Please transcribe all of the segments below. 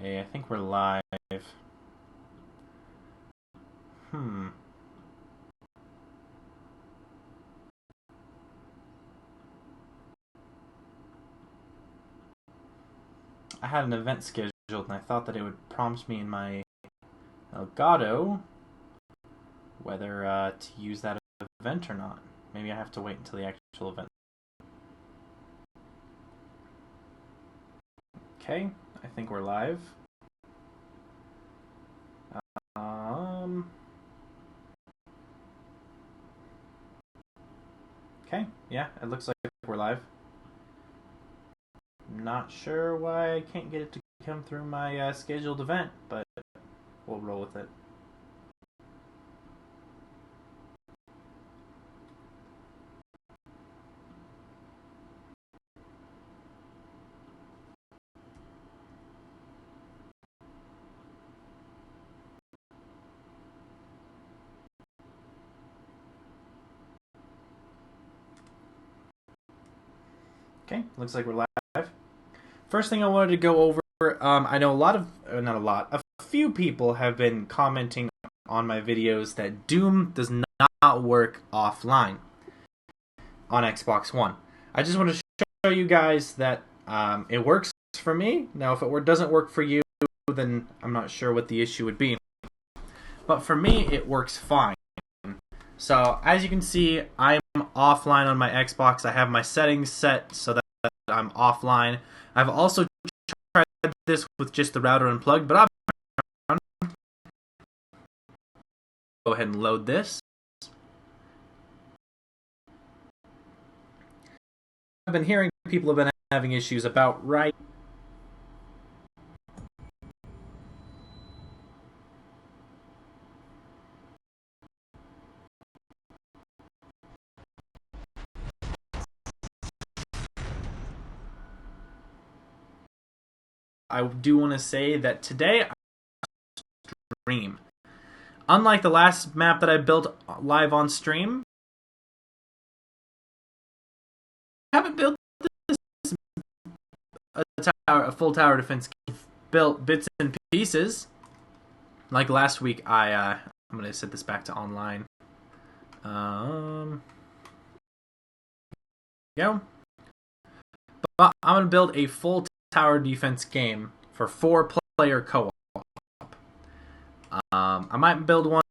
Okay, I think we're live. Hmm. I had an event scheduled and I thought that it would prompt me in my Elgato whether to use that event or not. Maybe I have to wait until the actual event. Okay, I think we're live. Um. Okay, yeah, it looks like we're live. Not sure why I can't get it to come through my scheduled event, but we'll roll with it. Okay, looks like we're live. First thing I wanted to go over, I know not a lot, a few people have been commenting on my videos that Doom does not work offline on Xbox One. I just want to show you guys that it works for me. Now, if it doesn't work for you, then I'm not sure what the issue would be. But for me, it works fine. So, as you can see, I'm offline on my Xbox. I have my settings set so that I'm offline. I've also tried this with just the router unplugged, but I'm go ahead and load this. I've been hearing people have been having issues about right. I do want to say that today I stream. Unlike the last map that I built live on stream, I haven't built this a full tower defense. Built bits and pieces. Like last week, I'm gonna set this back to online. Go. But I'm gonna build a full tower defense game for 4-player co-op. I might build one.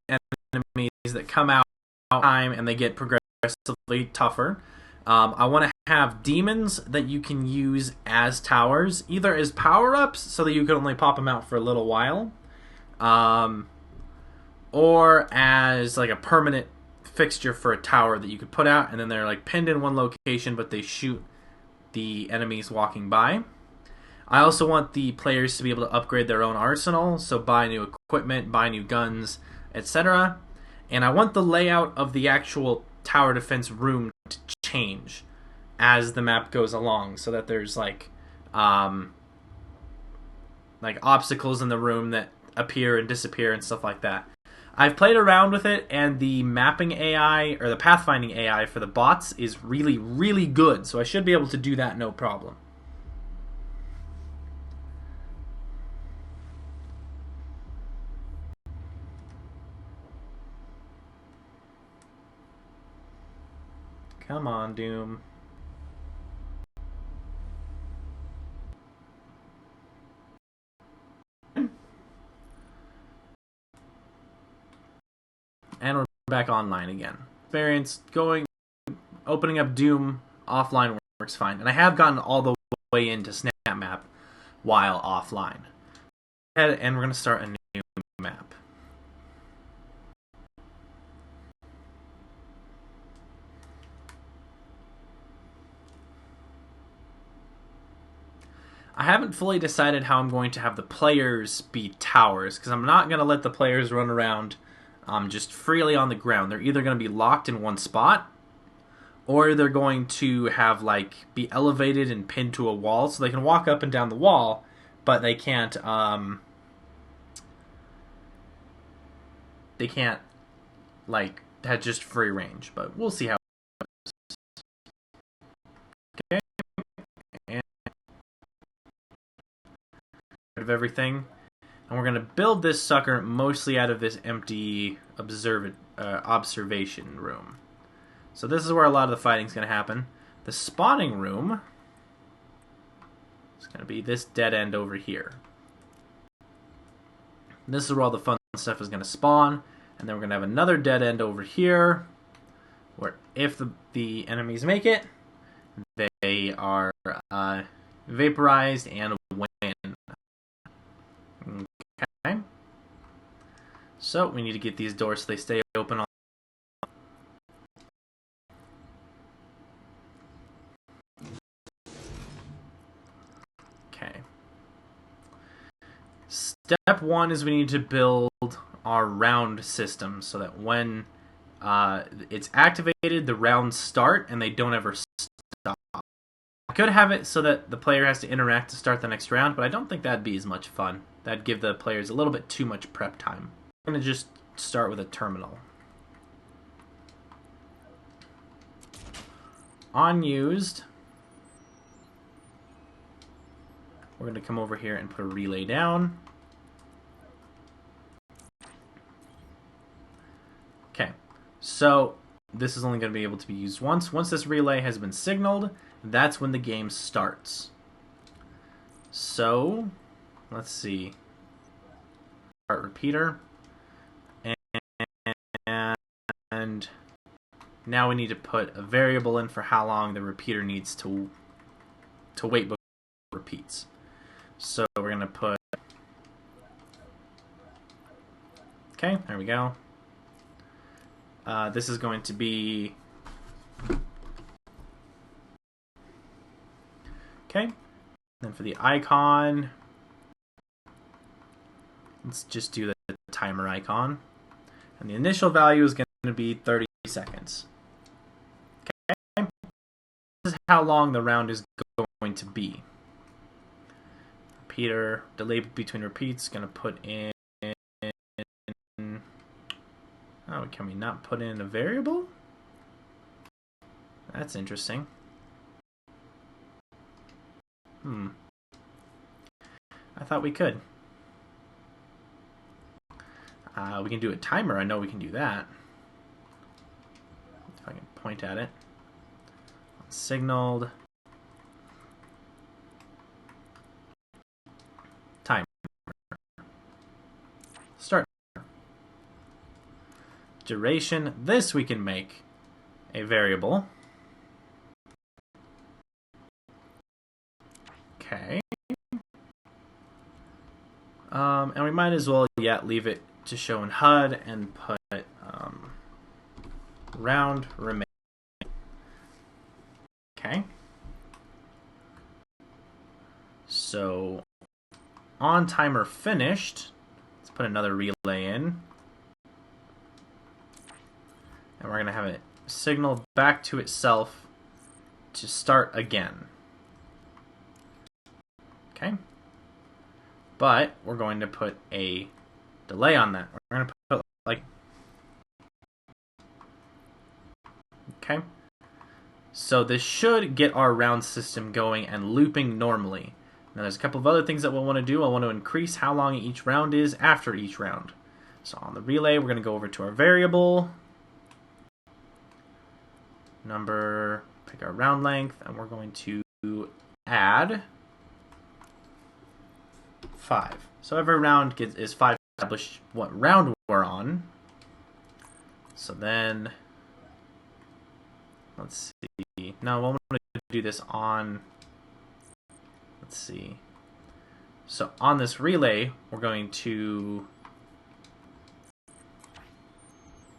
Enemies that come out time and they get progressively tougher. I want to have demons that you can use as towers, either as power-ups so that you can only pop them out for a little while, or as like a permanent fixture for a tower that you could put out, and then they're like pinned in one location, but they shoot the enemies walking by. I also want the players to be able to upgrade their own arsenal, so buy new equipment, buy new guns, etc. And I want the layout of the actual tower defense room to change as the map goes along, so that there's like obstacles in the room that appear and disappear and stuff like that. I've played around with it, and the mapping AI or the pathfinding AI for the bots is really, really good, so I should be able to do that no problem. Come on, Doom. And we're back online again. Experience opening up Doom offline works fine. And I have gotten all the way into SnapMap while offline. And we're going to start a new map. I haven't fully decided how I'm going to have the players be towers, because I'm not going to let the players run around just freely on the ground. They're either going to be locked in one spot, or they're going to have be elevated and pinned to a wall, so they can walk up and down the wall, but they can't had just free range, but we'll see how it goes. Okay, and of everything, and we're gonna build this sucker mostly out of this empty observation room. So this is where a lot of the fighting's gonna happen. The spawning room is gonna be this dead end over here. This is where all the fun stuff is gonna spawn, and then we're gonna have another dead end over here, where if the enemies make it, they are vaporized and win. Okay. So we need to get these doors so they stay open all. Okay. Step one is we need to build our round system so that when it's activated, the rounds start and they don't ever stop. I could have it so that the player has to interact to start the next round, but I don't think that'd be as much fun. That'd give the players a little bit too much prep time. I'm going to just start with a terminal. Unused. We're going to come over here and put a relay down. Okay, so this is only going to be able to be used once. Once this relay has been signaled, that's when the game starts. So, let's see. Start repeater. And now we need to put a variable in for how long the repeater needs to wait before it repeats. So we're going to put... Okay, there we go. This is going to be... Okay. Then for the icon, let's just do the timer icon. And the initial value is going to be 30 seconds. Okay. This is how long the round is going to be. Repeater, delay between repeats, is going to put in... Oh, can we not put in a variable? That's interesting. I thought we could. We can do a timer. I know we can do that. If I can point at it. Signaled. Timer. Start. Duration. This we can make a variable. Okay. And we might as well, leave it to show in HUD and put round remain. Okay. So on timer finished, let's put another relay in. And we're going to have it signal back to itself to start again. Okay. But we're going to put a delay on that. We're going to put like... Okay. So this should get our round system going and looping normally. Now there's a couple of other things that we'll want to do. I want to increase how long each round is after each round. So on the relay, we're going to go over to our variable. Number, pick our round length, and we're going to add 5. So every round is 5 to establish what round we're on. So then, let's see. Now we'll want to do this on, let's see. So on this relay, we're going to,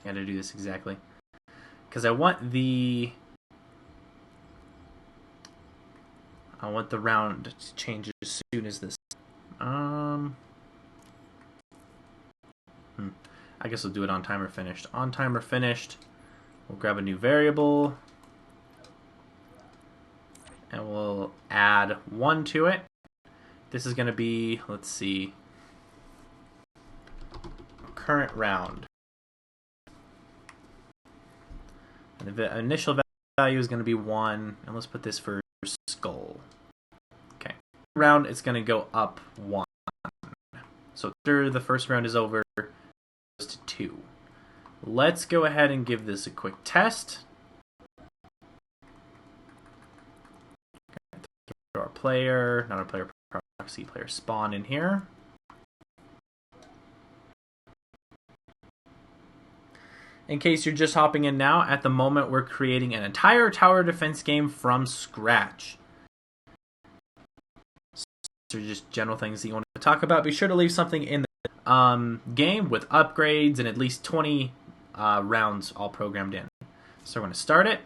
I gotta do this exactly. Because I want the round to change as soon as this. I guess we'll do it on timer finished. On timer finished, we'll grab a new variable and we'll add 1 to it. This is going to be, let's see, current round. The initial value is going to be 1, and let's put this for skull. Okay. Round, it's going to go up 1. So after the first round is over, it goes to 2. Let's go ahead and give this a quick test. Throw our player, not our player proxy, player spawn in here. In case you're just hopping in now, at the moment we're creating an entire tower defense game from scratch. So just general things that you want to talk about. Be sure to leave something in the game with upgrades and at least 20 rounds all programmed in. So we're going to start it,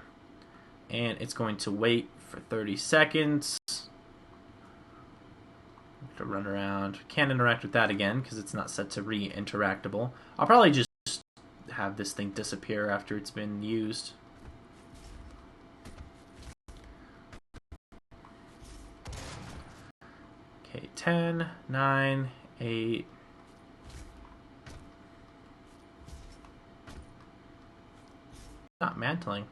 and it's going to wait for 30 seconds. To run around. Can't interact with that again because it's not set to re-interactable. I'll probably just have this thing disappear after it's been used. Okay, 10, 9, 8. Not mantling.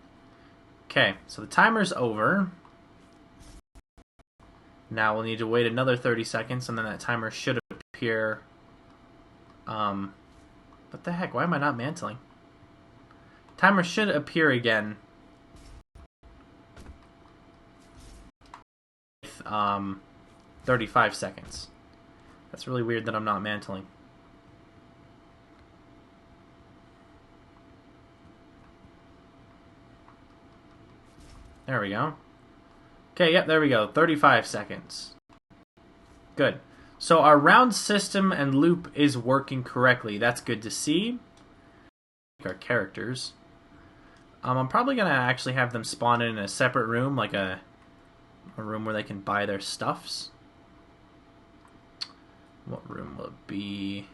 Okay, so the timer's over. Now we'll need to wait another 30 seconds, and then that timer should appear. What the heck? Why am I not mantling? Timer should appear again. With 35 seconds. That's really weird that I'm not mantling. There we go. Okay, yep, there we go. 35 seconds. Good. So our round system and loop is working correctly. That's good to see. Our characters. I'm probably going to actually have them spawn in a separate room, like a room where they can buy their stuffs. What room will it be?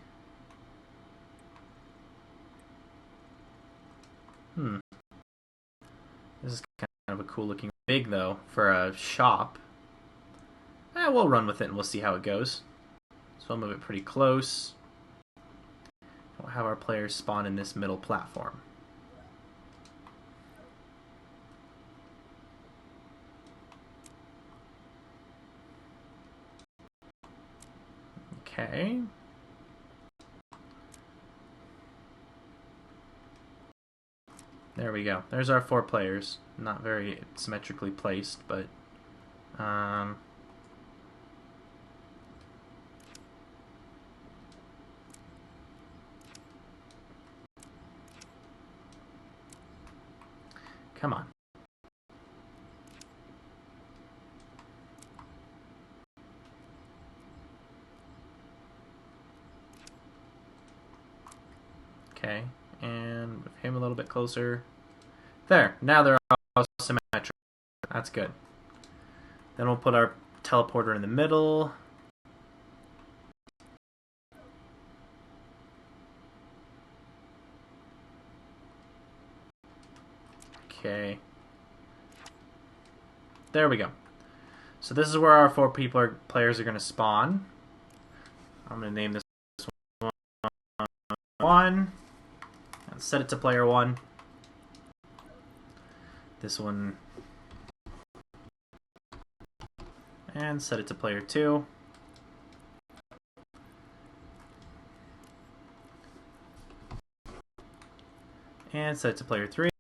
This is kind of a cool looking big though for a shop. We'll run with it and we'll see how it goes. So I'll move it pretty close. We'll have our players spawn in this middle platform. Okay. There we go. There's our 4 players. Not very symmetrically placed, but come on. Okay, and move him a little bit closer. There, now they're all symmetrical. That's good. Then we'll put our teleporter in the middle. Okay. There we go. So this is where our 4 players are going to spawn. I'm going to name this one. And set it to player 1. This one. And set it to player 2. And set it to player 3.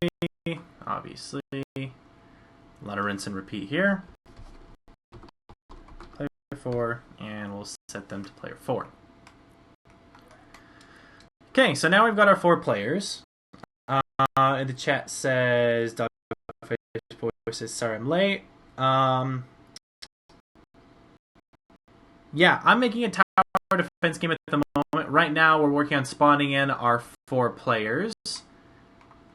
Obviously. A lot of rinse and repeat here. Player 4. And we'll set them to player 4. Okay, so now we've got our 4 players. The chat says, says, sorry I'm late. Yeah, I'm making a tower defense game at the moment. Right now, we're working on spawning in our 4 players.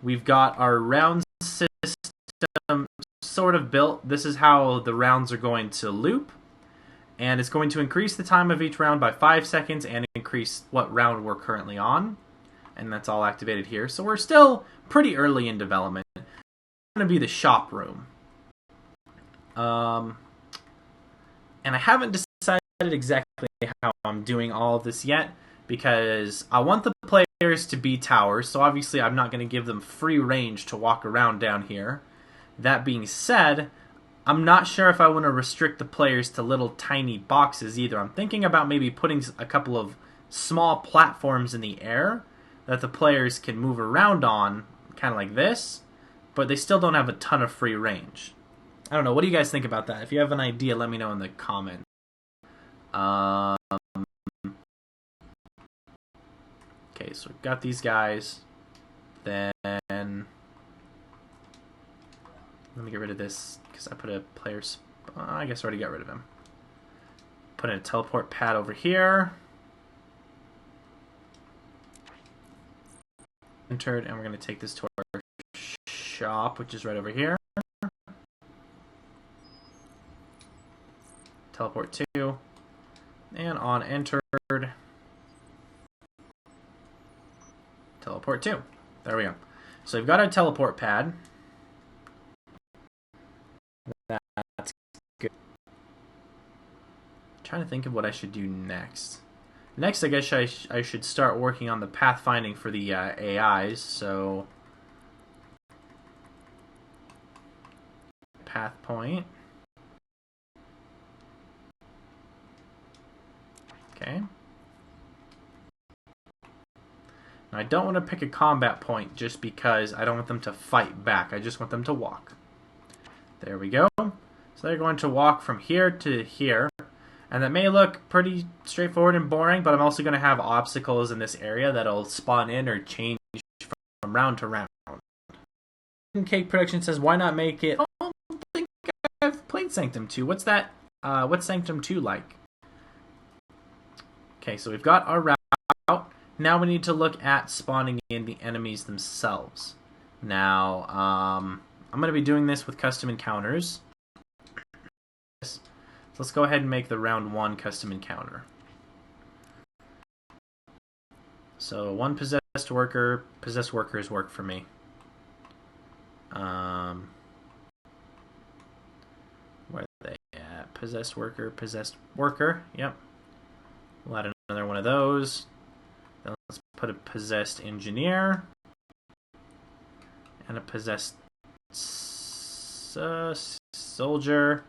We've got our round system sort of built. This is how the rounds are going to loop. And it's going to increase the time of each round by 5 seconds and increase what round we're currently on. And that's all activated here. So we're still pretty early in development. It's going to be the shop room. And I haven't decided exactly how I'm doing all of this yet, because I want the players players to be towers, so obviously I'm not going to give them free range to walk around down here. That being said, I'm not sure if I want to restrict the players to little tiny boxes either. I'm thinking about maybe putting a couple of small platforms in the air that the players can move around on, kind of like this, but they still don't have a ton of free range. I don't know. What do you guys think about that? If you have an idea, let me know in the comments. Okay, so we've got these guys. Then let me get rid of this because I put a player. I guess I already got rid of him. Put in a teleport pad over here. Entered, and we're going to take this to our shop, which is right over here. Teleport 2. And on entered. Teleport 2. There we go. So we've got our teleport pad. That's good. I'm trying to think of what I should do next. Next, I guess I should start working on the pathfinding for the AIs. So, path point. Okay. Now, I don't want to pick a combat point just because I don't want them to fight back. I just want them to walk. There we go. So they're going to walk from here to here. And that may look pretty straightforward and boring, but I'm also going to have obstacles in this area that'll spawn in or change from round to round. Cake Production says, why not make it... Oh, I don't think I've played Sanctum 2. What's that? What's Sanctum 2 like? Okay, so we've got our route. Now we need to look at spawning in the enemies themselves. Now, I'm going to be doing this with custom encounters. So let's go ahead and make the round 1 custom encounter. So 1 possessed worker. Possessed workers work for me. Where are they at? Possessed worker, possessed worker. Yep. We'll add another one of those. Then let's put a possessed engineer. And a possessed soldier.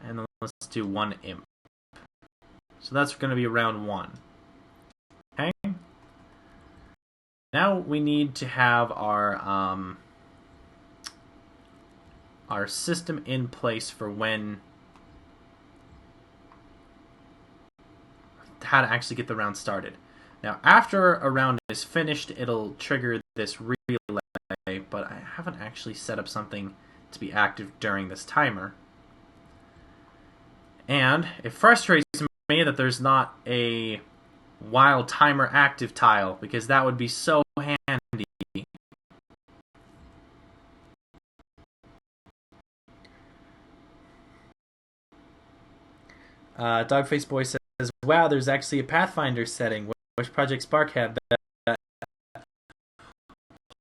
And then let's do 1 imp. So that's going to be round 1. Okay. Now we need to have our system in place for how to actually get the round started. Now, after a round is finished, it'll trigger this relay, but I haven't actually set up something to be active during this timer. And it frustrates me that there's not a while timer active tile, because that would be so handy. Dogface Boy says, wow, there's actually a Pathfinder setting. Wish Project Spark had that.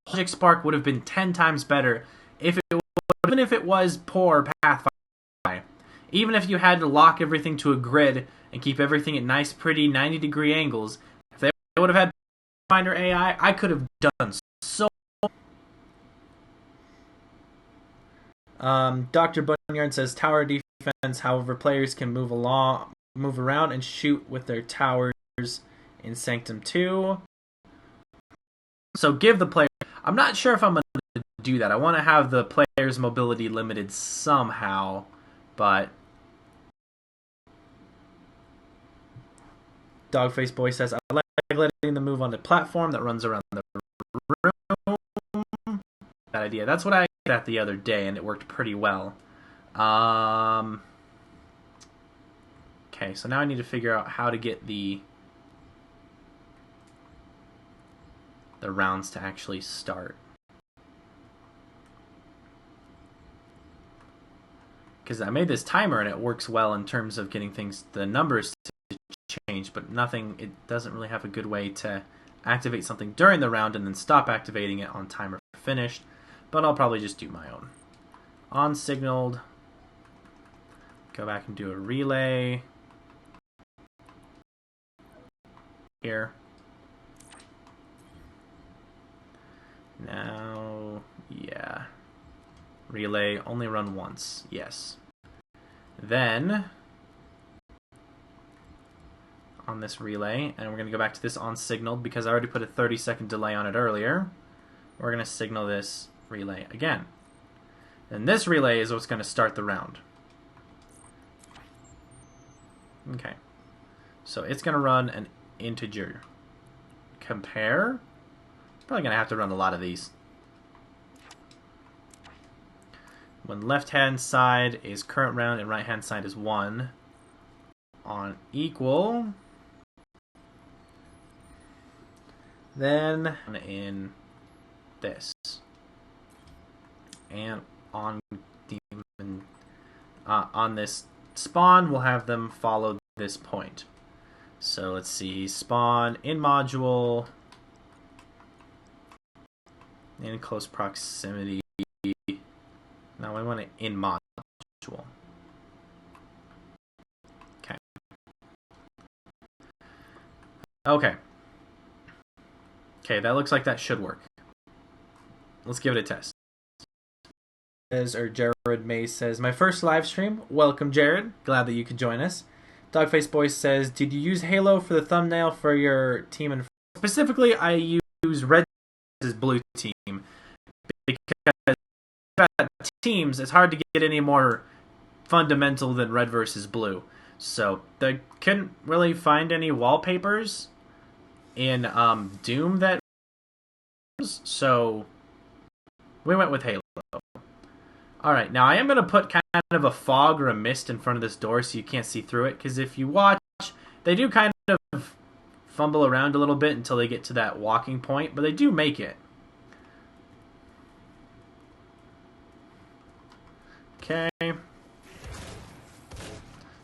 Project Spark would have been 10 times better even if it was poor Pathfinder. Even if you had to lock everything to a grid and keep everything at nice, pretty 90-degree angles, if they would have had Pathfinder AI, I could have done so. Dr. Bunyard says tower defense, however, players can move around and shoot with their towers in Sanctum 2. So give the player... I'm not sure if I'm going to do that. I want to have the player's mobility limited somehow, but... Dogface Boy says, I like letting them move on the platform that runs around the room. That idea. That's what I did that the other day, and it worked pretty well. Okay, so now I need to figure out how to get the rounds to actually start. Because I made this timer and it works well in terms of getting the numbers to change, but it doesn't really have a good way to activate something during the round and then stop activating it on timer finished. But I'll probably just do my own. On signaled. Go back and do a relay. here. Now, yeah. Relay, only run once. Yes. Then, on this relay, and we're going to go back to this on signaled because I already put a 30-second delay on it earlier. We're going to signal this relay again. And this relay is what's going to start the round. Okay. So it's going to run an integer. Compare. Probably going to have to run a lot of these. When left-hand side is current round and right-hand side is 1. On equal. Then in this. And on demon, on this spawn, we'll have them follow this point. So let's see, spawn in module, in close proximity. Now I want it in module. Okay. Okay. Okay, that looks like that should work. Let's give it a test. Or Jared May says, my first live stream. Welcome, Jared. Glad that you could join us. Dogface Boy says, did you use Halo for the thumbnail for your team? And specifically, I use red versus blue team because teams, it's hard to get any more fundamental than red versus blue. So they couldn't really find any wallpapers in Doom that. So we went with Halo. Alright, now I am going to put kind of a fog or a mist in front of this door so you can't see through it, because if you watch, they do kind of fumble around a little bit until they get to that walking point, but they do make it. Okay.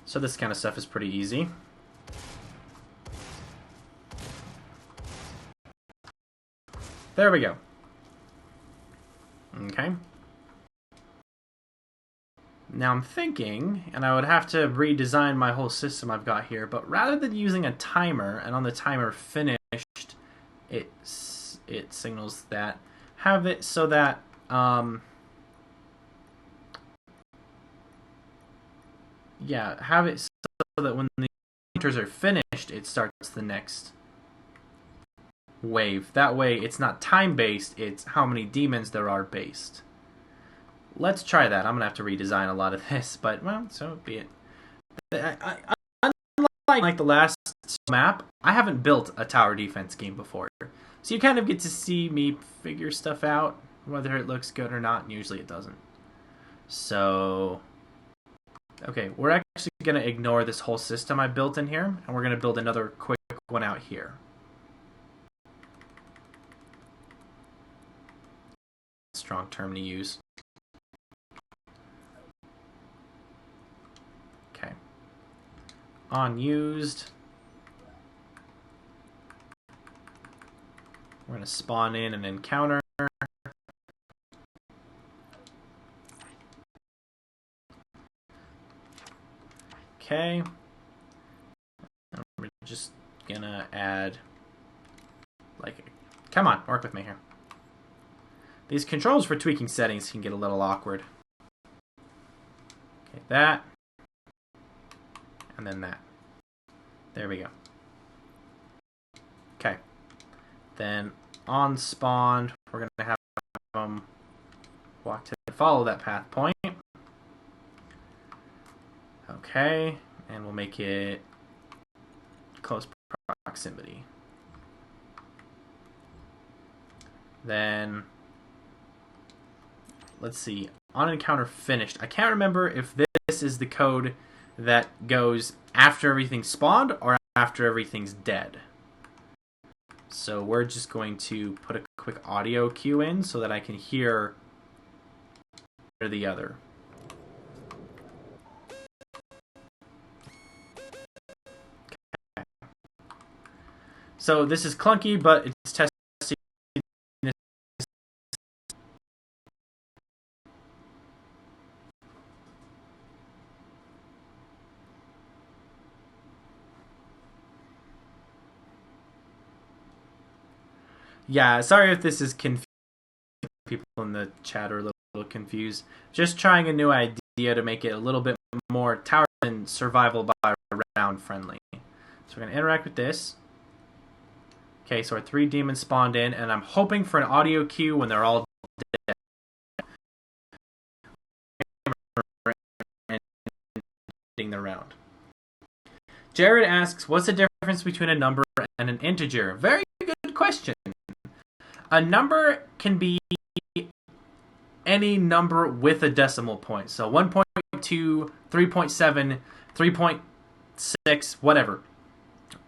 So this kind of stuff is pretty easy. There we go. Okay. Now I'm thinking, and I would have to redesign my whole system I've got here, but rather than using a timer, and on the timer finished, it signals that, have it so that, yeah, have it so that when the counters are finished, it starts the next wave. That way, it's not time-based, it's how many demons there are based. Let's try that. I'm going to have to redesign a lot of this, but, well, so be it. Unlike the last map, I haven't built a tower defense game before. So you kind of get to see me figure stuff out, whether it looks good or not, and usually it doesn't. So, okay, we're actually going to ignore this whole system I built in here, and we're going to build another quick one out here. Strong term to use. Unused. We're going to spawn in an encounter. Okay. And we're just going to add, like, come on, work with me here. These controls for tweaking settings can get a little awkward. Okay, that. And then that. There we go. Okay. Then on spawn, we're going to have them walk to follow that path point. Okay. And we'll make it close proximity. Then, let's see. On encounter finished. I can't remember if this is the code that goes after everything's spawned or after everything's dead. So we're just going to put a quick audio cue in so that I can hear the other. Okay. So this is clunky, but it's testing. Yeah, sorry if this is confusing. People in the chat are a little confused. Just trying a new idea to make it a little bit more tower and survival by round friendly. So we're going to interact with this. Okay, so our 3 demons spawned in, and I'm hoping for an audio cue when they're all dead. Ending the round. Jared asks, what's the difference between a number and an integer? Very good question. A number can be any number with a decimal point. So 1.2, 3.7, 3.6, whatever.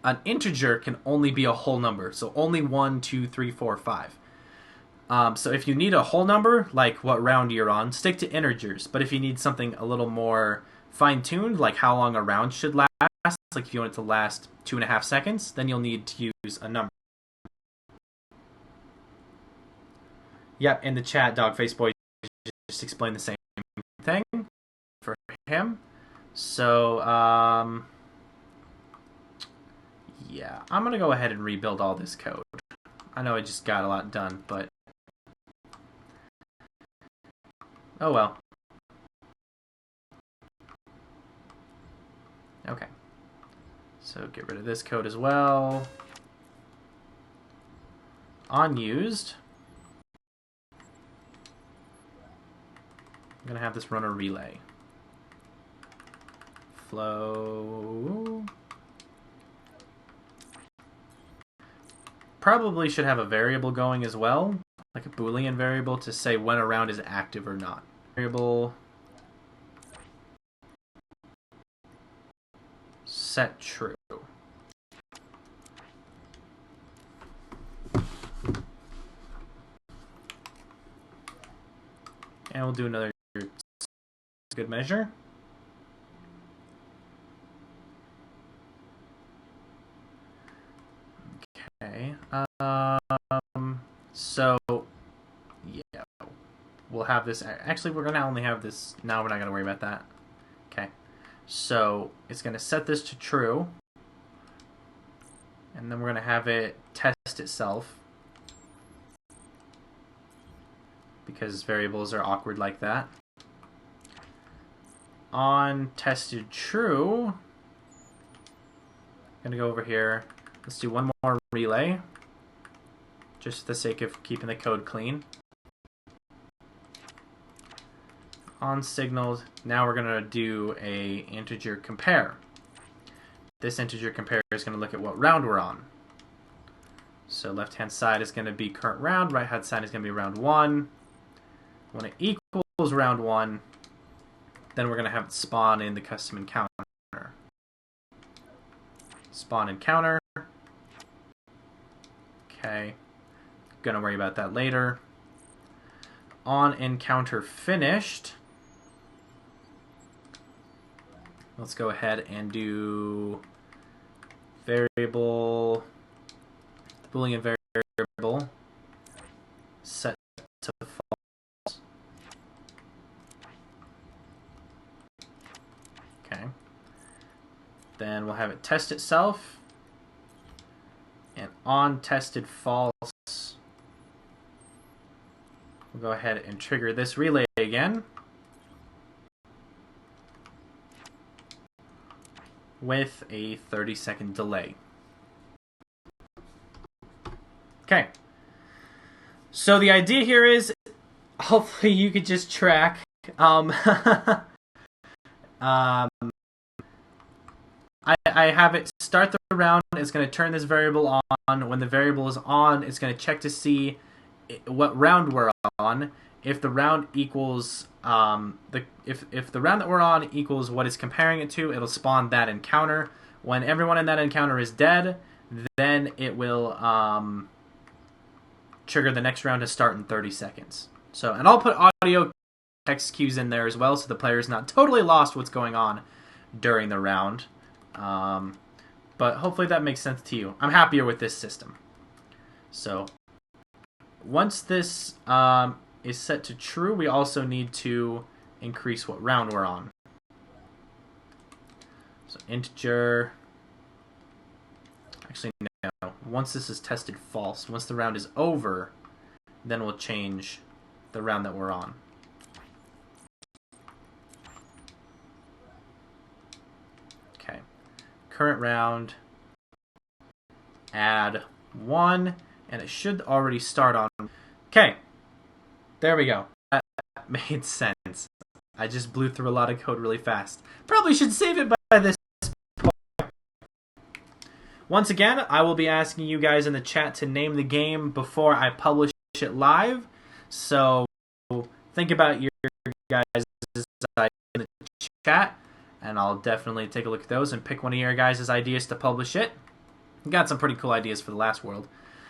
An integer can only be a whole number. So only 1, 2, 3, 4, 5. So if you need a whole number, like what round you're on, stick to integers. But if you need something a little more fine-tuned, like how long a round should last, like if you want it to last 2.5 seconds, then you'll need to use a number. Yep, in the chat, Dogfaceboy just explained the same thing for him. So, yeah, I'm going to go ahead and rebuild all this code. I know I just got a lot done, but oh well. Okay. So get rid of this code as well. Unused. I'm going to have this run a relay. Flow. Probably should have a variable going as well, like a Boolean variable to say when a round is active or not. Variable set true. And we'll do another good measure. Okay. So, yeah. We'll have this. Actually, we're going to only have this. Now we're not going to worry about that. Okay. So, it's going to set this to true. And then we're going to have it test itself. Because variables are awkward like that. On tested true, I'm going to go over here. Let's do one more relay, just for the sake of keeping the code clean. On signaled, now we're going to do a integer compare. This integer compare is going to look at what round we're on. So left-hand side is going to be current round, right-hand side is going to be round 1. When it equals round 1, then we're going to have it spawn in the custom encounter. Spawn encounter. Okay. Gonna worry about that later. On encounter finished. Let's go ahead and do variable, Boolean variable, set to false. Okay. Then we'll have it test itself. And on tested false, we'll go ahead and trigger this relay again with a 30-second delay. Okay. So the idea here is, hopefully you could just track. I have it start the round. It's going to turn this variable on. When the variable is on, it's going to check to see what round we're on. If the round equals if the round that we're on equals what it's comparing it to, it'll spawn that encounter. When everyone in that encounter is dead, then it will trigger the next round to start in 30 seconds. So, and I'll put audio text cues in there as well, so the player is not totally lost what's going on during the round. But hopefully that makes sense to you. I'm happier with this system. So once this is set to true, we also need to increase what round we're on. So integer, actually no, once this is tested false. Once the round is over, then we'll change the round that we're on. Okay. Current round. Add 1. And it should already start on... Okay. There we go. That made sense. I just blew through a lot of code really fast. Probably should save it by this point. Once again, I will be asking you guys in the chat to name the game before I publish it live. So think about your guys' ideas in the chat, and I'll definitely take a look at those and pick one of your guys' ideas to publish it. Got some pretty cool ideas for the last world.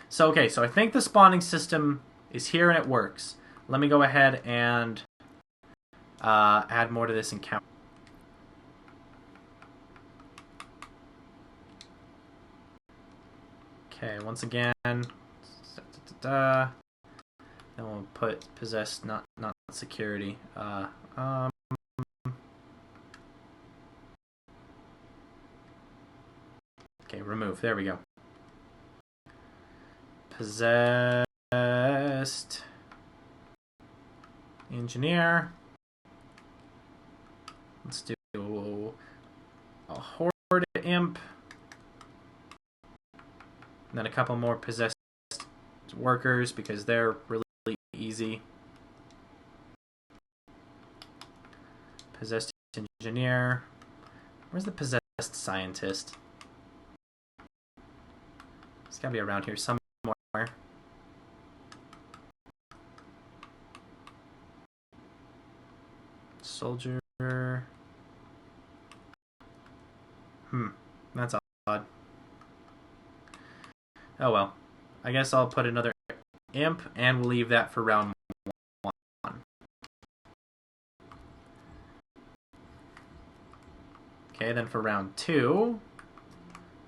So okay, so I think the spawning system is here and it works. Let me go ahead and add more to this encounter. Okay, once again, then we'll put possessed, not security. Okay, remove. There we go. Possessed engineer. Let's do a horde imp. And then a couple more possessed workers because they're really easy. Possessed engineer. Where's the possessed scientist? It's gotta be around here somewhere. Soldier. That's odd. Oh well. I guess I'll put another imp and we'll leave that for round 1. Okay, then for round 2,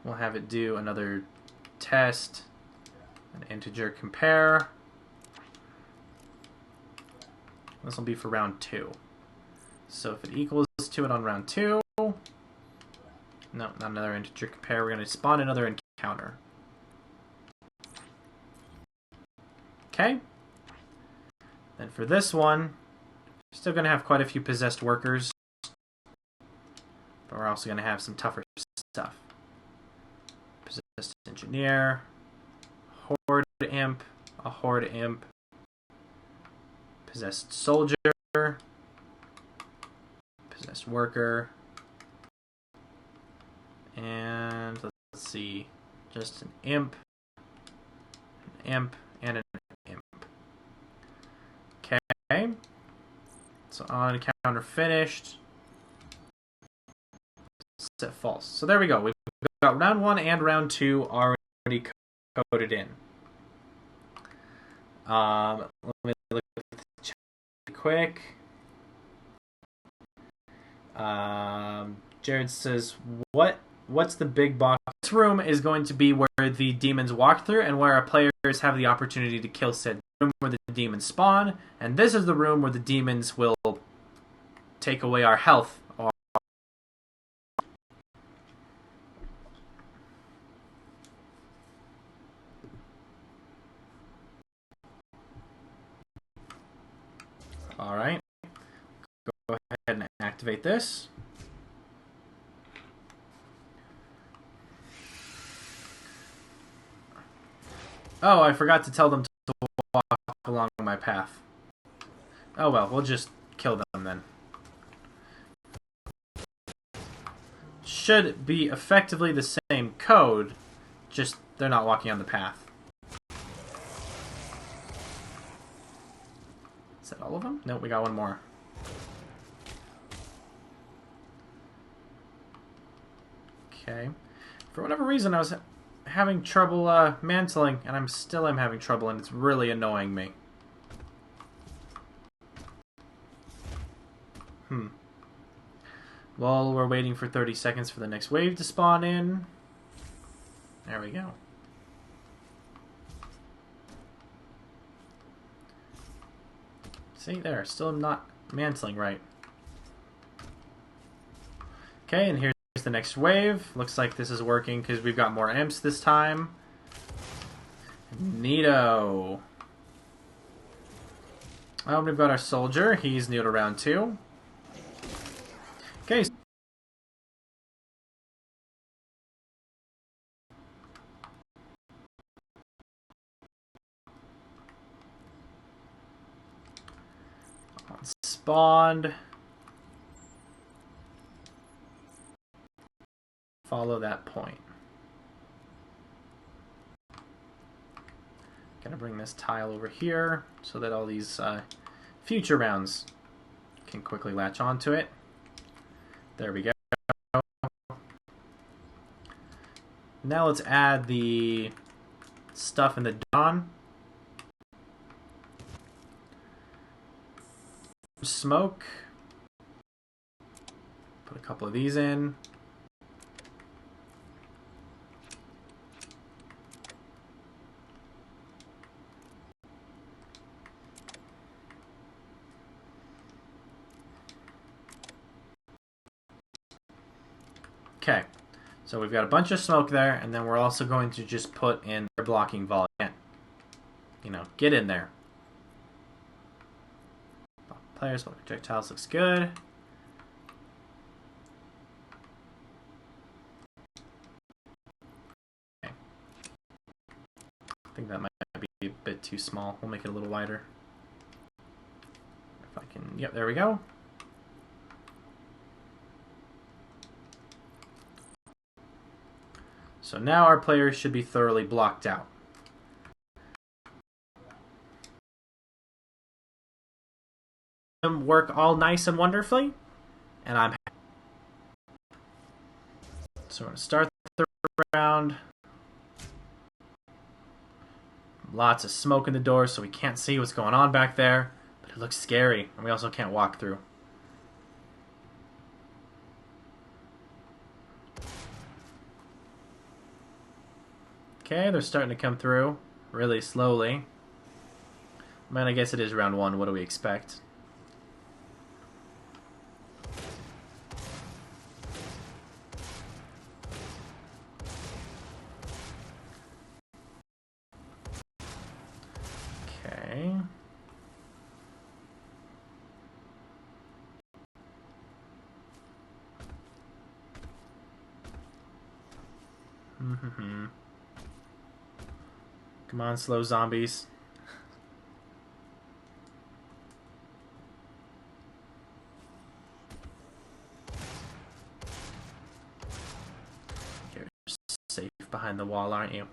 we'll have it do another test, an integer compare. This will be for round 2. So if it equals to it on round 2, no, not another integer compare. We're going to spawn another encounter. Okay. Then for this one, still going to have quite a few possessed workers, but we're also going to have some tougher stuff. Possessed engineer, horde imp, a horde imp, possessed soldier, possessed worker, and let's see, just an imp, and an imp. Okay, so on encounter finished, set false. So there we go. We've got round 1 and round 2 already coded in. Let me look at the chat quick. Jared says, what's the big box? This room is going to be where the demons walk through and where our players have the opportunity to kill said room where the demons spawn. And this is the room where the demons will take away our health. Alright. Go ahead and activate this. Oh, I forgot to tell them to walk along my path. Oh well, we'll just kill them then. Should be effectively the same code, just they're not walking on the path. Is that all of them? Nope, we got one more. Okay. For whatever reason, I was having trouble mantling, and I'm having trouble, and it's really annoying me. Well, we're waiting for 30 seconds for the next wave to spawn in. There we go. See, there, still not mantling right. Okay, and here's the next wave. Looks like this is working because we've got more imps this time. Neato. Oh, we've got our soldier. He's new to round 2. Okay. Spawned. Follow that point. Gonna bring this tile over here so that all these future rounds can quickly latch onto it. There we go. Now let's add the stuff in the dawn. Smoke. Put a couple of these in. Okay, so we've got a bunch of smoke there, and then we're also going to just put in their blocking volume. You know, get in there. Players, projectiles looks good. Okay. I think that might be a bit too small. We'll make it a little wider. If I can, yep, there we go. So now our players should be thoroughly blocked out. Work all nice and wonderfully, and I'm happy. So we're going to start the round. Lots of smoke in the door, so we can't see what's going on back there, but it looks scary, and we also can't walk through. Okay, they're starting to come through really slowly. Man, I guess it is round 1. What do we expect? Okay. Come on, slow zombies. You're safe behind the wall, aren't you?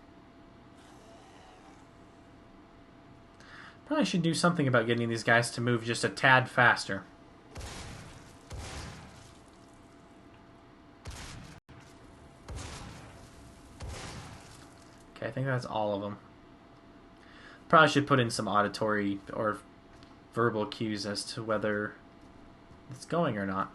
Probably should do something about getting these guys to move just a tad faster. Okay, I think that's all of them. Probably should put in some auditory or verbal cues as to whether it's going or not.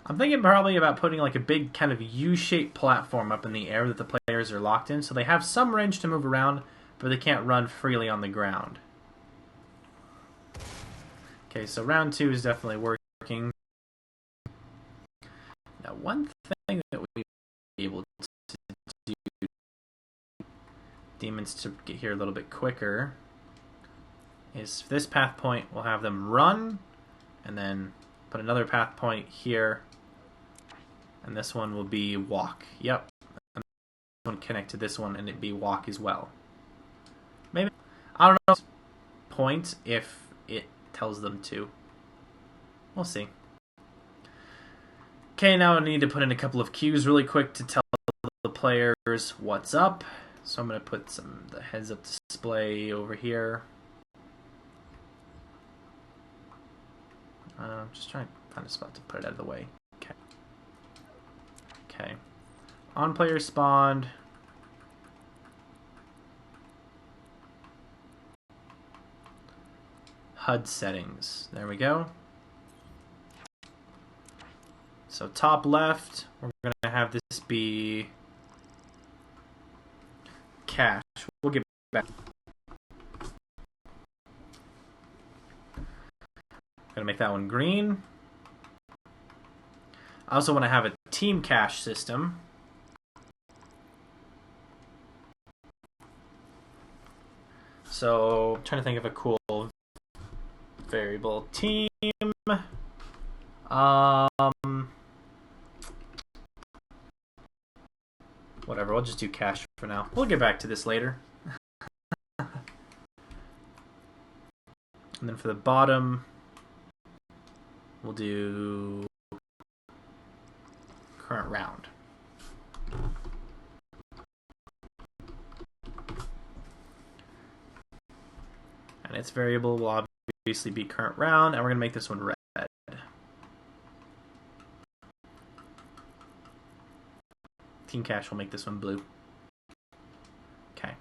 I'm thinking probably about putting like a big kind of U-shaped platform up in the air that the players are locked in, so they have some range to move around, but they can't run freely on the ground. Okay, so round 2 is definitely working. Now, one thing that we'll be able to do, demons to get here a little bit quicker, is this path point, we'll have them run, and then put another path point here, and this one will be walk. Yep. And this one connect to this one, and it'd be walk as well. Maybe, I don't know, point if it tells them to. We'll see. Okay, now I need to put in a couple of cues really quick to tell the players what's up. So I'm going to put the heads up display over here. I'm just trying to find a spot to put it out of the way. Okay. Okay. On player spawned. HUD settings. There we go. So top left, we're going to have this be cash. We'll get back. Gonna make that one green. I also want to have a team cache system. So I'm trying to think of a cool variable. Team. Whatever, we'll just do cache for now. We'll get back to this later. And then for the bottom, we'll do current round. And its variable will obviously be current round, and we're going to make this one red. Team cache will make this one blue. Okay.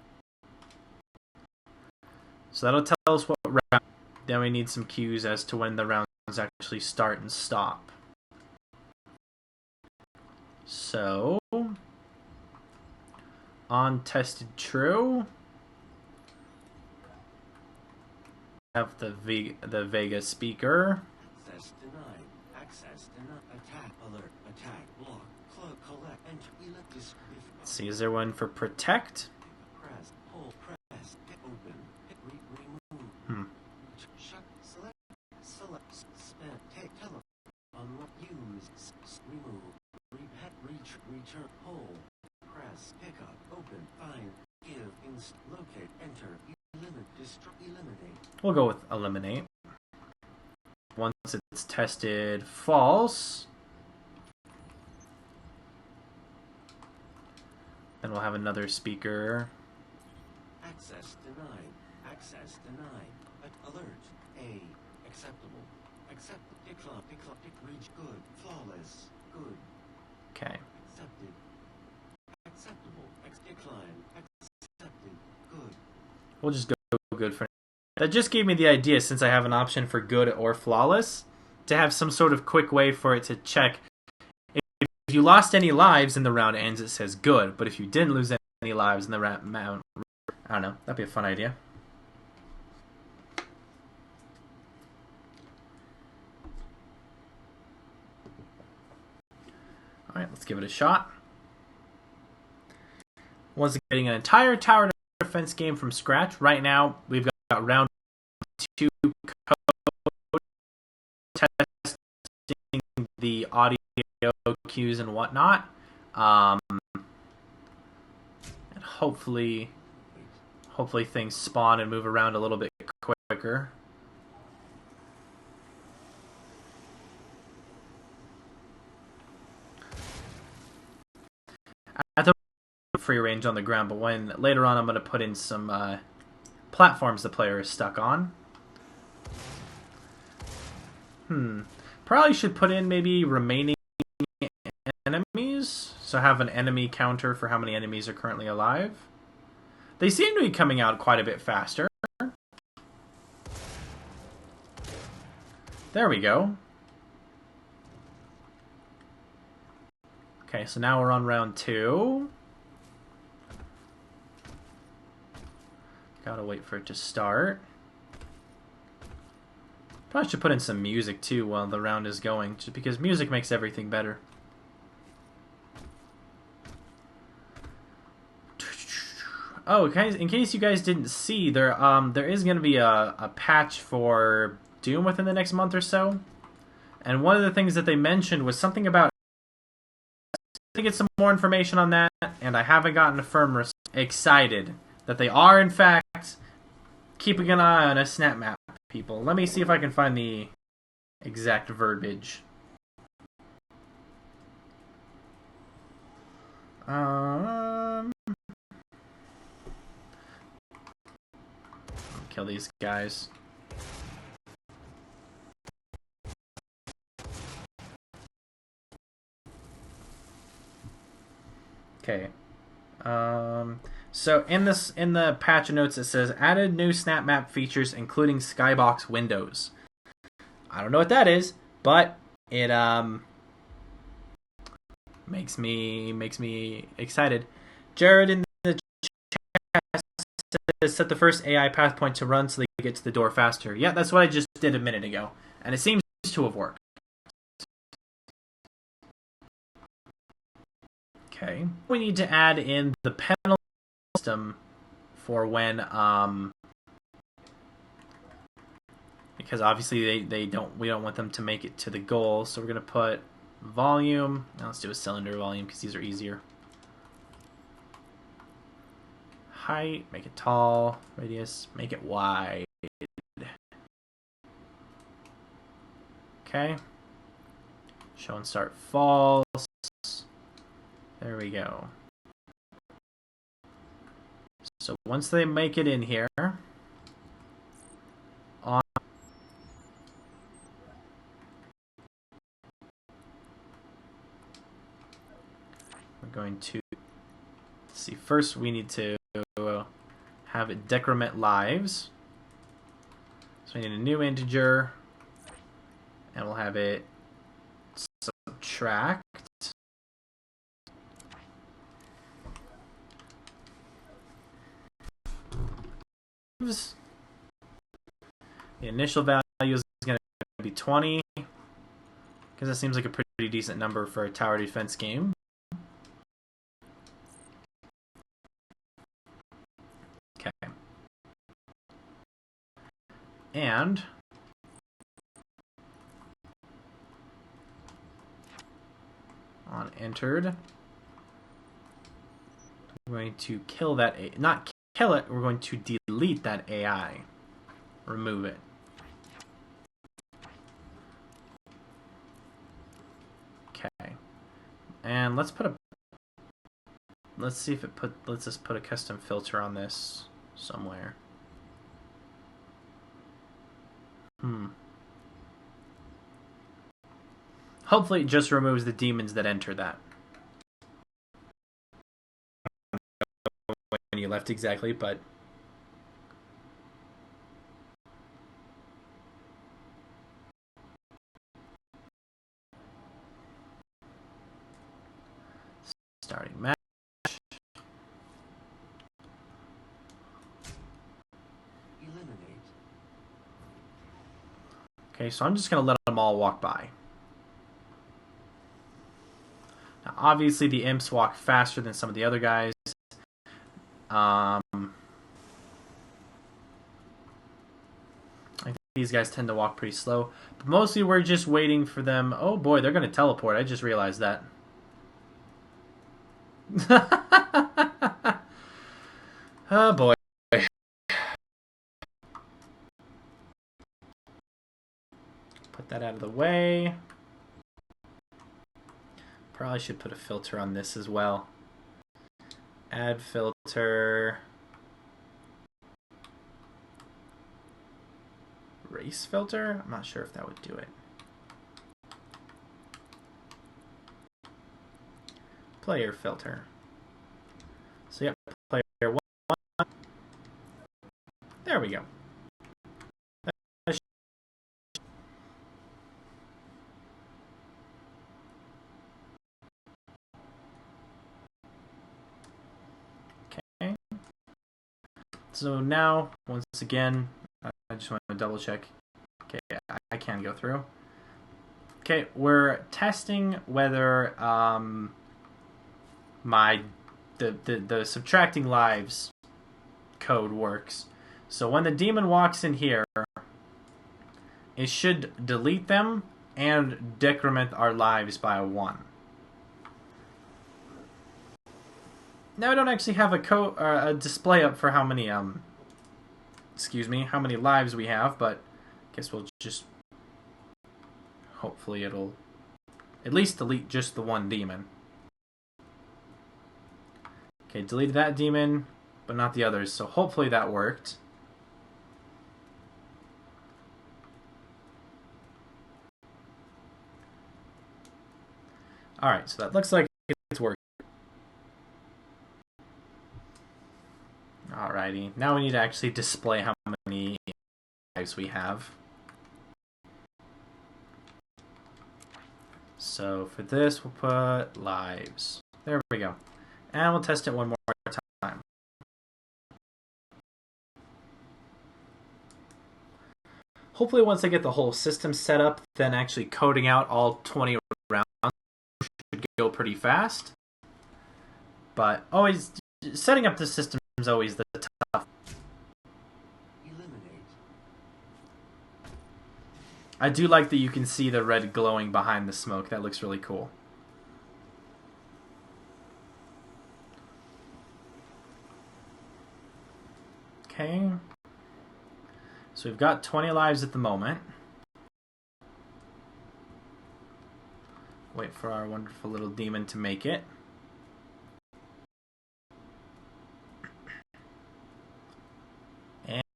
So that'll tell us what round. Then we need some cues as to when the rounds actually start and stop. So on tested true, have the Vega speaker. Access denied. Access denied. Attack alert. Attack block. Collect. Enter. Let's see, is there one for protect? Press. Hold. Press. Hit open. Hit remove. Shut. Select. Spend. Take. Tele. Unlock. Use. Remove. Return. Hold. Press. Pick up. Open. Find. Give. Locate. Enter. Eliminate. Eliminate. We'll go with eliminate. Once it's tested false, then we'll have another speaker. Access denied. Access denied. Alert. A. Acceptable. Accept. Decline. Reach. Good. Flawless. Good. Okay. Accepted. Acceptable. Decline. Accepted. Good. We'll just go good for now. That just gave me the idea, since I have an option for good or flawless, to have some sort of quick way for it to check. If you lost any lives and the round ends, it says good. But if you didn't lose any lives and the round, I don't know. That'd be a fun idea. All right, let's give it a shot. Once again, getting an entire tower defense game from scratch. Right now, we've got round 2 code, testing the audio cues and whatnot, and hopefully things spawn and move around a little bit quicker. At the free range on the ground, but when later on I'm going to put in some platforms the player is stuck on. Probably should put in maybe remaining enemies, so have an enemy counter for how many enemies are currently alive. They seem to be coming out quite a bit faster. There we go. Okay, so now we're on round 2. Gotta wait for it to start. Probably should put in some music too while the round is going, just because music makes everything better. Oh, guys, in case you guys didn't see, there is going to be a patch for Doom within the next month or so. And one of the things that they mentioned was something about to get some more information on that, and I haven't gotten a firm response. Excited that they are in fact keeping an eye on a SnapMap, people. Let me see if I can find the exact verbiage. Kill these guys. Okay. So in the patch notes it says added new SnapMap features including skybox windows. I don't know what that is, but it Makes me excited. Jared in the chat says set the first AI path point to run so they get to the door faster. Yeah, that's what I just did a minute ago, and it seems to have worked. Okay, we need to add in the penalty system for when because obviously we don't want them to make it to the goal, so we're gonna put volume. Now let's do a cylinder volume because these are easier. Height, make it tall. Radius, make it wide. Okay. Show and start false. There we go. So once they make it in here, on we're going to see. First, we need to have it decrement lives. So we need a new integer, and we'll have it subtract. The initial value is going to be 20, because that seems like a pretty decent number for a tower defense game. Okay. And on entered, we're going to kill that, not kill it, we're going to delete that AI. Remove it. Okay. And let's see if let's just put a custom filter on this somewhere. Hopefully it just removes the demons that enter that. When you left exactly, but starting match. Eliminate. Okay, so I'm just going to let them all walk by. Now, obviously, the imps walk faster than some of the other guys. I think these guys tend to walk pretty slow. But mostly we're just waiting for them. Oh boy, they're going to teleport. I just realized that. Oh boy. Put that out of the way. Probably should put a filter on this as well. Add filter. Race filter? I'm not sure if that would do it. Player filter. So yep, player 1. There we go. Okay. So now, once again, I just want to double check. Okay, I can go through. Okay, we're testing whether the subtracting lives code works. So when the demon walks in here, it should delete them and decrement our lives by 1. Now I don't actually have a display up for how many how many lives we have, but I guess we'll just hopefully it'll at least delete just the one demon. Okay, deleted that demon, but not the others, so hopefully that worked. Alright, so that looks like it's working. Alrighty, now we need to actually display how many lives we have. So for this, we'll put lives. There we go. And we'll test it one more time. Hopefully once I get the whole system set up, then actually coding out all 20 rounds should go pretty fast. But always, setting up the system is always the tough. Eliminate. I do like that you can see the red glowing behind the smoke. That looks really cool. Okay. So we've got 20 lives at the moment. Wait for our wonderful little demon to make it.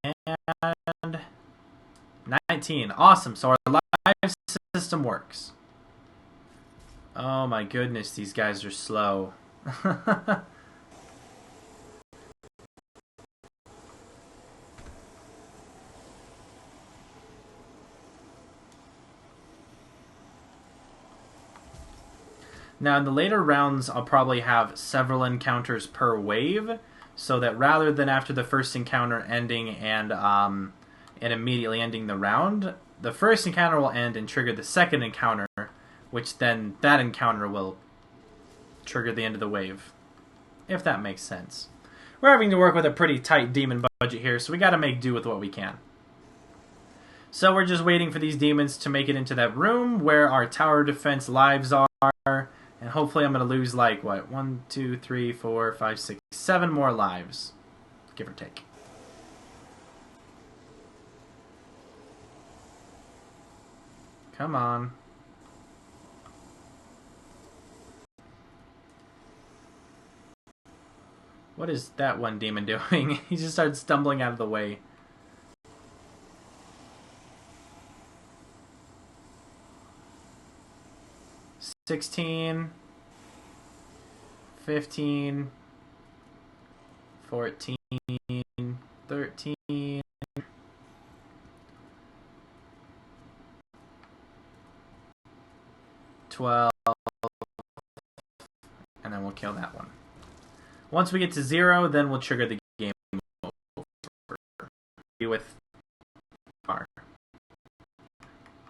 And 19. Awesome. So our live system works. Oh my goodness, these guys are slow. Now, in the later rounds, I'll probably have several encounters per wave, so that rather than after the first encounter ending and immediately ending the round, the first encounter will end and trigger the second encounter, which then that encounter will trigger the end of the wave, if that makes sense. We're having to work with a pretty tight demon budget here, so we got to make do with what we can. So we're just waiting for these demons to make it into that room where our tower defense lives are. And hopefully I'm going to lose, like, what? 1, 2, 3, 4, 5, 6, 7 more lives. Give or take. Come on. What is that one demon doing? He just started stumbling out of the way. $16, 15, 14, 13, 12, and then we'll kill that one. Once we get to 0, then we'll trigger the game over with our.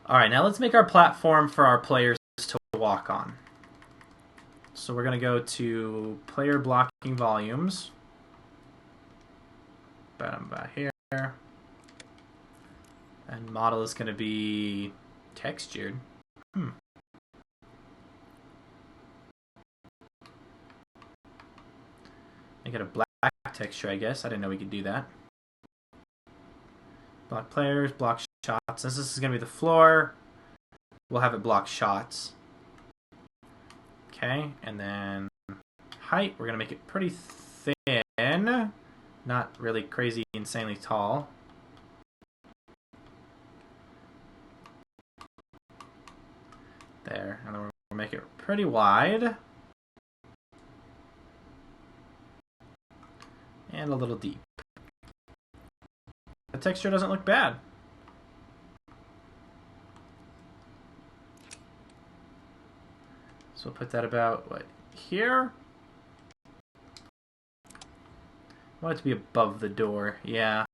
Alright, now let's make our platform for our players to walk on. So we're going to go to player blocking volumes. About here. And model is going to be textured. Make it a black texture, I guess. I didn't know we could do that. Block players, block shots. Since this is going to be the floor, we'll have it block shots. Okay, and then height, we're going to make it pretty thin. Not really crazy, insanely tall. There, and then we'll make it pretty wide. And a little deep. The texture doesn't look bad. So we'll put that about, what, here? I want it to be above the door, yeah.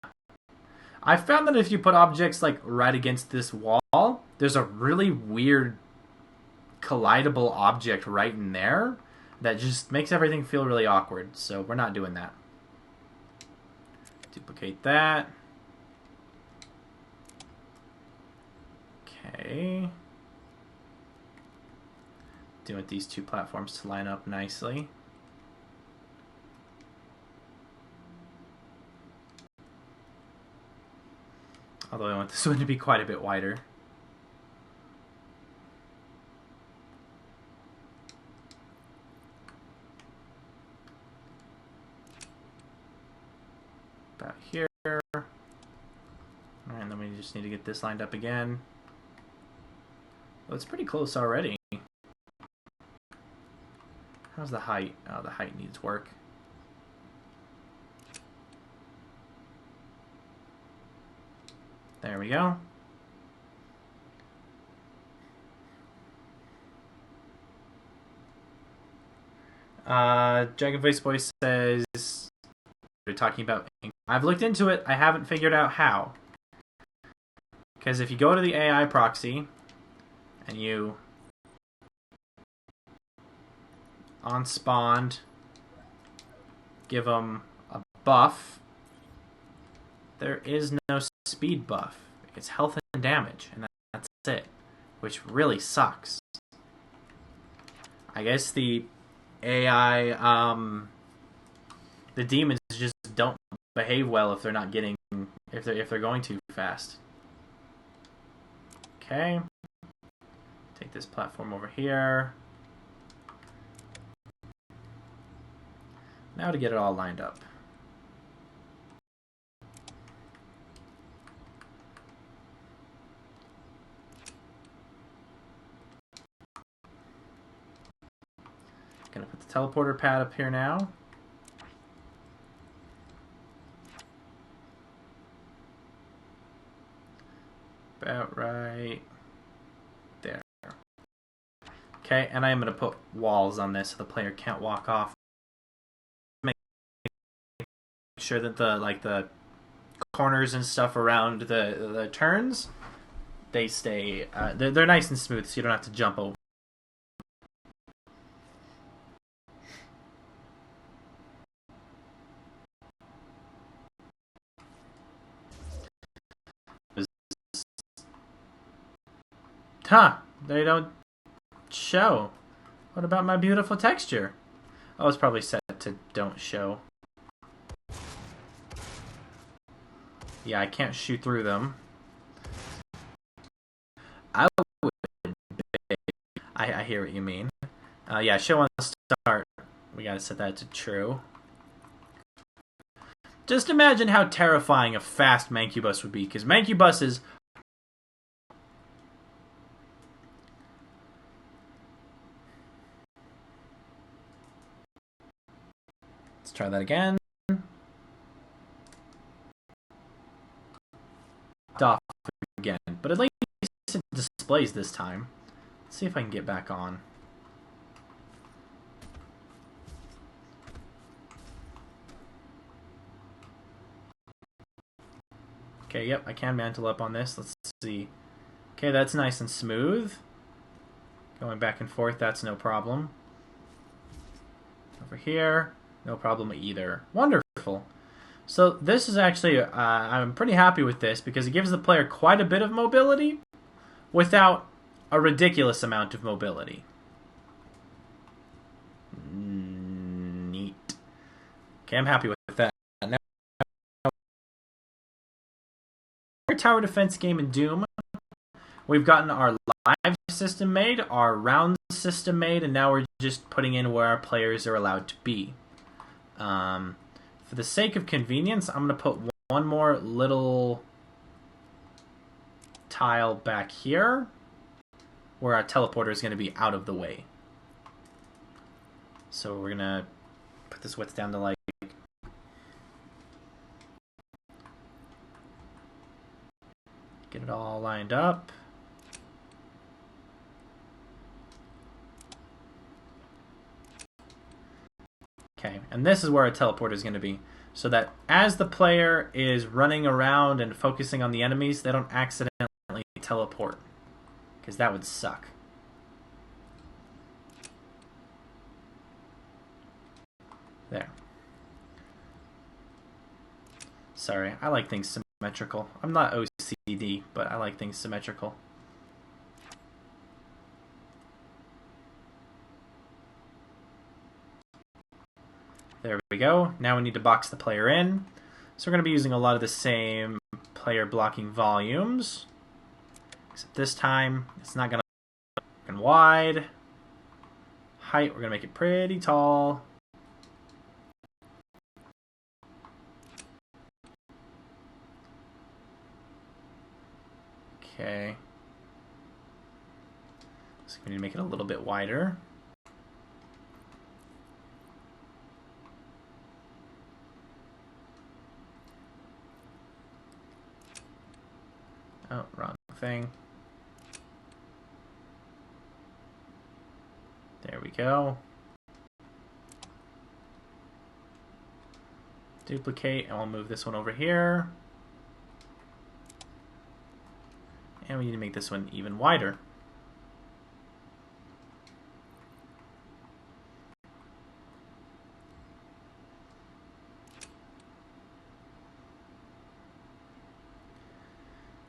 I found that if you put objects like right against this wall, there's a really weird collidable object right in there that just makes everything feel really awkward. So we're not doing that. Duplicate that. Okay. Doing these two platforms to line up nicely. Although I want this one to be quite a bit wider. About here. Alright, and then we just need to get this lined up again. Well, it's pretty close already. How's the height? Oh, the height needs work. There we go. Dragon Face Boy says we're talking about. I've looked into it. I haven't figured out how. Because if you go to the AI proxy and you on spawned give them a buff, there is no speed buff. It's health and damage, and that's it, which really sucks. I guess the AI, the demons just don't behave well if they're not getting, if they're going too fast. Okay, take this platform over here. Now to get it all lined up. Gonna put the teleporter pad up here now. About right there. Okay, and I am gonna put walls on this so the player can't walk off. Make sure that the corners and stuff around the turns, they stay they're nice and smooth, so you don't have to jump over. Huh, they don't show. What about my beautiful texture? Oh, it's probably set to don't show. Yeah, I can't shoot through them. I hear what you mean. Yeah, show on start. We gotta set that to true. Just imagine how terrifying a fast Mancubus would be, because Mancubuses. Let's try that again. Off again, but at least it displays this time. Let's see if I can get back on. Okay, yep, I can mantle up on this. Let's see. Okay, that's nice and smooth. Going back and forth, that's no problem. Over here, no problem either. Wonderful. So this is actually, I'm pretty happy with this because it gives the player quite a bit of mobility without a ridiculous amount of mobility. Neat. Okay, I'm happy with that. Now, tower defense game in Doom, we've gotten our live system made, our round system made, and now we're just putting in where our players are allowed to be. For the sake of convenience, I'm going to put one more little tile back here where our teleporter is going to be out of the way. So we're going to put this width down to like get it all lined up. Okay, and this is where our teleporter is going to be, so that as the player is running around and focusing on the enemies, they don't accidentally teleport, because that would suck. There. Sorry, I like things symmetrical. I'm not OCD, but I like things symmetrical. There we go. Now we need to box the player in. So we're going to be using a lot of the same player blocking volumes. Except this time, it's not going to be wide. Height, we're going to make it pretty tall. Okay. So we need to make it a little bit wider. Oh, wrong thing. There we go. Duplicate, and we'll move this one over here. And we need to make this one even wider.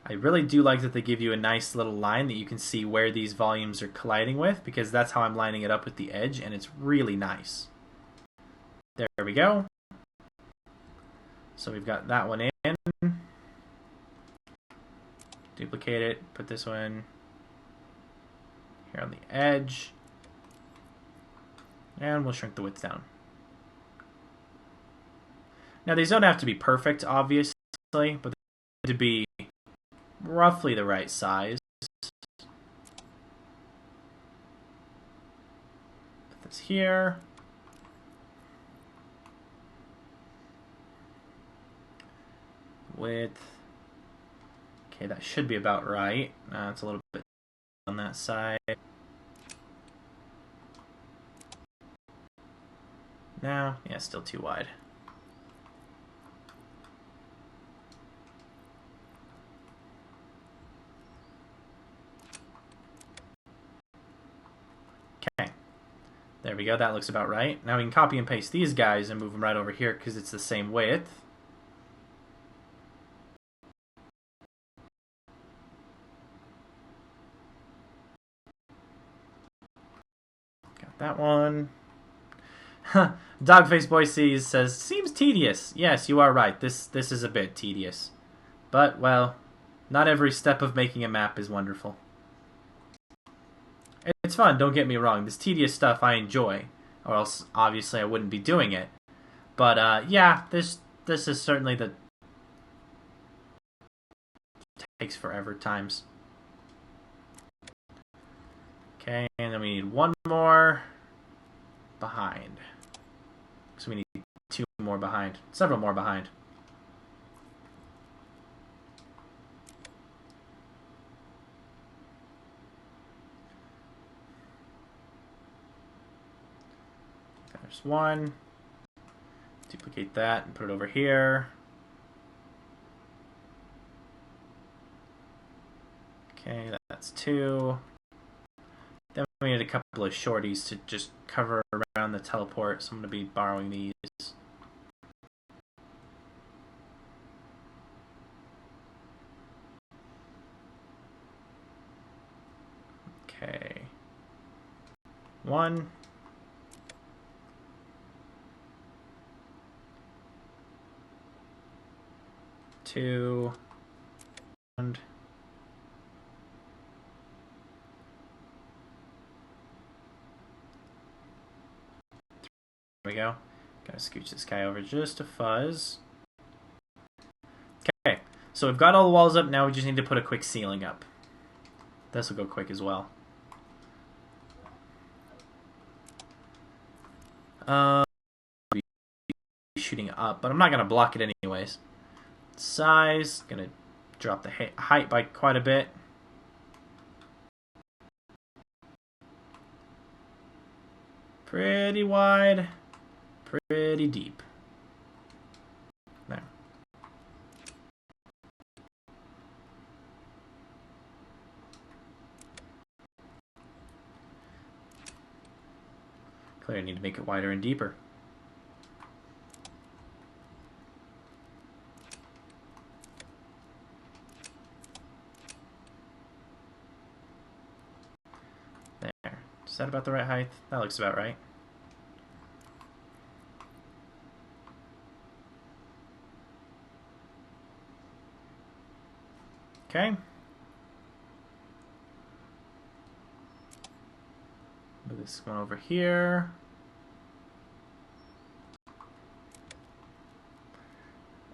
I really do like that they give you a nice little line that you can see where these volumes are colliding with, because that's how I'm lining it up with the edge, and it's really nice. There we go. So we've got that one in. Duplicate it, put this one here on the edge, and we'll shrink the width down. Now these don't have to be perfect, obviously, but they need to be roughly the right size. Put this here. Width. Okay, that should be about right. It's a little bit on that side. No, yeah, still too wide. Okay, there we go. That looks about right. Now we can copy and paste these guys and move them right over here because it's the same width. That one. Dogface Boy Sees says, seems tedious. Yes, you are right. This is a bit tedious. But, well, not every step of making a map is wonderful. It's fun, don't get me wrong. This tedious stuff I enjoy. Or else, obviously, I wouldn't be doing it. But, yeah, this is certainly the... takes forever times. Okay, and then we need one more behind. So we need two more behind. Several more behind. There's one. Duplicate that and put it over here. Okay, that's two. Then we need a couple of shorties to just cover around the teleport, so I'm going to be borrowing these. Okay. One. Two. And there we go. Gotta scooch this guy over just a fuzz. Okay, so we've got all the walls up. Now we just need to put a quick ceiling up. This will go quick as well. Shooting up, but I'm not gonna block it anyways. Size, gonna drop the height by quite a bit. Pretty wide, pretty deep. There. Clearly I need to make it wider and deeper. There. Is that about the right height? That looks about right. Okay. Move this one over here.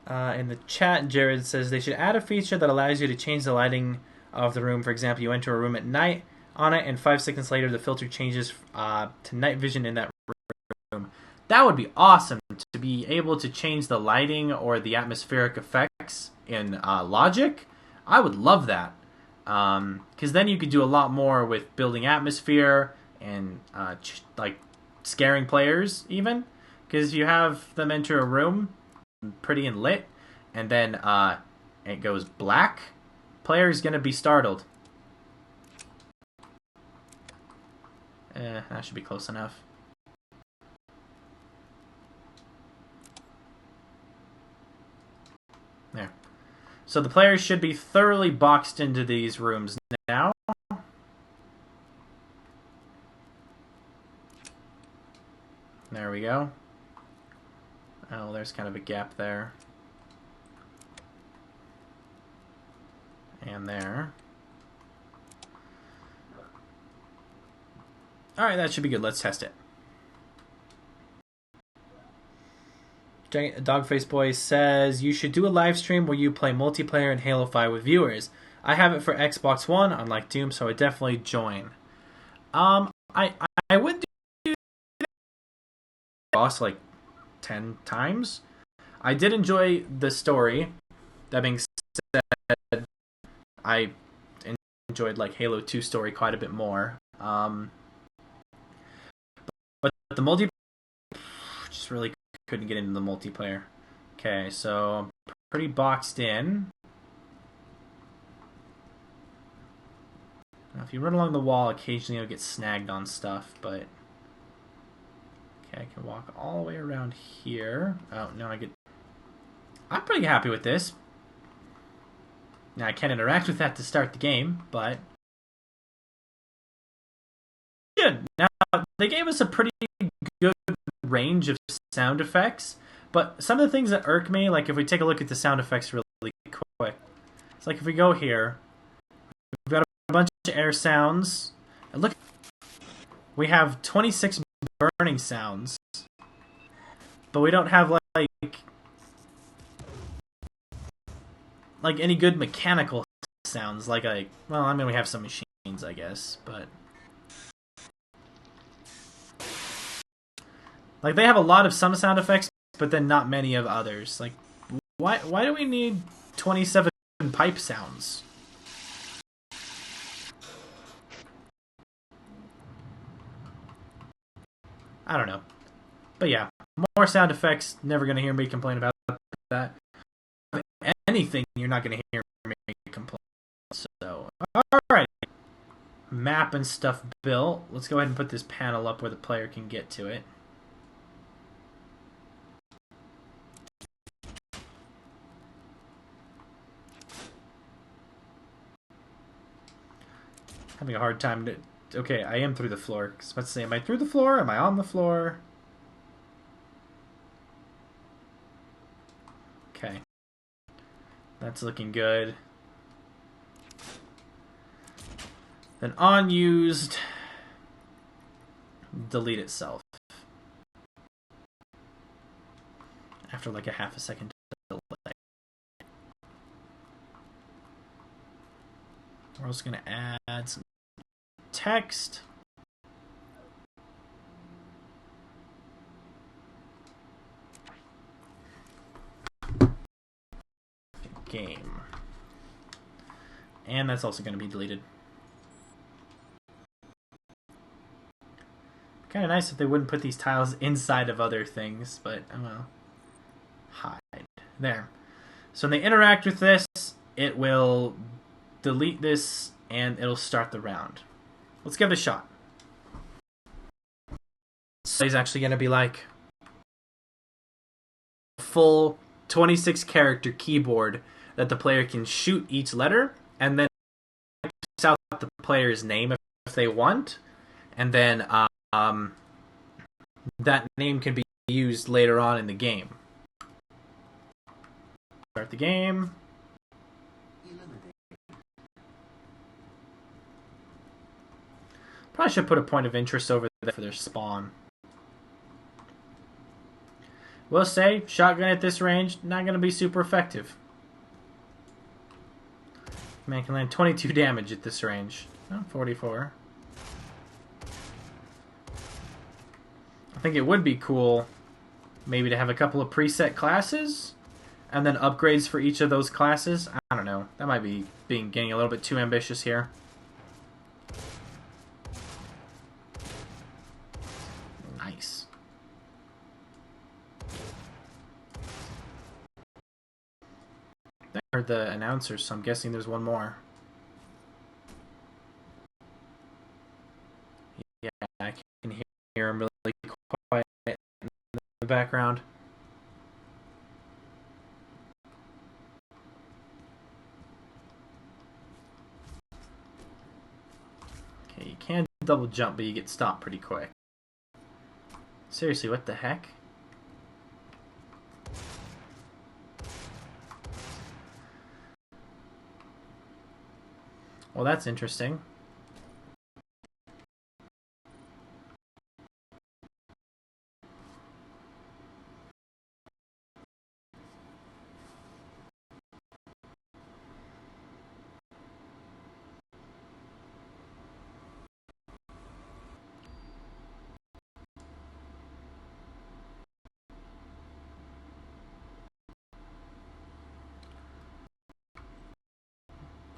In the chat, Jared says they should add a feature that allows you to change the lighting of the room. For example, you enter a room at night on it, and 5 seconds later the filter changes to night vision in that room. That would be awesome, to be able to change the lighting or the atmospheric effects in Logic. I would love that, because then you could do a lot more with building atmosphere and like scaring players even. Because if you have them enter a room pretty and lit, and then it goes black, player's gonna be startled. That should be close enough. There. So the players should be thoroughly boxed into these rooms now. There we go. Oh, there's kind of a gap there. And there. Alright, that should be good. Let's test it. Dogface Boy says, you should do a live stream where you play multiplayer in Halo 5 with viewers. I have it for Xbox One, unlike Doom, so I definitely join. I would do boss like 10 times. I did enjoy the story. That being said, I enjoyed like Halo 2 story quite a bit more. But the multiplayer just really couldn't get into the multiplayer. Okay, so I'm pretty boxed in. Now, if you run along the wall, occasionally you'll get snagged on stuff, but okay, I can walk all the way around here. Oh, no, I'm pretty happy with this. Now, I can't interact with that to start the game, but good. Now, they gave us a pretty good range of sound effects, but some of the things that irk me, like if we take a look at the sound effects really quick, it's like if we go here, we've got a bunch of air sounds, and look, we have 26 burning sounds, but we don't have like any good mechanical sounds, well, I mean, we have some machines, I guess, but like they have a lot of some sound effects, but then not many of others. Like, why do we need 27 pipe sounds? I don't know. But yeah, more sound effects. Never gonna hear me complain about that. If anything, you're not gonna hear me complain. So, alright. Map and stuff built. Let's go ahead and put this panel up where the player can get to it. Having a hard time to... Okay, I am through the floor. I was about to say, am I through the floor? Am I on the floor? Okay. That's looking good. Then unused. Delete itself. After like a half a second delay. We're also going to add some text. Game. And that's also going to be deleted. Kind of nice if they wouldn't put these tiles inside of other things, but oh well. Hide. There. So when they interact with this, it will delete this and it'll start the round. Let's give it a shot. So he's actually going to be like a full 26 character keyboard that the player can shoot each letter and then types out the player's name if they want, and then that name can be used later on in the game. Start the game. Probably should put a point of interest over there for their spawn. We'll say, shotgun at this range, not going to be super effective. Man can land 22 damage at this range. Oh, 44. I think it would be cool maybe to have a couple of preset classes and then upgrades for each of those classes. I don't know. That might be getting a little bit too ambitious here. Nice. heard the announcers, so I'm guessing there's one more. Yeah, I can hear him really quiet in the background. Okay, you can double jump, but you get stopped pretty quick. Seriously, what the heck? Well, that's interesting.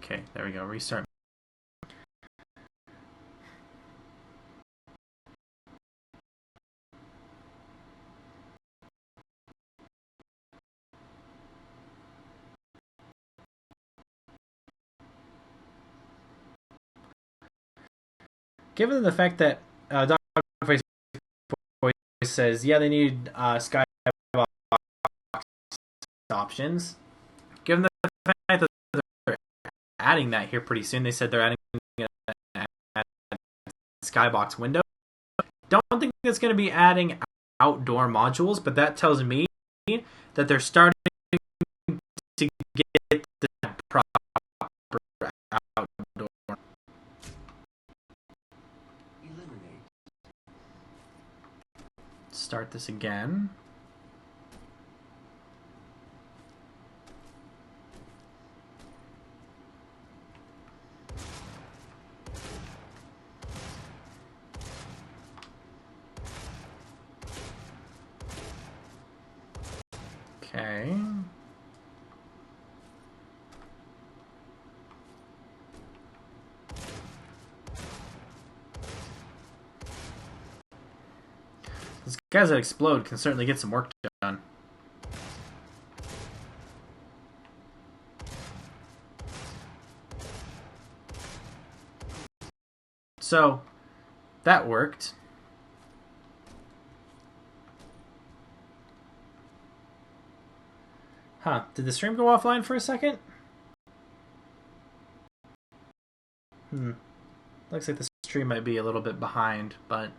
Okay, there we go. Restart. Given the fact that Dogface Boy says, yeah, they need skybox options. Given the fact that they're adding that here pretty soon, they said they're adding a skybox window. Don't think that's going to be adding outdoor modules, but that tells me that they're starting to get the proper outdoor. Eliminate. Start this again. Okay. These guys that explode can certainly get some work done. So, that worked. Huh, did the stream go offline for a second? Looks like the stream might be a little bit behind, but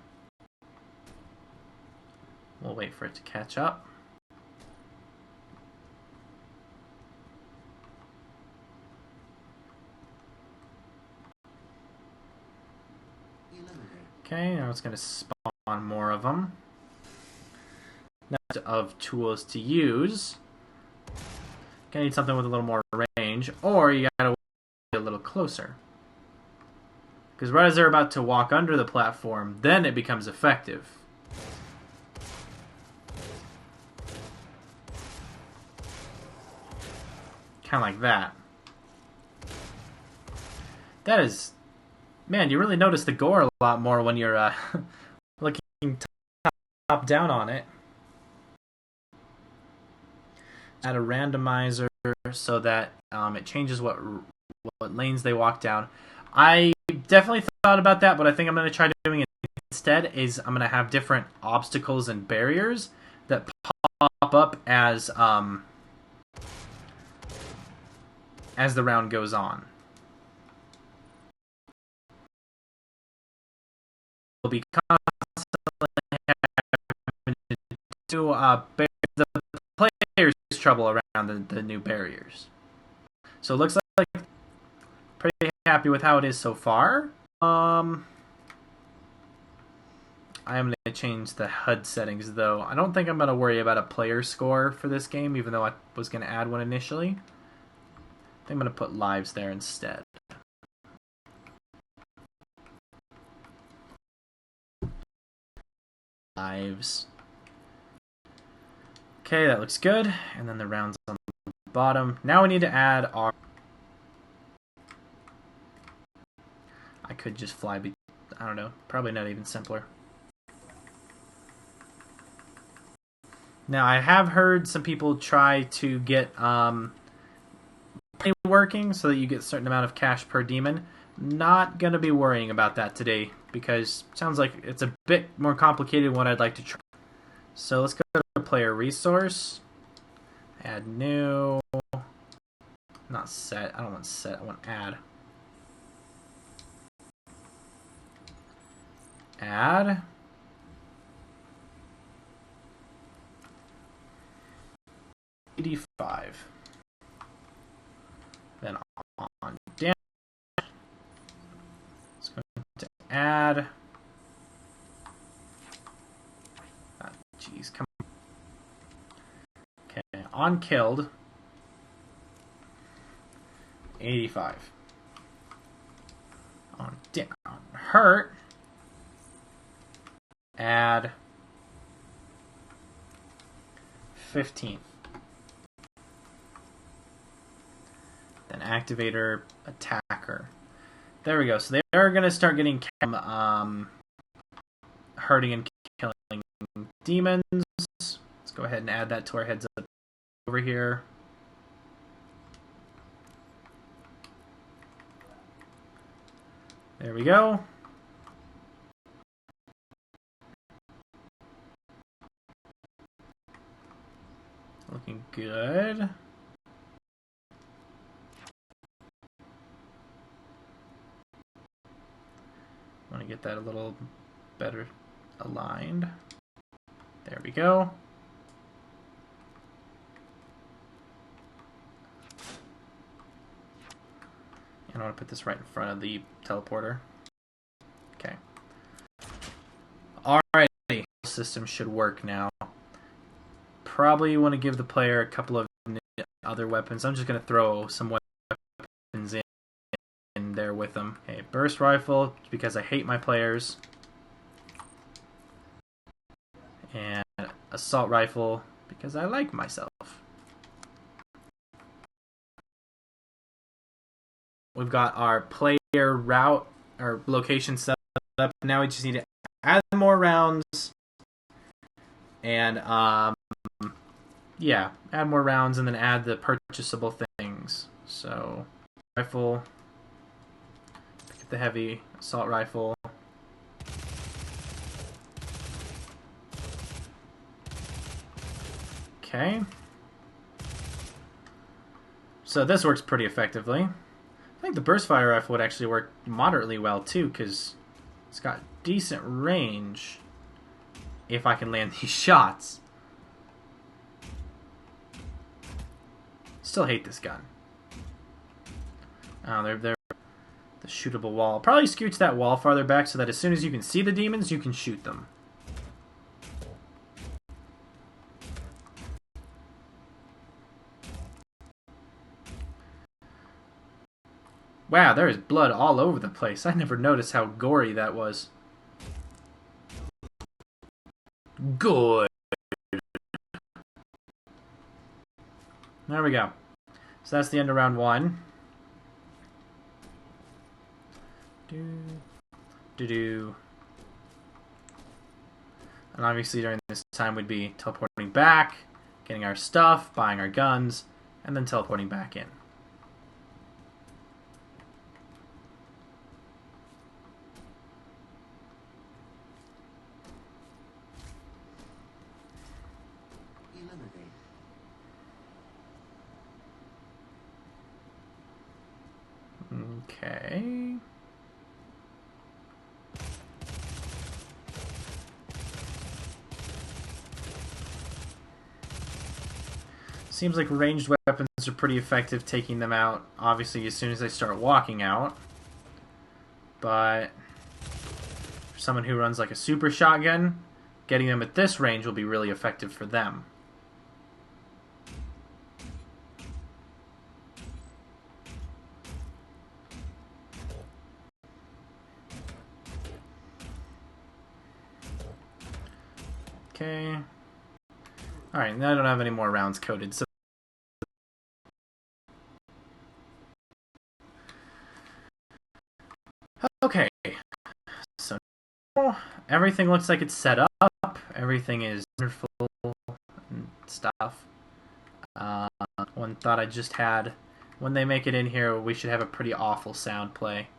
we'll wait for it to catch up. Okay, now it's going to spawn more of them. Next of tools to use. Gonna need something with a little more range, or you gotta get a little closer. Because right as they're about to walk under the platform, then it becomes effective. Kind of like that. That is... Man, you really notice the gore a lot more when you're looking top down on it. Add a randomizer so that it changes what lanes they walk down. I definitely thought about that, but I think I'm going to try doing it instead. Is I'm going to have different obstacles and barriers that pop up as the round goes on. We'll be constantly having to bear the players' trouble around the new barriers. So it looks like pretty happy with how it is so far. I am going to change the HUD settings, though. I don't think I'm going to worry about a player score for this game, even though I was going to add one initially. I think I'm going to put lives there instead. Lives. Okay, that looks good. And then the rounds on the bottom. Now we need to add our... I could just fly... I don't know. Probably not even simpler. Now, I have heard some people try to get working so that you get a certain amount of cash per demon. Not going to be worrying about that today because it sounds like it's a bit more complicated than what I'd like to try. So let's go to player resource. Add new. Not set. I don't want set. I want add. Add. $85. Then on down. It's going to add. Jeez, come on. Okay, on killed. 85. On down. Hurt. Add 15. Then activator attacker. There we go. So they are going to start getting hurting and killing demons. Let's go ahead and add that to our heads up over here. There we go. Looking good. Want to get that a little better aligned. There we go. And I want to put this right in front of the teleporter. Okay. Alrighty. System should work now. Probably want to give the player a couple of other weapons. I'm just going to throw some weapons in there with them. Okay, burst rifle, because I hate my players. And assault rifle, because I like myself. We've got our player route, our location set up. Now we just need to add more rounds. And, yeah, add more rounds and then add the purchasable things. So, rifle, get the heavy assault rifle. Okay. So this works pretty effectively. I think the burst fire rifle would actually work moderately well too, because it's got decent range if I can land these shots. Still hate this gun. Oh, they're the shootable wall. Probably scooch that wall farther back so that as soon as you can see the demons, you can shoot them. Wow, there is blood all over the place. I never noticed how gory that was. Good. There we go. So that's the end of round one. And obviously during this time we'd be teleporting back, getting our stuff, buying our guns, and then teleporting back in. Okay. Seems like ranged weapons are pretty effective taking them out, obviously, as soon as they start walking out. But for someone who runs like a super shotgun, getting them at this range will be really effective for them. Okay. Alright, now I don't have any more rounds coded, so okay. So now everything looks like it's set up. Everything is wonderful and stuff. One thought I just had. When they make it in here, we should have a pretty awful sound play.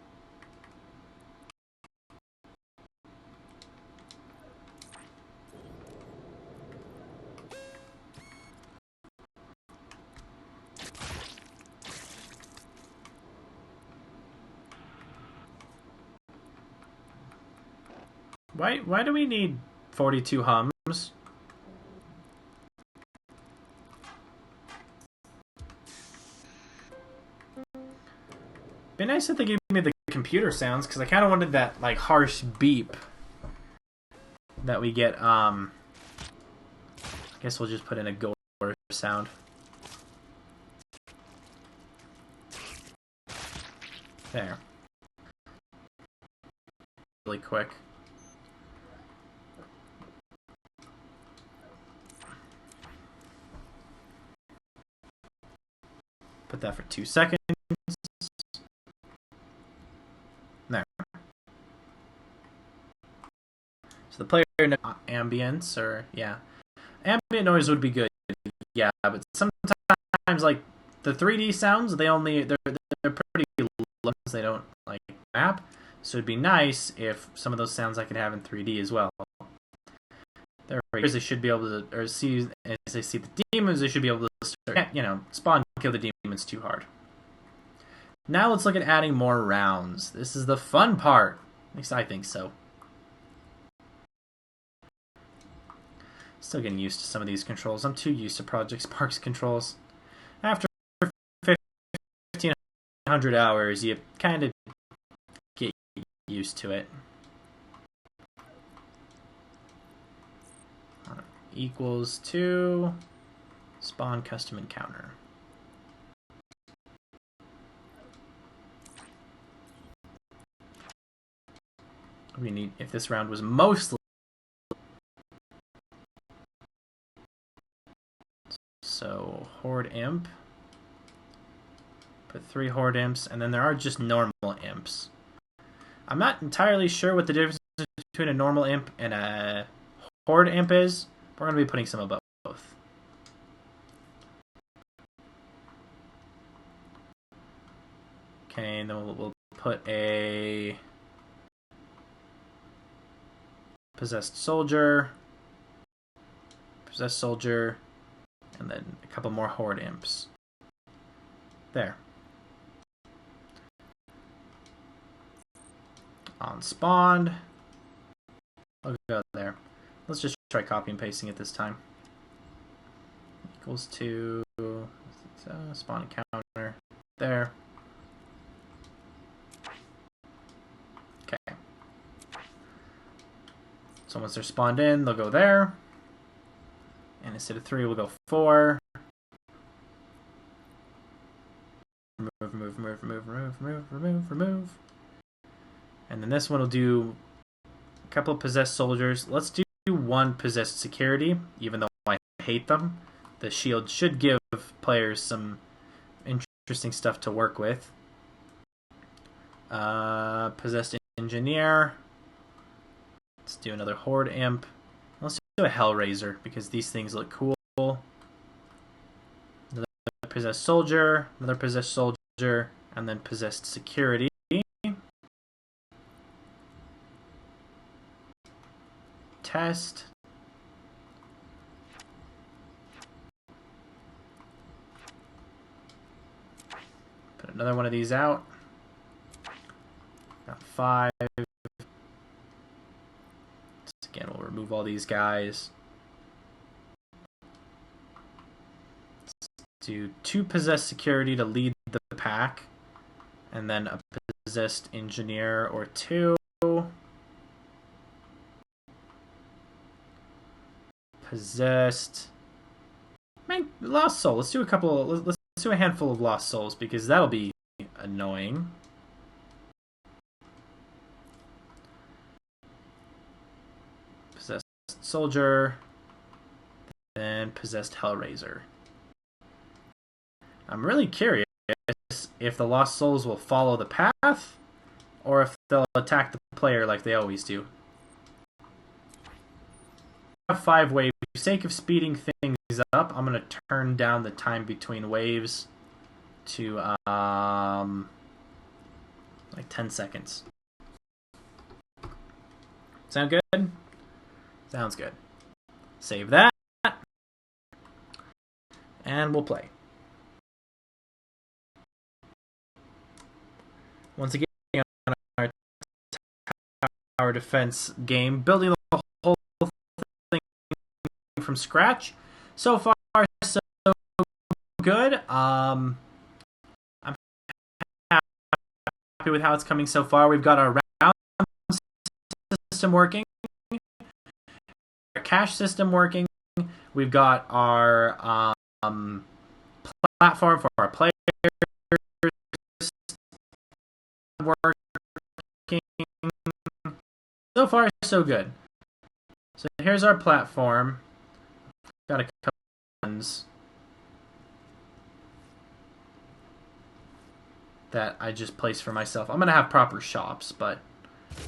Why do we need 42 hums? Be nice if they gave me the computer sounds, because I kind of wanted that like harsh beep that we get. I guess we'll just put in a gore sound. There. Really quick. Put that for 2 seconds. There. So the player ambience, or yeah, ambient noise would be good. Yeah, but sometimes like the 3D sounds, they're pretty low. They don't like map. So it'd be nice if some of those sounds I could have in 3D as well. They should be able to, or see as they see the demons, they should be able to start, spawn and kill the demons too hard. Now let's look at adding more rounds. This is the fun part. At least I think so. Still getting used to some of these controls. I'm too used to Project Spark's controls. After 1,500 hours, you kind of get used to it. Equals to spawn custom encounter. We need, if this round was mostly, so horde imp, put 3 horde imps, and then there are just normal imps. I'm not entirely sure what the difference between a normal imp and a horde imp is. We're going to be putting some of both. Okay, and then we'll put a possessed soldier, and then a couple more horde imps. There. On spawned. I'll go there. Let's just try copy and pasting it this time. Equals to spawn encounter. There. Okay. So once they're spawned in, they'll go there. And instead of 3, we'll go 4. Remove. And then this one will do a couple of possessed soldiers. Let's do 1 possessed security, even though I hate them. The shield should give players some interesting stuff to work with. Possessed engineer. Let's do another horde imp. Let's do a hellraiser because these things look cool. Another possessed soldier, and then possessed security. Test. Put another one of these out. Got 5. Again, we'll remove all these guys. Let's do 2 possessed security to lead the pack, and then a possessed engineer or 2. Possessed. Man, lost soul. Let's do a couple. Let's do a handful of lost souls because that'll be annoying. Possessed soldier, and possessed hellraiser. I'm really curious if the lost souls will follow the path, or if they'll attack the player like they always do. Have 5 waves. For the sake of speeding things up, I'm going to turn down the time between waves to like 10 seconds. Sound good? Sounds good. Save that. And we'll play. Once again, on our tower defense game, building the whole thing from scratch. So far, so good. I'm happy with how it's coming so far. We've got our round system working, our cash system working. We've got our platform for our players working. So far, so good. So here's our platform. Got a couple ones that I just placed for myself. I'm gonna have proper shops, but it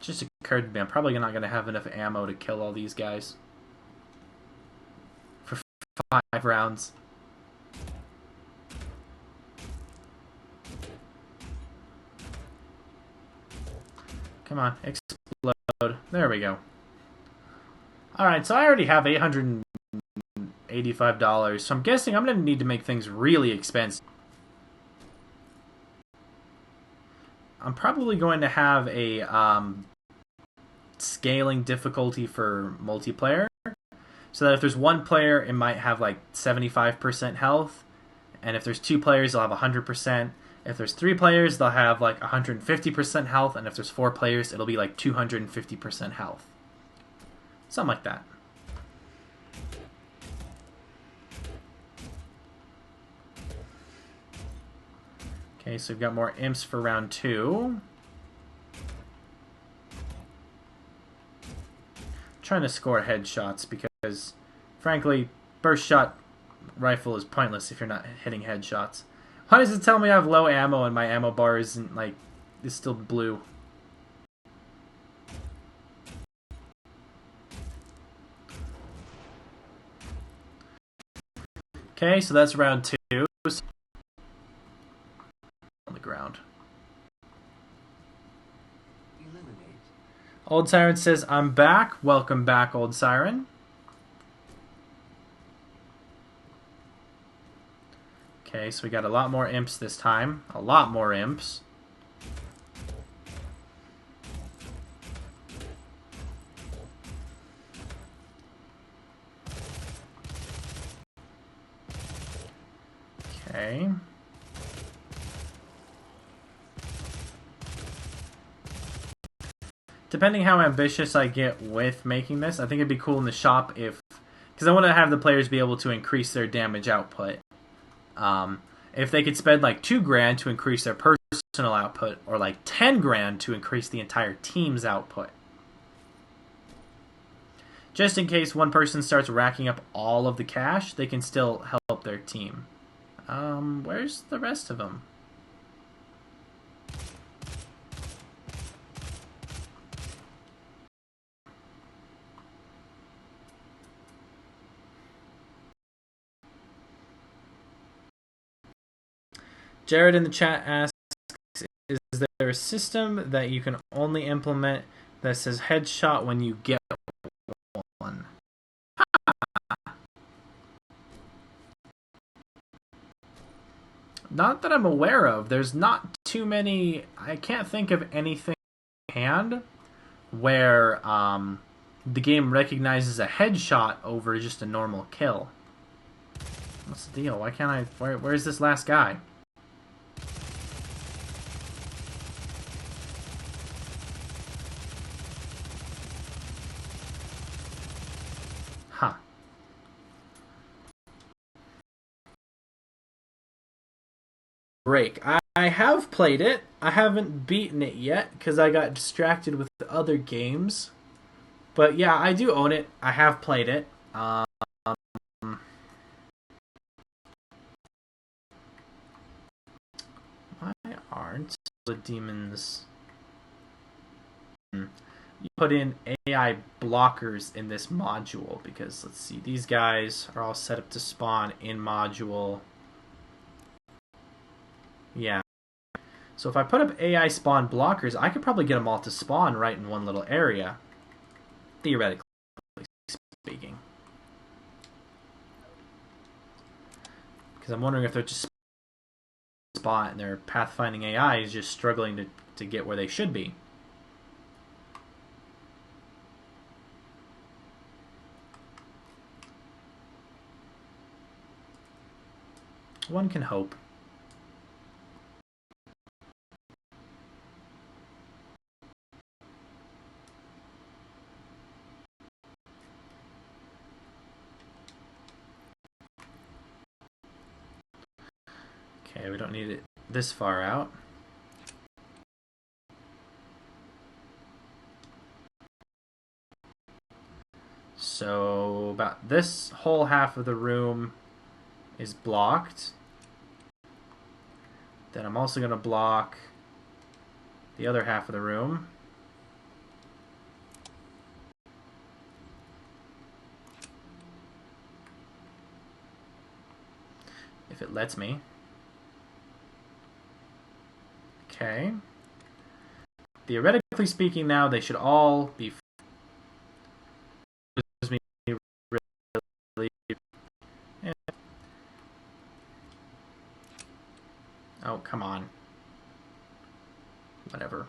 just occurred to me I'm probably not gonna have enough ammo to kill all these guys for 5 rounds. Come on, explode. There we go. Alright, so I already have $885, so I'm guessing I'm going to need to make things really expensive. I'm probably going to have a scaling difficulty for multiplayer, so that if there's one player, it might have like 75% health, and if there's 2 players, they'll have 100%. If there's 3 players, they'll have like 150% health, and if there's 4 players, it'll be like 250% health. Something like that. Okay, so we've got more imps for round 2. Trying to score headshots because, frankly, burst shot rifle is pointless if you're not hitting headshots. Why does it tell me I have low ammo and my ammo bar isn't like is still blue? Okay, so that's round 2. On the ground. Eliminate. Old Siren says, I'm back. Welcome back, Old Siren. Okay, so we got a lot more imps this time. A lot more imps. Okay. Depending how ambitious I get with making this, I think it'd be cool in the shop if... Because I want to have the players be able to increase their damage output. If they could spend like $2,000 to increase their personal output, or like 10 grand to increase the entire team's output. Just in case one person starts racking up all of the cash, they can still help their team. Where's the rest of them? Jared in the chat asks, is there a system that you can only implement that says headshot when you get one? Not that I'm aware of. There's not too many... I can't think of anything in hand where the game recognizes a headshot over just a normal kill. What's the deal? Why can't I... Where's this last guy? Huh. Break. I have played it. I haven't beaten it yet because I got distracted with other games. But yeah, I do own it. I have played it. Why aren't the demons... you put in AI blockers in this module, because let's see, these guys are all set up to spawn in module. Yeah. So if I put up AI spawn blockers, I could probably get them all to spawn right in one little area, theoretically speaking. Because I'm wondering if they're just spot and their pathfinding AI is just struggling to get where they should be. One can hope. Okay, we don't need it this far out. So about this whole half of the room is blocked. Then I'm also going to block the other half of the room. If it lets me. Okay. Theoretically speaking now, they should all be... Oh, come on. Whatever.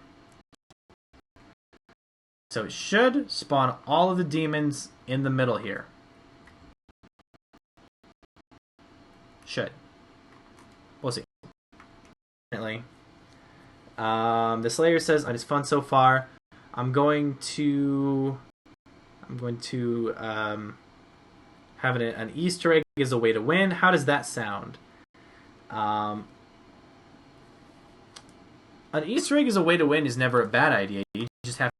So it should spawn all of the demons in the middle here. Should. We'll see. The Slayer says, "It's fun so far. I'm going to have an Easter egg as a way to win. How does that sound? An Easter egg as a way to win is never a bad idea. You just have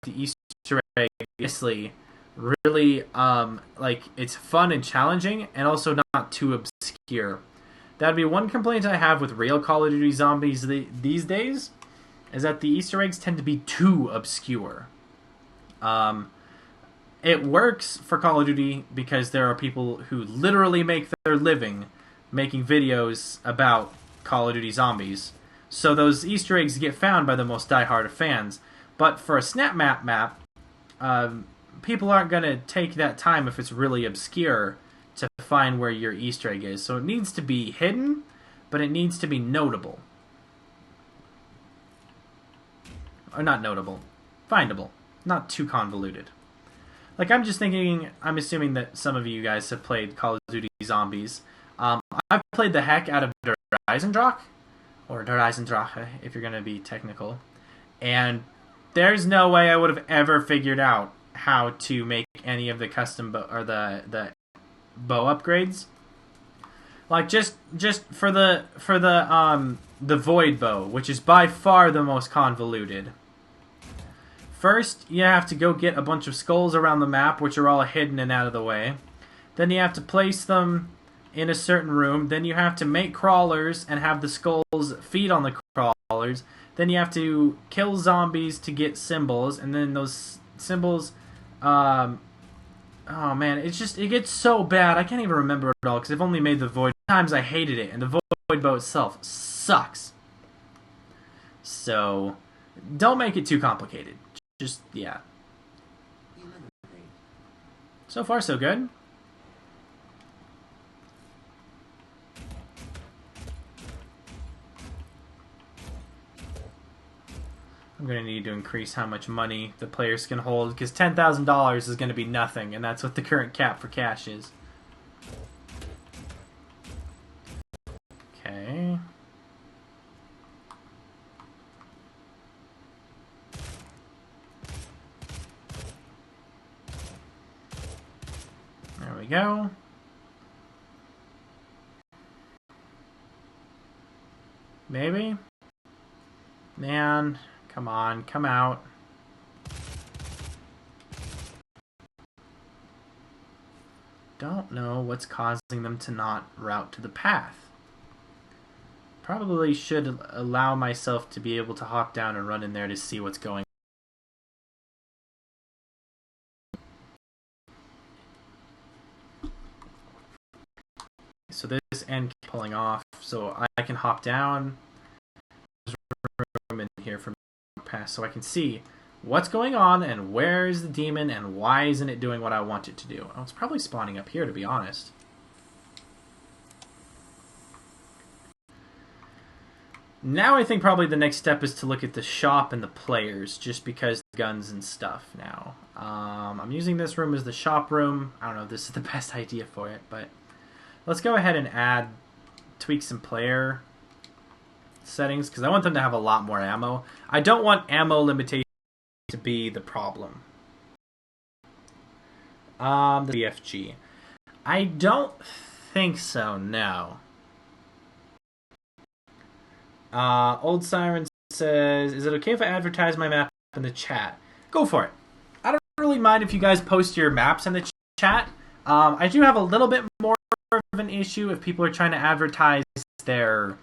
the Easter egg, obviously, really like it's fun and challenging, and also not too obscure. That'd be one complaint I have with real Call of Duty Zombies these days, is that the Easter eggs tend to be too obscure. It works for Call of Duty because there are people who literally make their living making videos about Call of Duty Zombies. So those Easter eggs get found by the most diehard of fans. But for a SnapMap map, people aren't going to take that time if it's really obscure to find where your Easter egg is. So it needs to be hidden, but it needs to be notable. Or not notable. Findable. Not too convoluted. Like, I'm just thinking, I'm assuming that some of you guys have played Call of Duty Zombies. I've played the heck out of Der Eisendrache, or Der Eisendrache, if you're going to be technical. And there's no way I would have ever figured out how to make any of the custom or the bow upgrades. Like, just for the void bow, which is by far the most convoluted. First, you have to go get a bunch of skulls around the map, which are all hidden and out of the way. Then you have to place them in a certain room. Then you have to make crawlers and have the skulls feed on the crawlers. Then you have to kill zombies to get symbols, and then those symbols... oh man, it gets so bad. I can't even remember it all, because I've only made the void. Times I hated it, and the void bow itself sucks. So, don't make it too complicated. Just, yeah. So far, so good. I'm going to need to increase how much money the players can hold, because $10,000 is going to be nothing, and that's what the current cap for cash is. Okay. There we go. Maybe? Man, come on, come out. Don't know what's causing them to not route to the path. Probably should allow myself to be able to hop down and run in there to see what's going on. so this end keeps pulling off, so I can hop down. There's room in here for me to pass, so I can see what's going on and where is the demon and why isn't it doing what I want it to do. Oh, it's probably spawning up here, to be honest. Now I think probably the next step is to look at the shop and the players, just because the guns and stuff now. I'm using this room as the shop room. I don't know if this is the best idea for it, but let's go ahead and tweak some player settings, because I want them to have a lot more ammo. I don't want ammo limitations to be the problem. The BFG. I don't think so, no. Old Siren says, is it okay if I advertise my map in the chat? Go for it. I don't really mind if you guys post your maps in the chat. I do have a little bit more of an issue if people are trying to advertise their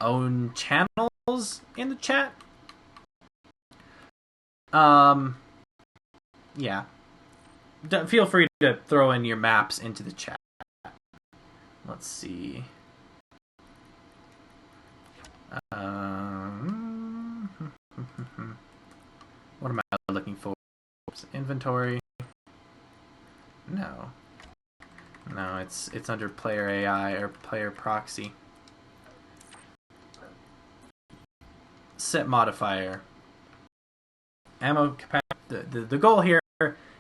own channels in the chat. Yeah. Feel free to throw in your maps into the chat. Let's see. What am I looking for? Inventory? No. No, it's under player AI or player proxy. Set modifier. Ammo capacity. The goal here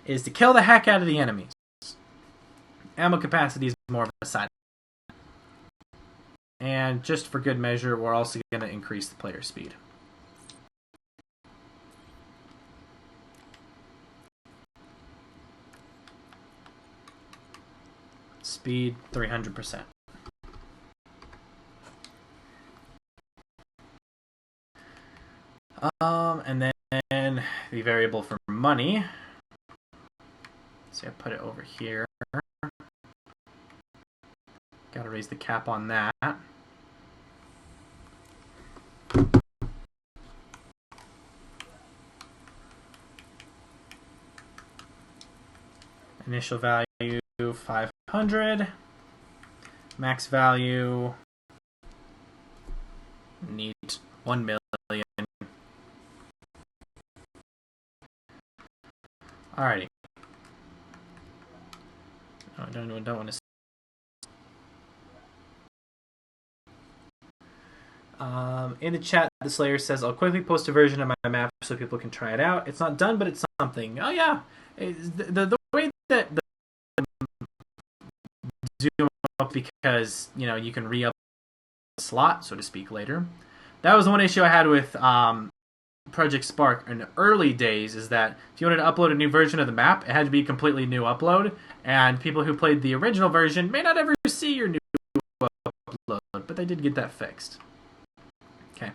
is to kill the heck out of the enemies. Ammo capacity is more of a side. And just for good measure, we're also going to increase the player speed. Speed 300%. And then the variable for money. See, I put it over here. Gotta raise the cap on that. Initial value 500. Max value need 1 million. Alrighty. No, I don't want to. In the chat, the Slayer says, I'll quickly post a version of my map so people can try it out. It's not done, but it's something. Oh, yeah. The way that the zoom up, because, you know, you can re-up the slot, so to speak, later. That was the one issue I had with Project Spark in the early days, is that if you wanted to upload a new version of the map, it had to be a completely new upload, and people who played the original version may not ever see your new upload, but they did get that fixed. Okay.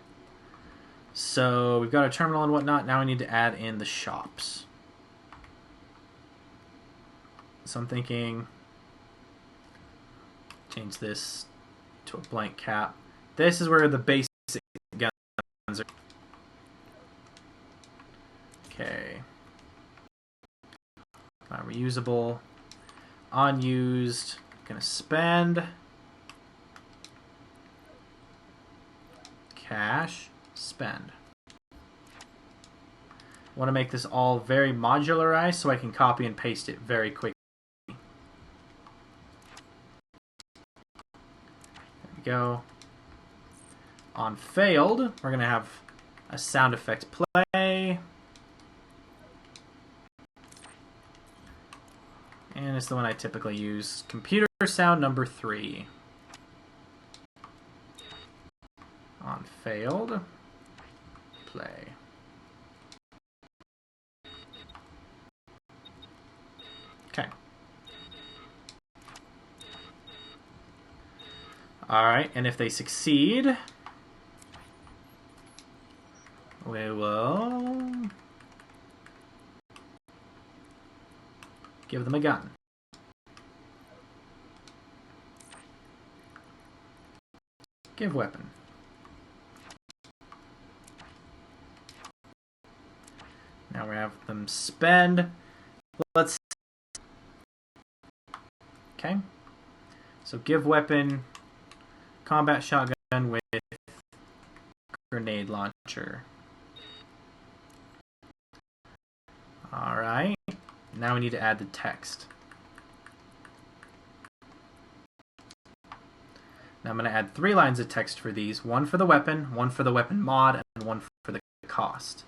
So we've got our terminal and whatnot. Now we need to add in the shops. So I'm thinking, change this to a blank cap. This is where the basic guns are. Okay. Not reusable. Unused. Gonna spend. Cash. Spend. Want to make this all very modularized so I can copy and paste it very quickly. There we go. On failed, we're going to have a sound effect play. And it's the one I typically use. Computer sound number 3. On failed, play. Okay. Alright, and if they succeed, we will give them a gun. Give weapon. Now we have them spend. Let's. Okay. So give weapon, combat shotgun with grenade launcher. Alright. Now we need to add the text. Now I'm going to add 3 lines of text for these. One for the weapon, one for the weapon mod, and one for the cost.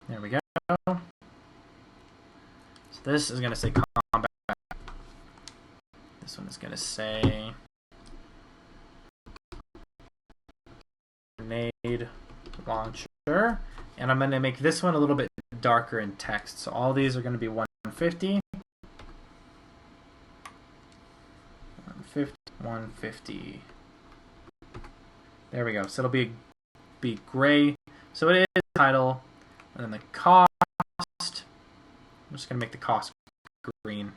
There we go. So this is going to say combat. This one is going to say grenade launcher. And I'm going to make this one a little bit darker in text. So all these are going to be 150. 150. 150. There we go. So it'll be gray. So it is the title. And then the cost. I'm just going to make the cost green.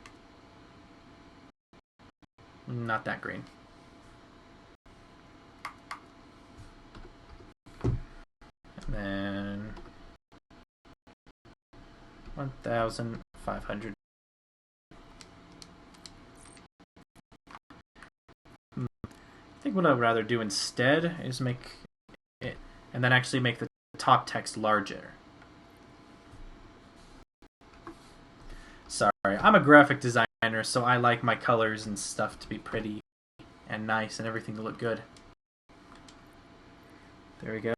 Not that green. And then 1,500. I think what I'd rather do instead is make it, and then actually make the top text larger. Sorry, I'm a graphic designer, so I like my colors and stuff to be pretty and nice and everything to look good. There we go.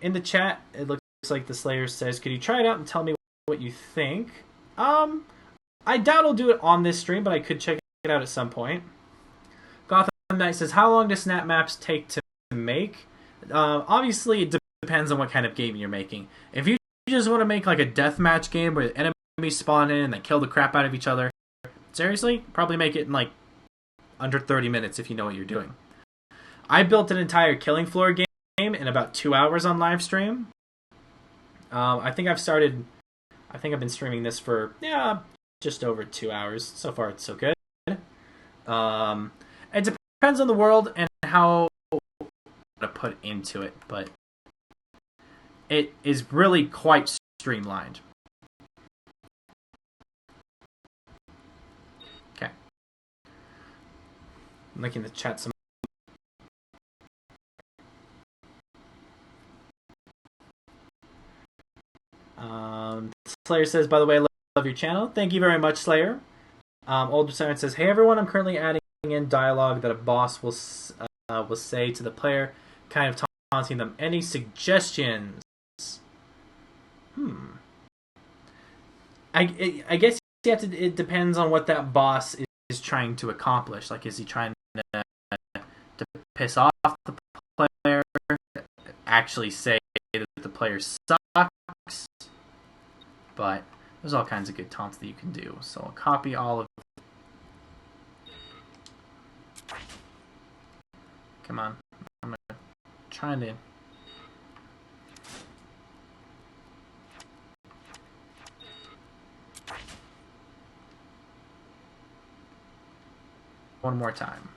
In the chat, it looks like the Slayer says, could you try it out and tell me what you think? I doubt I'll do it on this stream, but I could check it out at some point. Gotham Knight says, how long do SnapMaps take to make? Obviously, it depends on what kind of game you're making. If you just want to make like a deathmatch game where enemies spawn in and they kill the crap out of each other, seriously, probably make it in like under 30 minutes if you know what you're doing. I built an entire Killing Floor game in about 2 hours on Livestream. I think I've been streaming this for just over 2 hours. So far, it's so good. It depends on the world and how to put into it, but it is really quite streamlined. Okay. I'm looking at the chat some. Slayer says, by the way, I love your channel. Thank you very much, Slayer. Old Siren says, hey everyone, I'm currently adding in dialogue that a boss will say to the player, kind of taunting them. Any suggestions? I guess you have to, it depends on what that boss is trying to accomplish. Like, is he trying to piss off the player? Actually say that the player sucks? But there's all kinds of good taunts that you can do. So I'll copy all of. Come on. I'm trying to. One more time.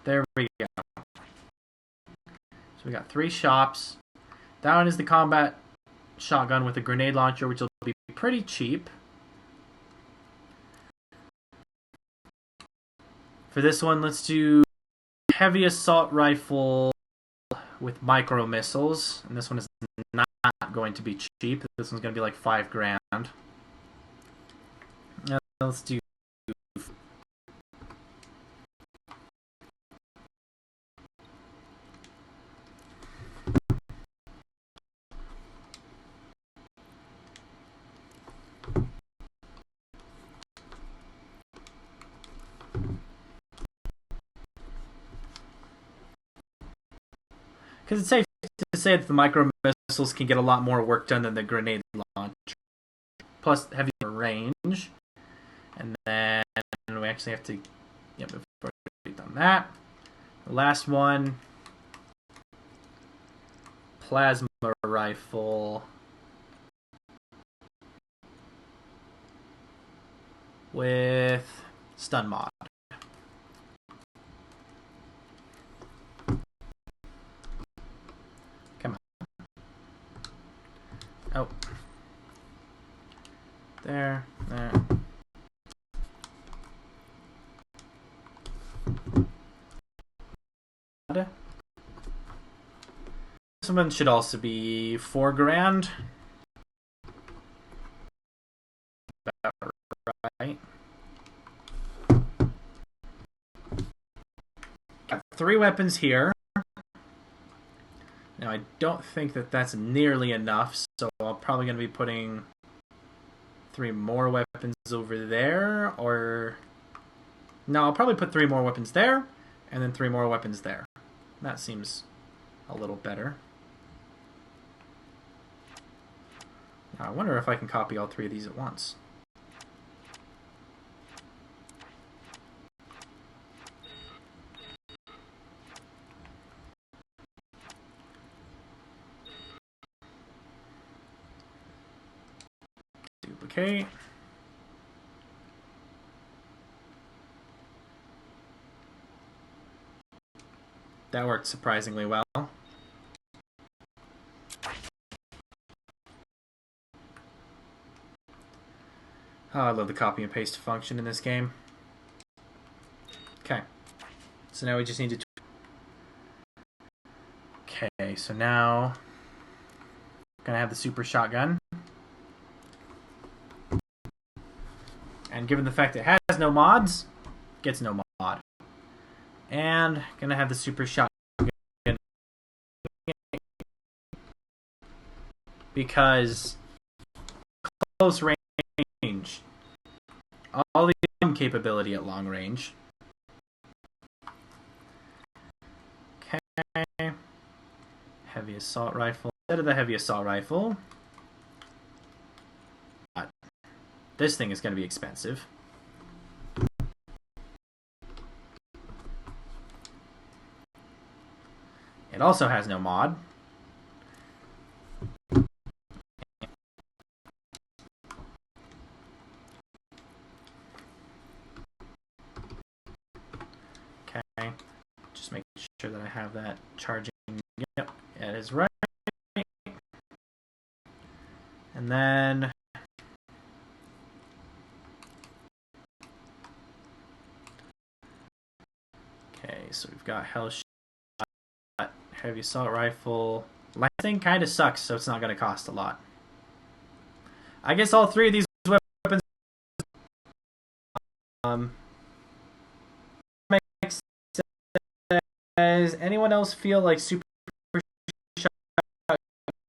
There we go. So we got 3 shops. That one is the combat shotgun with a grenade launcher, which will be pretty cheap. For this one, let's do heavy assault rifle with micro missiles, and this one is not going to be cheap. This one's going to be like $5,000. Now let's do. Because it's safe to say that the micro missiles can get a lot more work done than the grenade launcher. Plus, heavy range. And then we actually have to. Yep, we've done that. The last one. Plasma rifle. With stun mod. There. This one should also be $4,000. About right. Got 3 weapons here. Now I don't think that that's nearly enough, so I'm probably going to be putting 3 more weapons over there, or... No, I'll probably put 3 more weapons there, and then 3 more weapons there. That seems a little better. Now, I wonder if I can copy all 3 of these at once. Duplicate. That worked surprisingly well. Oh, I love the copy and paste function in this game. Okay. So now we just need to... Okay, so now... Gonna have the super shotgun. And given the fact that it has no mods, gets no mod. And gonna have the super shotgun because close range. All the capability at long range. Okay. Heavy assault rifle. Instead of the heavy assault rifle, this thing is going to be expensive. It also has no mod. Okay. Just make sure that I have that charging. Yep, that is right. And then... Okay, so we've got hell shot, heavy assault rifle. Last thing kind of sucks, so it's not going to cost a lot. I guess all 3 of these weapons makes sense. Does anyone else feel like super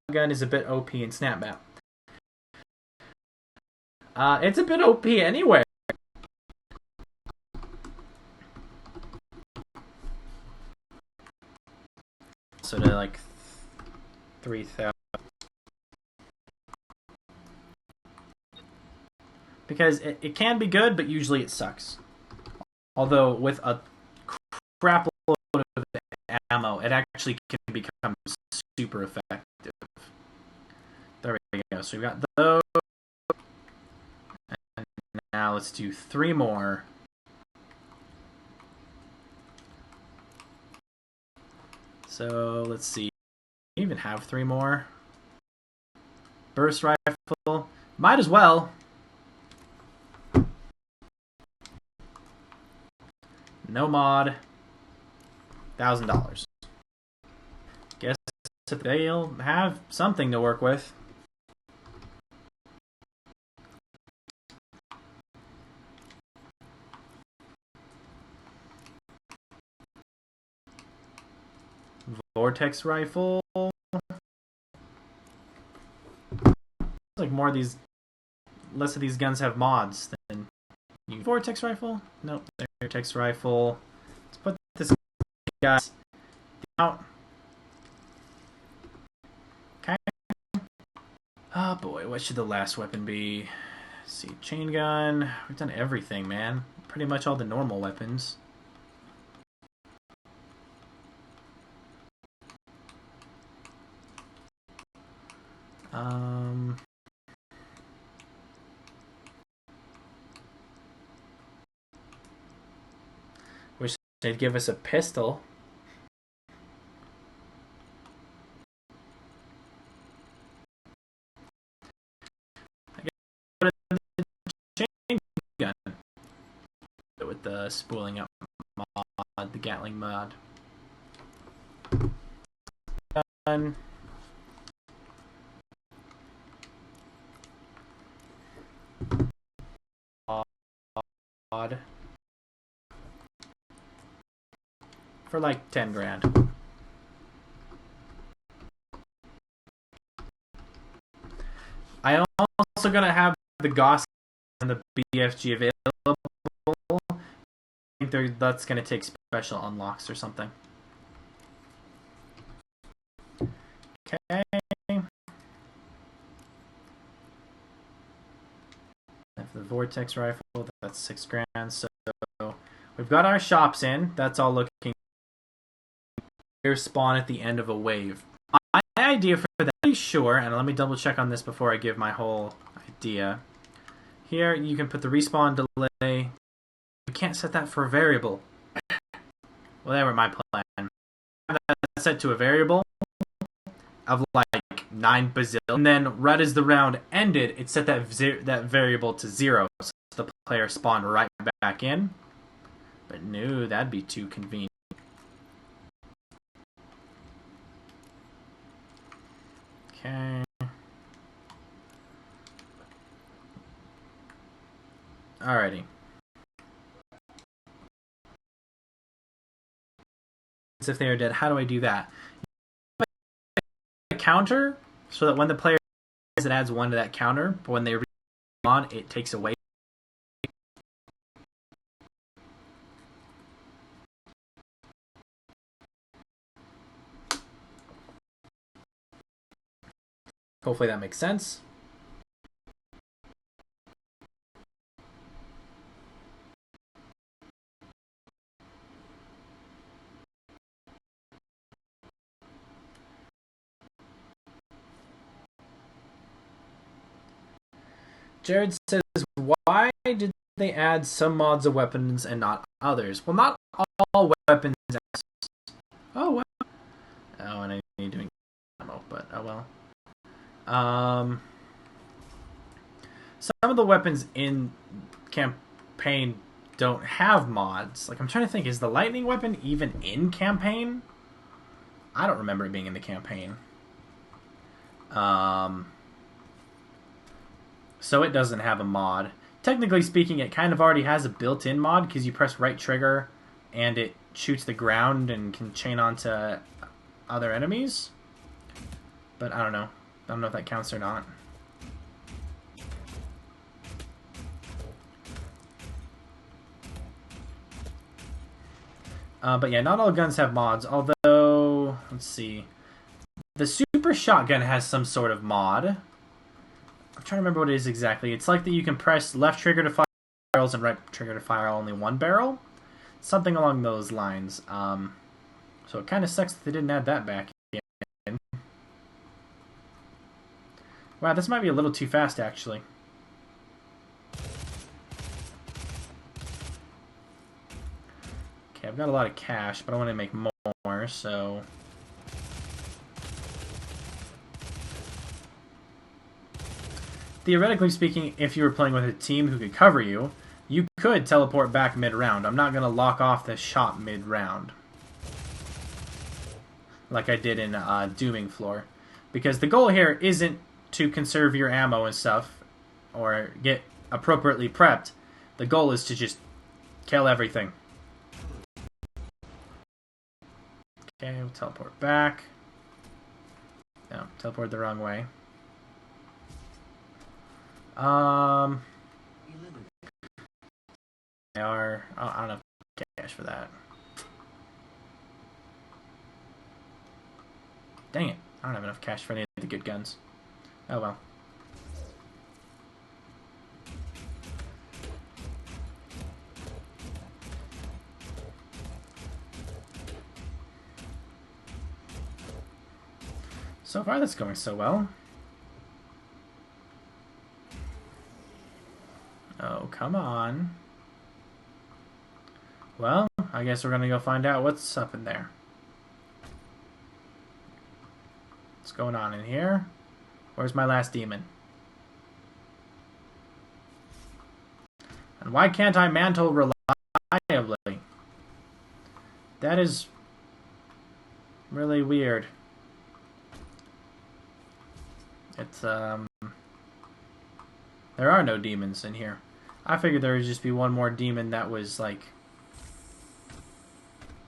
shotgun is a bit OP in SnapMap? It's a bit OP anyway. So to like 3,000. Because it can be good, but usually it sucks. Although with a crap load of ammo, it actually can become super effective. There we go. So we've got those. And now let's do 3 more. So let's see. We even have 3 more. Burst rifle. Might as well. No mod. $1,000. Guess they'll have something to work with. Vortex rifle. Like more of these, less of these guns have mods than you. Vortex rifle? Nope. Vortex rifle. Let's put this guy out. Okay. Oh boy, what should the last weapon be? Let's see, chain gun. We've done everything, man. Pretty much all the normal weapons. Wish they'd give us a pistol. I guess put it in spooling up mod, the Gatling mod. Done. Mod. For like 10 grand. I am also gonna have the Goss and the BFG available. I think that's gonna take special unlocks or something. Okay. The Vortex rifle, that's 6 grand. So we've got our shops in. That's all looking. Here spawn at the end of a wave. My idea for that, I'm sure, and let me double check on this before I give my whole idea. Here you can put the respawn delay. You can't set that for a variable. Whatever my plan. That's set to a variable of like 9 bazillion. And then right as the round ended, it set that variable to 0. So the player spawned right back in. But no, that'd be too convenient. Okay. Alrighty. If they are dead, how do I do that? A counter so that when the player dies, it adds 1 to that counter, but when they respawn, it takes away. Hopefully that makes sense. Jared says, why did they add some mods of weapons and not others? Well, not all weapons. Oh, well. Oh, and I need to ammo, but oh well. Some of the weapons in campaign don't have mods. Like, I'm trying to think, is the lightning weapon even in campaign? I don't remember it being in the campaign. So it doesn't have a mod. Technically speaking, it kind of already has a built-in mod because you press right trigger and it shoots the ground and can chain onto other enemies. But I don't know. I don't know if that counts or not. But yeah, not all guns have mods. Although, let's see. The super shotgun has some sort of mod. I'm trying to remember what it is exactly. It's like that you can press left trigger to fire barrels and right trigger to fire only 1 barrel. Something along those lines. So it kind of sucks that they didn't add that back in. Wow, this might be a little too fast, actually. Okay, I've got a lot of cash, but I want to make more, so... Theoretically speaking, if you were playing with a team who could cover you, you could teleport back mid-round. I'm not going to lock off the shot mid-round. Like I did in Dooming Floor. Because the goal here isn't to conserve your ammo and stuff, or get appropriately prepped. The goal is to just kill everything. Okay, we'll teleport back. No, teleport the wrong way. I don't have cash for that. Dang it. I don't have enough cash for any of the good guns. Oh well. So far that's going so well. Oh, come on. Well, I guess we're gonna go find out what's up in there. What's going on in here? Where's my last demon? And why can't I mantle reliably? That is really weird. It's, there are no demons in here. I figured there would just be one more demon that was, like,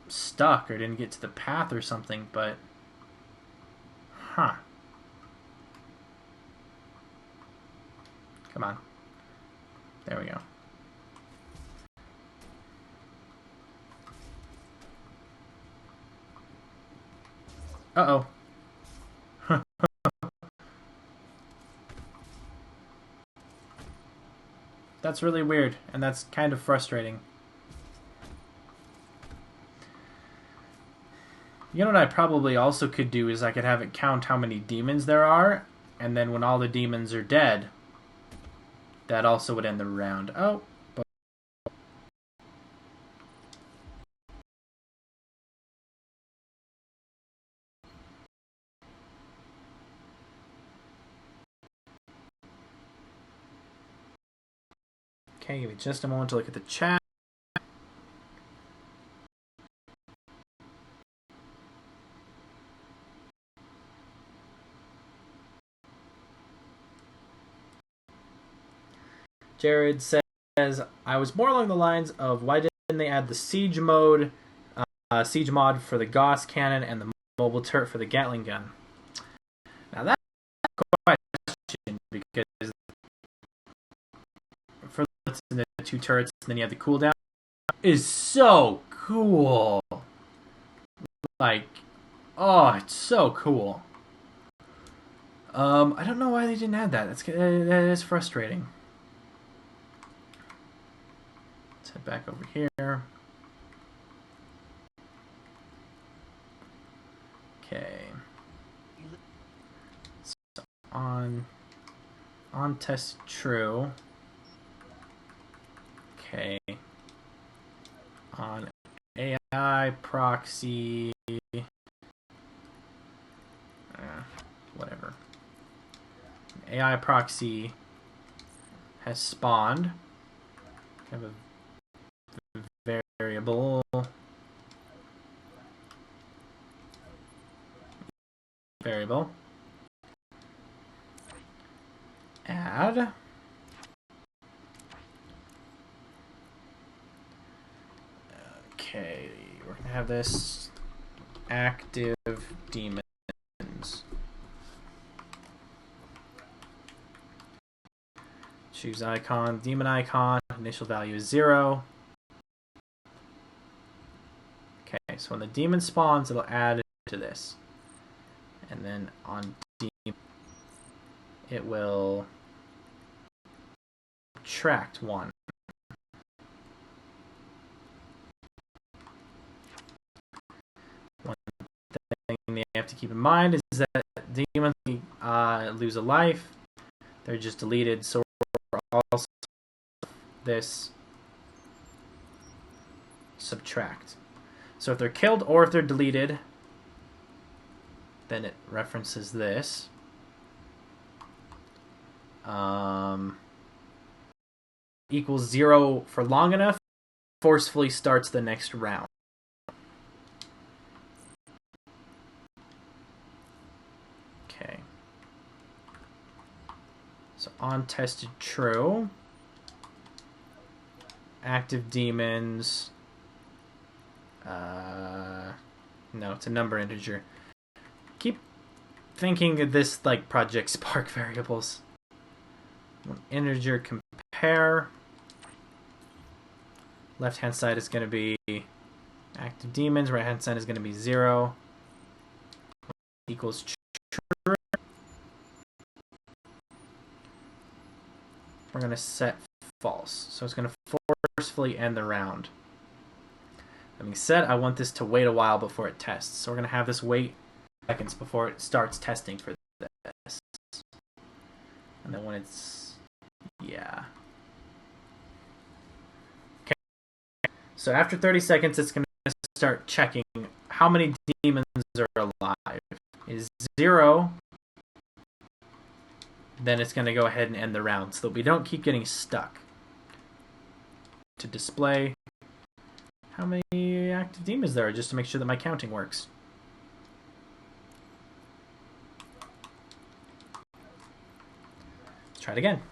stuck or didn't get to the path or something, but... Huh. Come on. There we go. Uh-oh. That's really weird, and that's kind of frustrating. You know what I probably also could do is I could have it count how many demons there are, and then when all the demons are dead, that also would end the round. Oh. Okay, give me just a moment to look at the chat. Jared says, I was more along the lines of why didn't they add the siege mode, siege mod for the Gauss cannon and the mobile turret for the Gatling gun? Now that's a question because for the two turrets and then you have the cooldown is so cool. Like, oh, it's so cool. I don't know why they didn't add that. That is frustrating. Let's head back over here. Okay. So on test true. Okay. On AI proxy. Whatever. AI proxy has spawned. Have a variable. Add. Okay, we're gonna have this active demons. Choose icon, demon icon, initial value is 0. Okay, so when the demon spawns, it'll add to this. And then on demon, it will subtract 1. One thing they have to keep in mind is that demons lose a life. They're just deleted, so we're also this subtract. So if they're killed or if they're deleted, then it references this. Equals 0 for long enough, forcefully starts the next round. Okay. So on tested true. Active demons. No, it's a number integer. Keep thinking of this like Project Spark variables. Integer compare. Left hand side is going to be active demons. Right hand side is going to be 0. Equals true. We're going to set false. So it's going to forcefully end the round. That being said, I want this to wait a while before it tests. So we're going to have this wait seconds before it starts testing for this. And then when it's... yeah. Okay. So after 30 seconds, it's going to start checking how many demons are alive. Is 0, then it's going to go ahead and end the round so that we don't keep getting stuck. To display how many active demons there, just to make sure that my counting works. Let's try it again.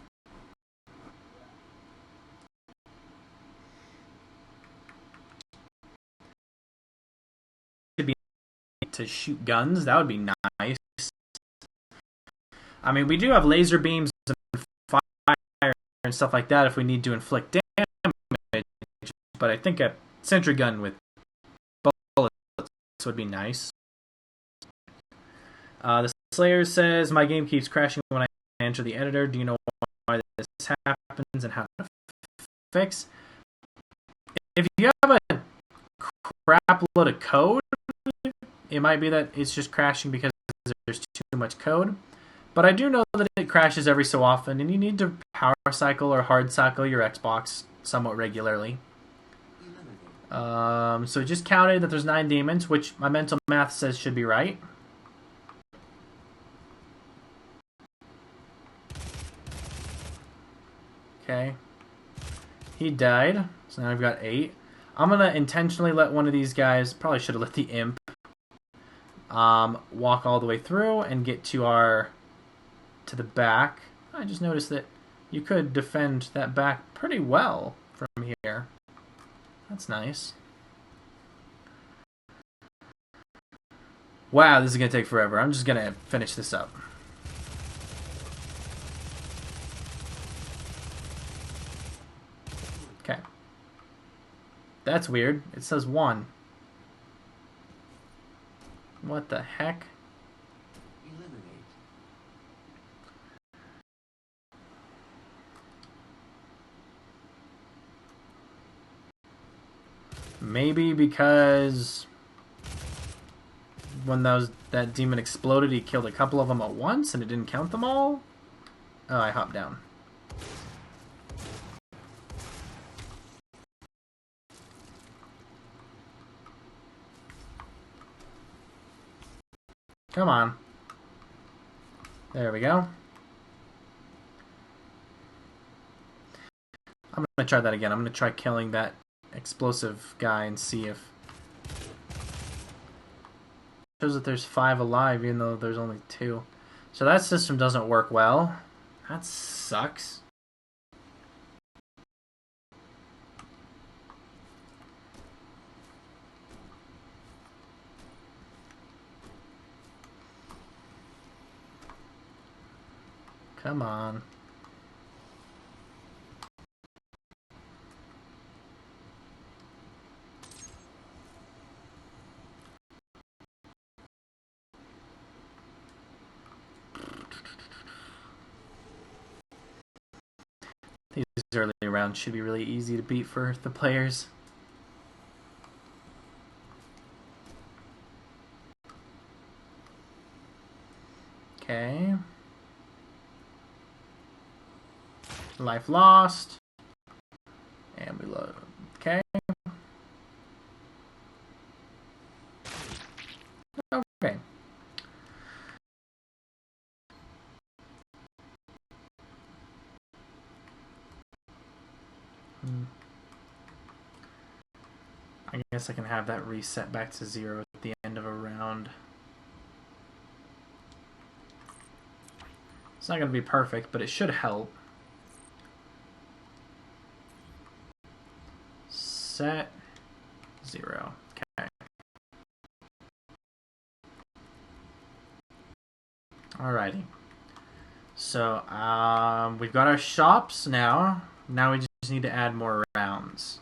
To shoot guns, that would be nice. I mean, we do have laser beams and fire and stuff like that if we need to inflict damage, but I think a sentry gun with bullets would be nice. The Slayer says, my game keeps crashing when I enter the editor. Do you know why this happens and how to fix? If you have a crap load of code, it might be that it's just crashing because there's too much code. But I do know that it crashes every so often, and you need to power cycle or hard cycle your Xbox somewhat regularly. So it just counted that there's 9 demons, which my mental math says should be right. Okay. He died, so now I've got 8. I'm going to intentionally let one of these guys, probably should have let the imp, walk all the way through and get to the back. I just noticed that you could defend that back pretty well from here. That's nice. Wow, this is going to take forever. I'm just going to finish this up. Okay. That's weird. It says 1. What the heck? Eliminate. Maybe because when that demon exploded, he killed a couple of them at once and it didn't count them all? Oh, I hopped down. Come on. There we go. I'm going to try that again. I'm going to try killing that explosive guy and see if... It shows that there's 5 alive even though there's only 2. So that system doesn't work well. That sucks. Come on. These early rounds should be really easy to beat for the players. Okay. Life lost. And we load. Okay. Okay. I guess I can have that reset back to 0 at the end of a round. It's not going to be perfect, but it should help. Set 0. Okay. Alrighty. So, we've got our shops now. Now we just need to add more rounds.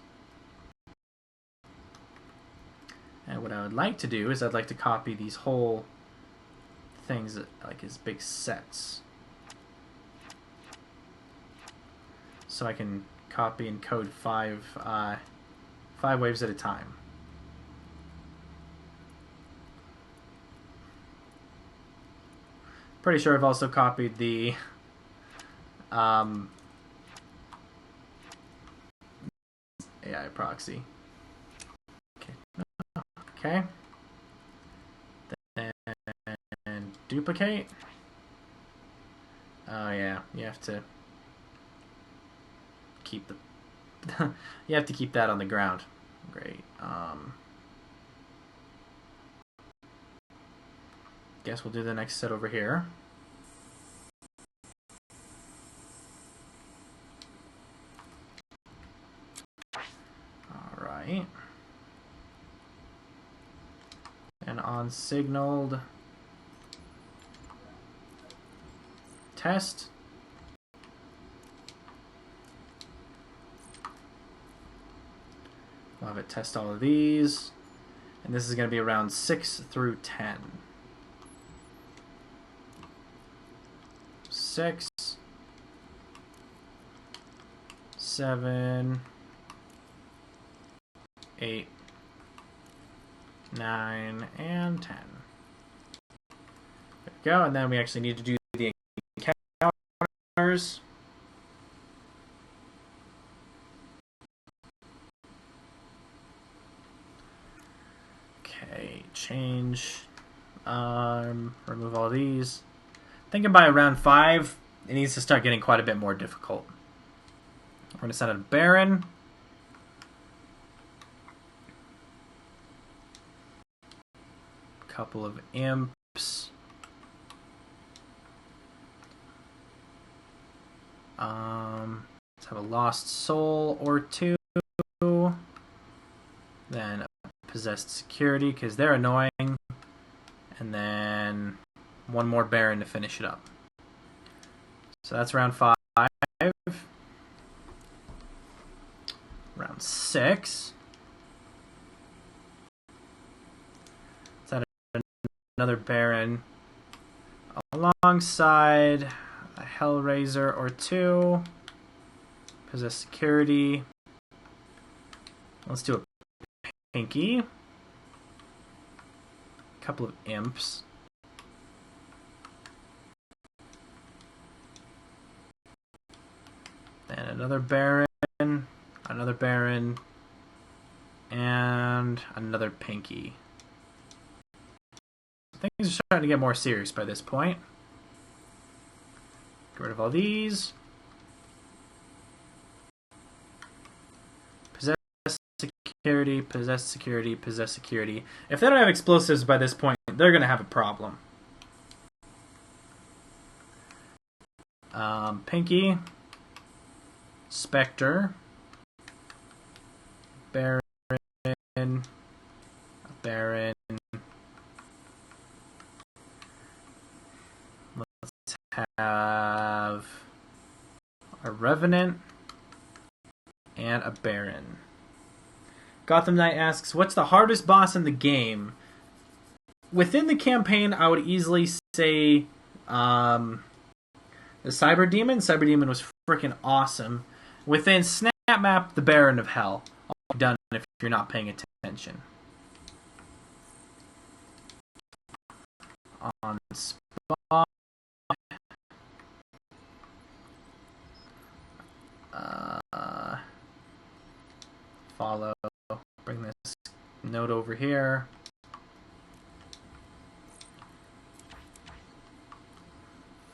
And what I would like to do is I'd like to copy these whole things like as big sets. So I can copy and code 5 waves at a time. Pretty sure I've also copied the AI proxy. Okay. Then duplicate. Oh yeah, you have to keep the you have to keep that on the ground. Great. guess we'll do the next set over here. Alright. And on signaled test. We'll have it test all of these. And this is going to be around 6 through 10. 6, 7, 8, 9, and 10. There we go. And then we actually need to do the encounters. Okay, change. Remove all these. Thinking by around 5, it needs to start getting quite a bit more difficult. We're going to set a Baron. Couple of imps. Let's have a lost soul or 2. Then a possessed security because they're annoying. And then one more Baron to finish it up. So that's round 5. Round 6. Let's add another Baron alongside a Hellraiser or 2. Possess security. Let's do a Pinky. A couple of imps. Then another Baron, and another Pinky. Things are starting to get more serious by this point. Get rid of all these. Possess security, possess security, possess security. If they don't have explosives by this point, they're going to have a problem. Pinky. Spectre. Baron. Baron. Let's have a Revenant and a Baron. Gotham Knight asks, what's the hardest boss in the game? Within the campaign, I would easily say the Cyber Demon. Cyber Demon was freaking awesome. Within SnapMap, the Baron of Hell. All done if you're not paying attention. On spot. Follow. Bring this node over here.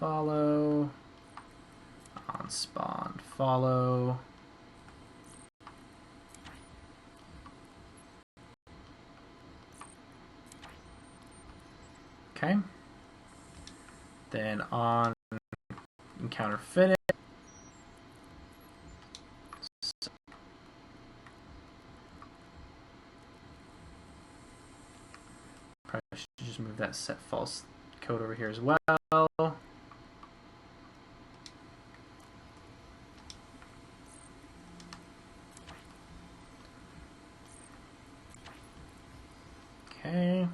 Follow. On spawn. Follow. Okay. Then on encounter finish. Probably should just move that set false code over here as well. Okay.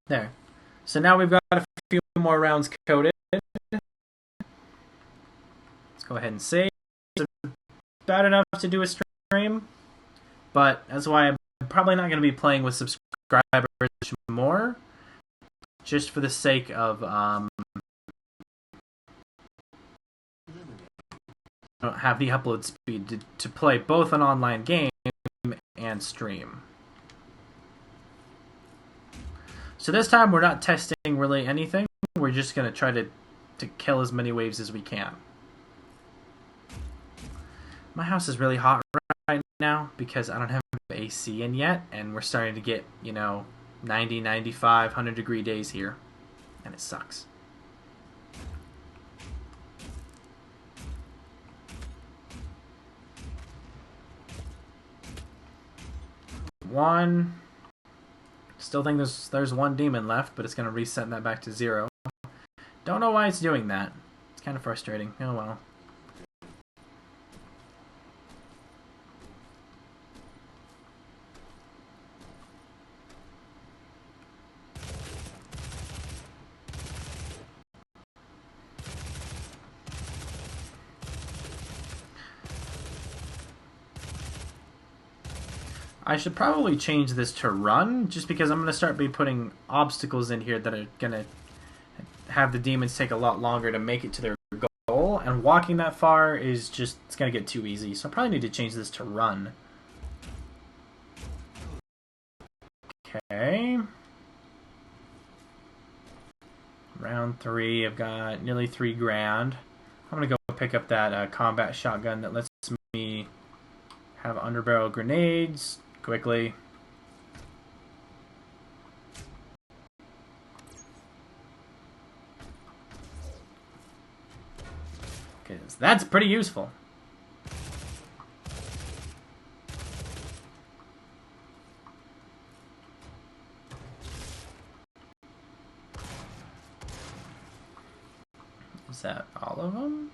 There. So now we've got a few more rounds coded. Let's go ahead and save. It's about enough to do a stream, but that's why I'm probably not going to be playing with subscribers more, just for the sake of I don't have the upload speed to play both an online game and stream. So this time we're not testing really anything. We're just going to try to kill as many waves as we can. My house is really hot right now because I don't have AC in yet, and we're starting to get, 90, 95, 100-degree days here, and it sucks. One. Still think there's one demon left, but it's going to reset that back to 0. Don't know why it's doing that. It's kind of frustrating. Oh well. I should probably change this to run, just because I'm going to start putting obstacles in here that are going to have the demons take a lot longer to make it to their goal, and walking that far is just, it's going to get too easy. So I probably need to change this to run. Okay. Round 3, I've got nearly $3,000. I'm going to go pick up that combat shotgun that lets me have underbarrel grenades quickly. Because that's pretty useful. Is that all of them?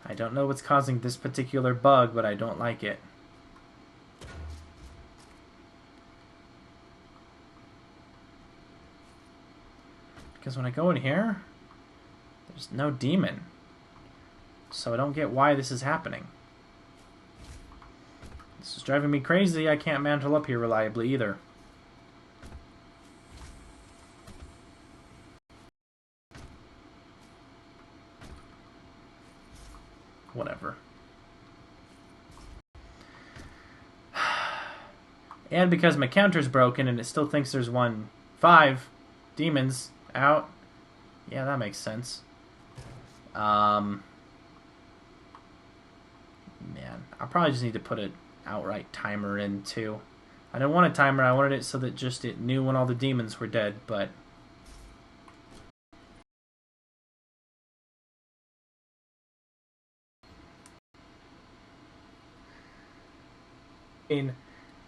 I don't know what's causing this particular bug, but I don't like it. Because when I go in here, there's no demon. So I don't get why this is happening. This is driving me crazy. I can't mantle up here reliably either. Whatever. And because my counter's broken and it still thinks there's 5 demons out. Yeah, that makes sense. Man, I probably just need to put an outright timer in too. I didn't want a timer, I wanted it so that just it knew when all the demons were dead, but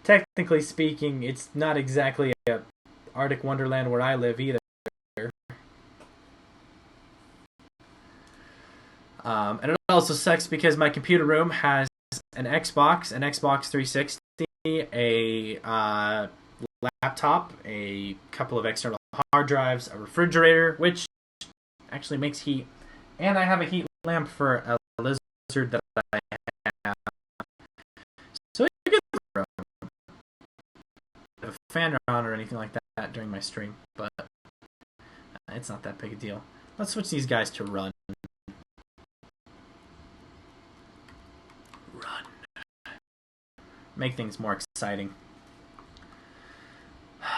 technically speaking, it's not exactly a Arctic Wonderland where I live either. And it also sucks because my computer room has an Xbox 360, a laptop, a couple of external hard drives, a refrigerator, which actually makes heat, and I have a heat lamp for a lizard that I have. So it's a good room. A fan on or anything like that during my stream, but it's not that big a deal. Let's switch these guys to run. Make things more exciting. I'm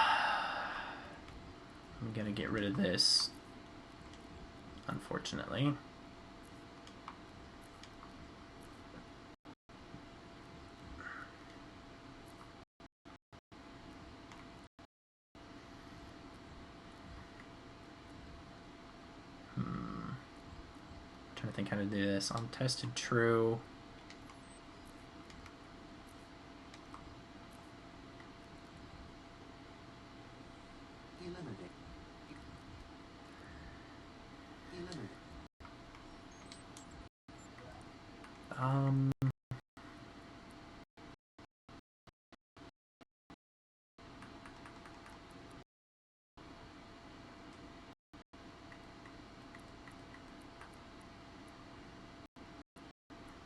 gonna get rid of this, unfortunately. Trying to think how to do this. On tested true.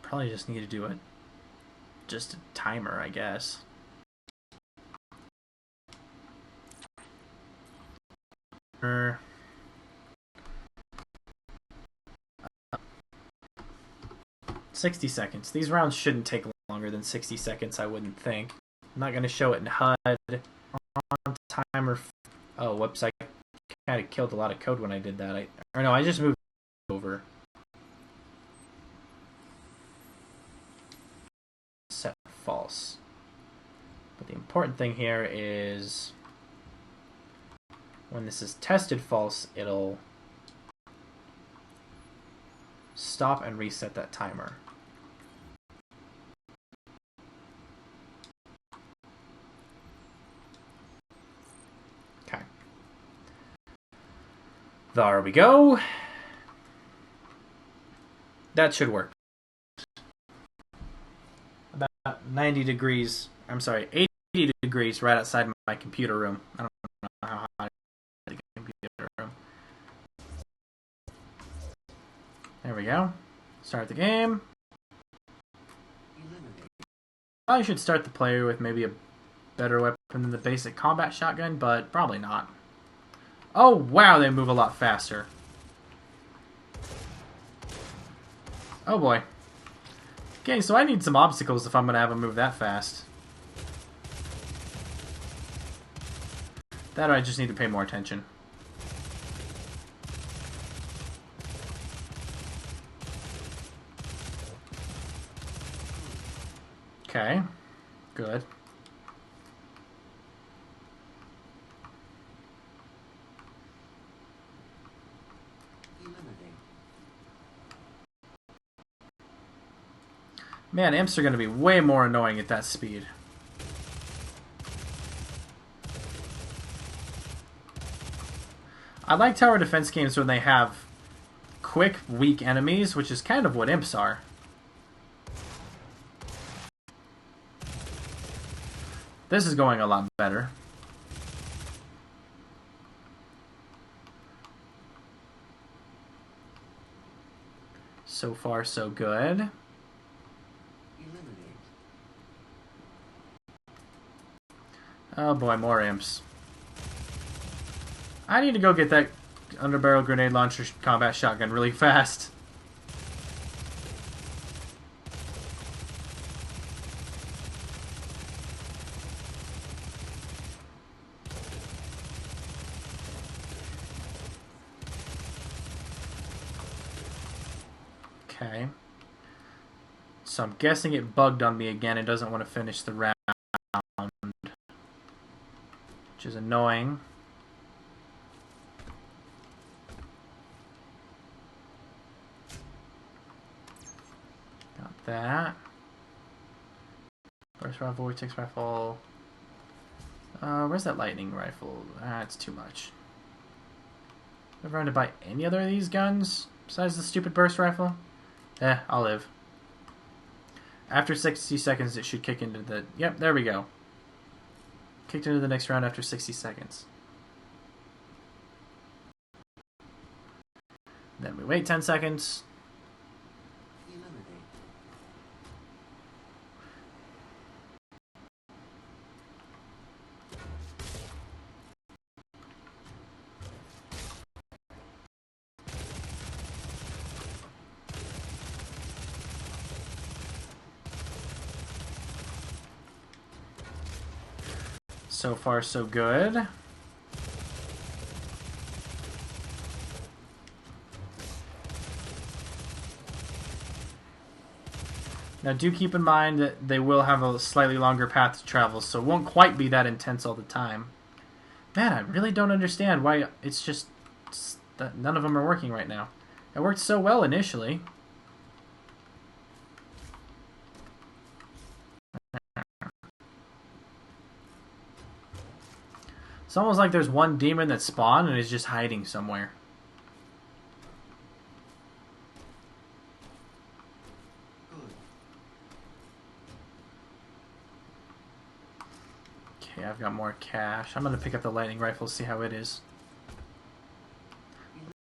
Probably just need to do just a timer, I guess. Uh, 60 seconds. These rounds shouldn't take longer than 60 seconds, I wouldn't think. I'm not going to show it in HUD. On timer. Oh, whoops, I kind of killed a lot of code when I did that. Or no, I just moved over. Set false. But the important thing here is when this is tested false, it'll stop and reset that timer. Okay. There we go. That should work. About 90 degrees, I'm sorry, 80 degrees right outside my computer room. I don't know how hot it is in the computer room. There we go. Start the game. I should start the player with maybe a better weapon than the basic combat shotgun, but probably not. Oh, wow, they move a lot faster. Oh, boy. Okay, so I need some obstacles if I'm going to have them move that fast. That or I just need to pay more attention. Okay, good. Man, imps are going to be way more annoying at that speed. I like tower defense games when they have quick, weak enemies, which is kind of what imps are. This is going a lot better. So far, so good. Oh boy, more imps. I need to go get that underbarrel grenade launcher combat shotgun really fast. Okay. So I'm guessing it bugged on me again. It doesn't want to finish the round, which is annoying. Got that. Burst rifle, vortex rifle. Where's that lightning rifle? It's too much. Ever run to buy any other of these guns besides the stupid burst rifle? I'll live. After 60 seconds, it should kick into the... Yep, there we go. Kicked into the next round after 60 seconds. Then we wait 10 seconds. So far, so good. Now, do keep in mind that they will have a slightly longer path to travel, so it won't quite be that intense all the time. Man, I really don't understand why it's just that none of them are working right now. It worked so well initially. It's almost like there's one demon that spawned and is just hiding somewhere. Okay, I've got more cash. I'm gonna pick up the lightning rifle, see how it is.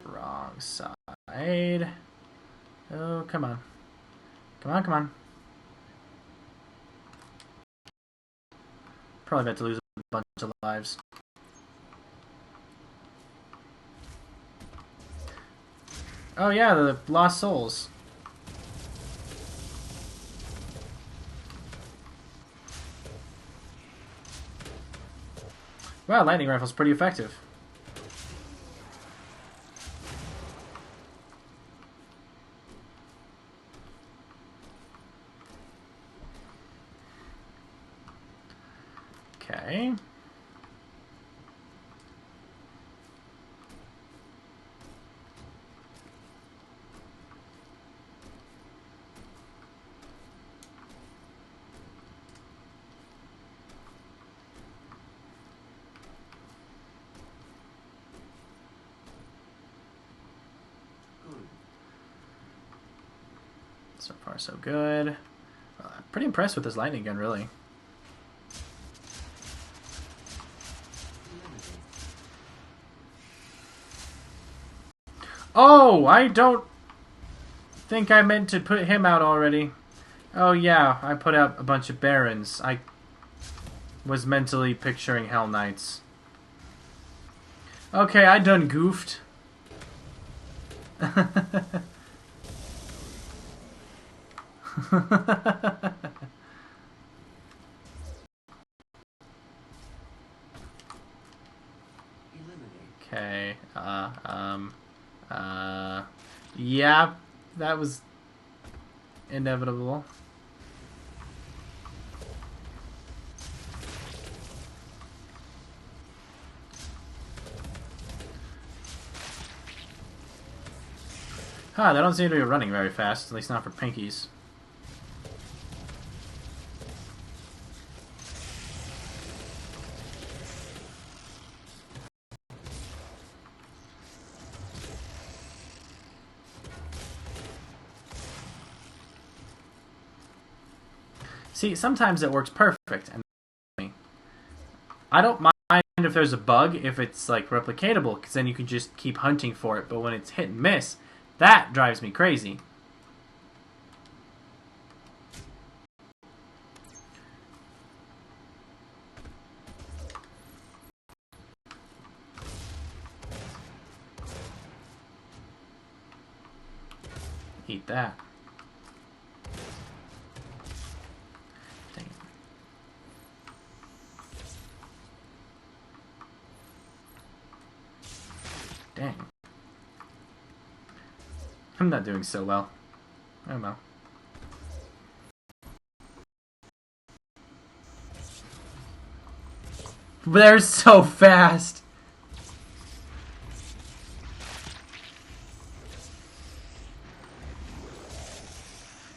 Wrong side. Oh, come on. Come on, come on. Probably about to lose a bunch of lives. Oh yeah, the lost souls. Wow, lightning rifle's pretty effective. So far, so good. Pretty impressed with this lightning gun, really. Oh, I don't think I meant to put him out already. Oh yeah, I put out a bunch of barons. I was mentally picturing Hell Knights. Okay, I done goofed. Okay, yeah, that was inevitable. Huh, they don't seem to be running very fast, at least not for pinkies. See, sometimes it works perfect, and I don't mind if there's a bug, if it's like replicatable, because then you can just keep hunting for it, but when it's hit and miss, that drives me crazy. Eat that. Dang it. Dang. I'm not doing so well. Oh well. They're so fast!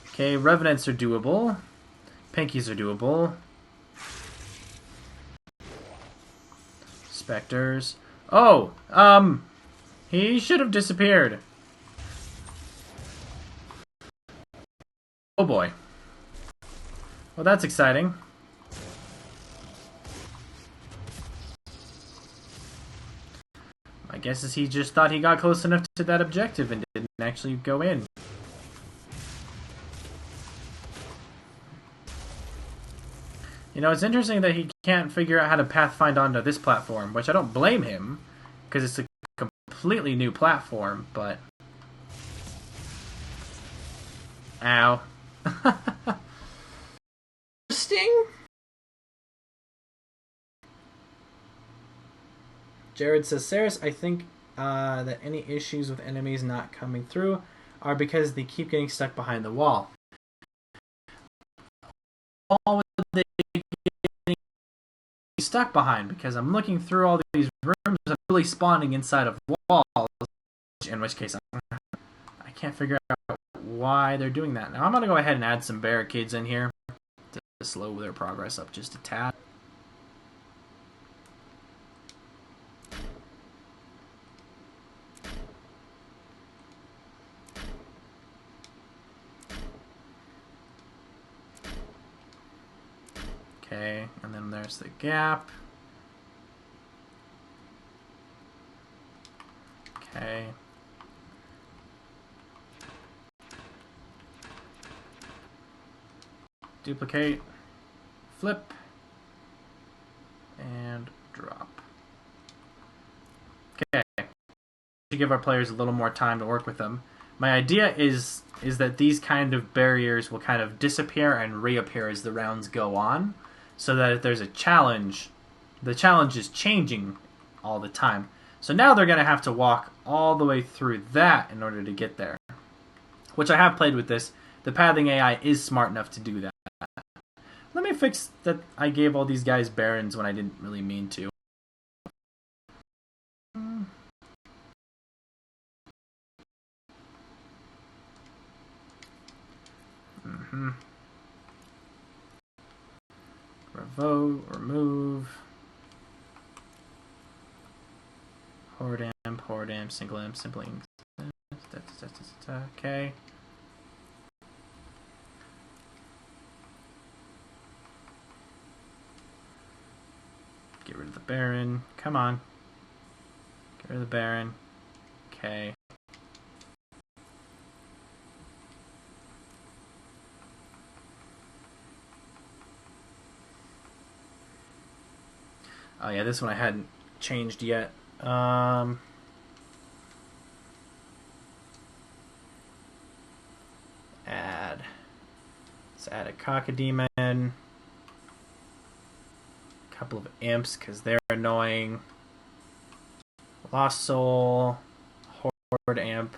Okay, Revenants are doable. Pinkies are doable. Spectres. Oh! He should have disappeared. Oh boy. Well, that's exciting. My guess is he just thought he got close enough to that objective and didn't actually go in. You know, it's interesting that he can't figure out how to pathfind onto this platform, which I don't blame him, because it's a completely new platform, but... Ow. Interesting? Jared says, Saris, I think that any issues with enemies not coming through are because they keep getting stuck behind the wall. All they getting stuck behind, because I'm looking through all these rooms and really spawning inside of walls, in which case I can't figure out why they're doing that. Now I'm going to go ahead and add some barricades in here to slow their progress up just a tad. Okay, and then there's the gap. Okay. Duplicate, flip, and drop. Okay. To give our players a little more time to work with them. My idea is that these kind of barriers will kind of disappear and reappear as the rounds go on, so that if there's a challenge, the challenge is changing all the time. So now they're going to have to walk all the way through that in order to get there. Which I have played with this. The pathing AI is smart enough to do that. Let me fix that I gave all these guys barons when I didn't really mean to. Revoke, remove. Hordam, single imp, simple imp. Okay. Baron. Come on. Get rid of the Baron. Okay. Oh yeah, this one I hadn't changed yet. Add. Let's add a Cacodemon. A couple of imps because they're annoying. Lost Soul. Horde amp.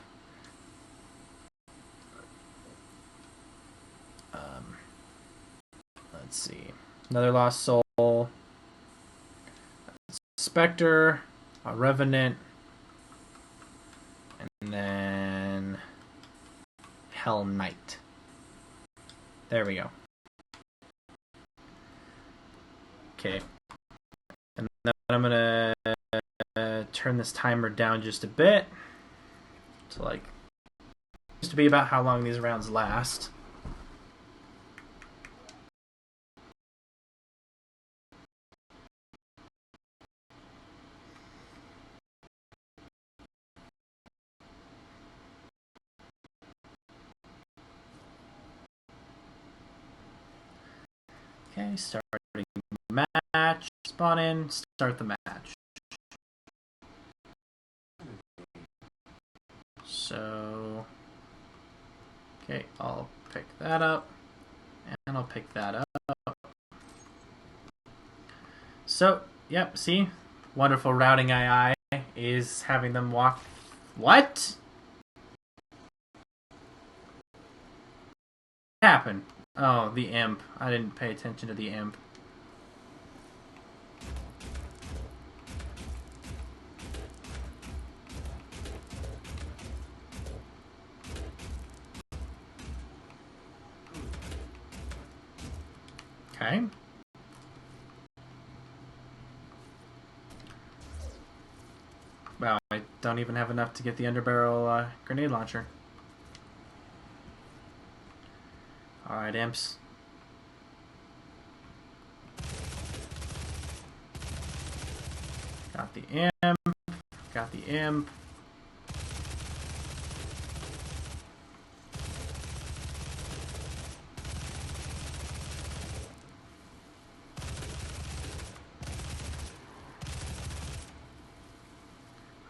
Let's see. Another Lost Soul. Spectre. A Revenant. And then Hell Knight. There we go. Okay. And then I'm gonna turn this timer down just a bit to like used to be about how long these rounds last. Okay, starting match. Spawn in, start the match. So, okay, I'll pick that up, and I'll pick that up. So, yep, see? Wonderful routing AI is having them walk. What? What happened? Oh, the imp. I didn't pay attention to the imp. Okay. Wow, I don't even have enough to get the underbarrel grenade launcher. Alright, imps. Got the imp. Got the imp.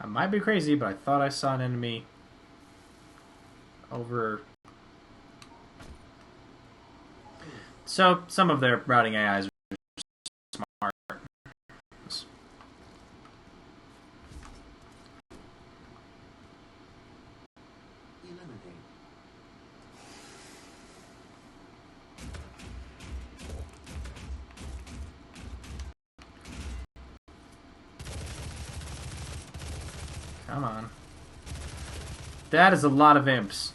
I might be crazy, but I thought I saw an enemy over. So, some of their routing AIs are smart. Eliminate. Come on. That is a lot of imps.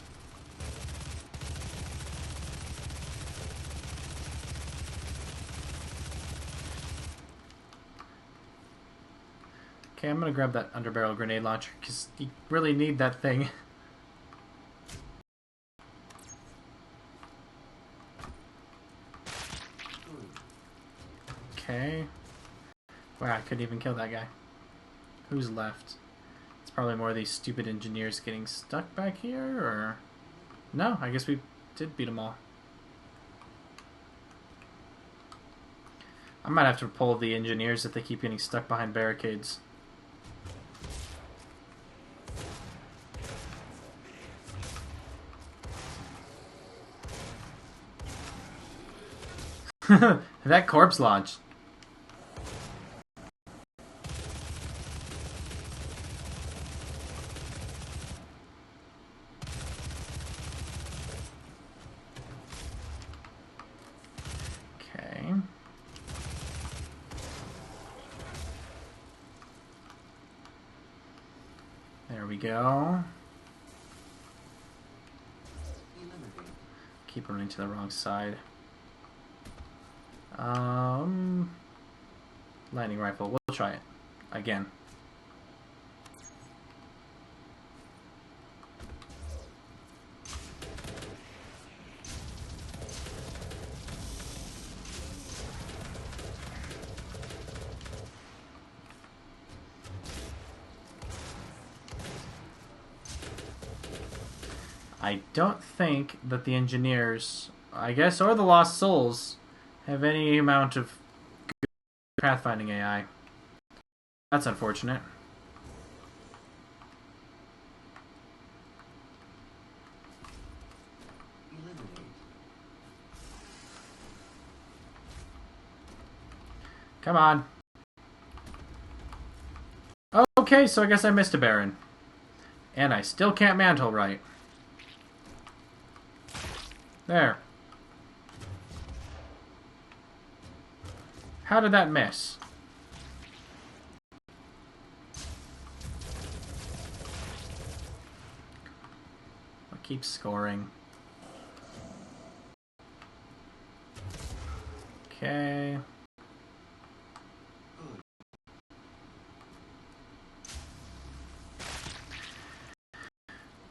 Okay, I'm gonna grab that underbarrel grenade launcher because you really need that thing. Okay. Wow, I couldn't even kill that guy. Who's left? It's probably more of these stupid engineers getting stuck back here, or... No, I guess we did beat them all. I might have to pull the engineers if they keep getting stuck behind barricades. That corpse launch. Okay. There we go. Eliminate. Keep running to the wrong side. Lightning rifle. We'll try it again. I don't think that the engineers, I guess, or the Lost Souls, have any amount of pathfinding AI. That's unfortunate. Eliminate. Come on. Okay, so I guess I missed a Baron. And I still can't mantle right. There. How did that miss? I keep scoring. Okay. Good.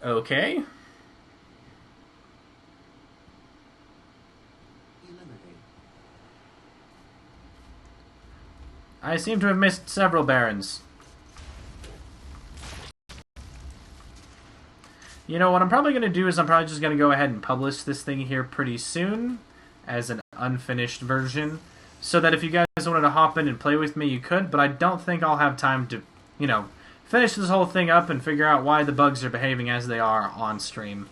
Okay. Eliminate. I seem to have missed several Barons. You know, what I'm probably going to do is I'm probably just going to go ahead and publish this thing here pretty soon as an unfinished version, so that if you guys wanted to hop in and play with me, you could, but I don't think I'll have time to, you know, finish this whole thing up and figure out why the bugs are behaving as they are on stream.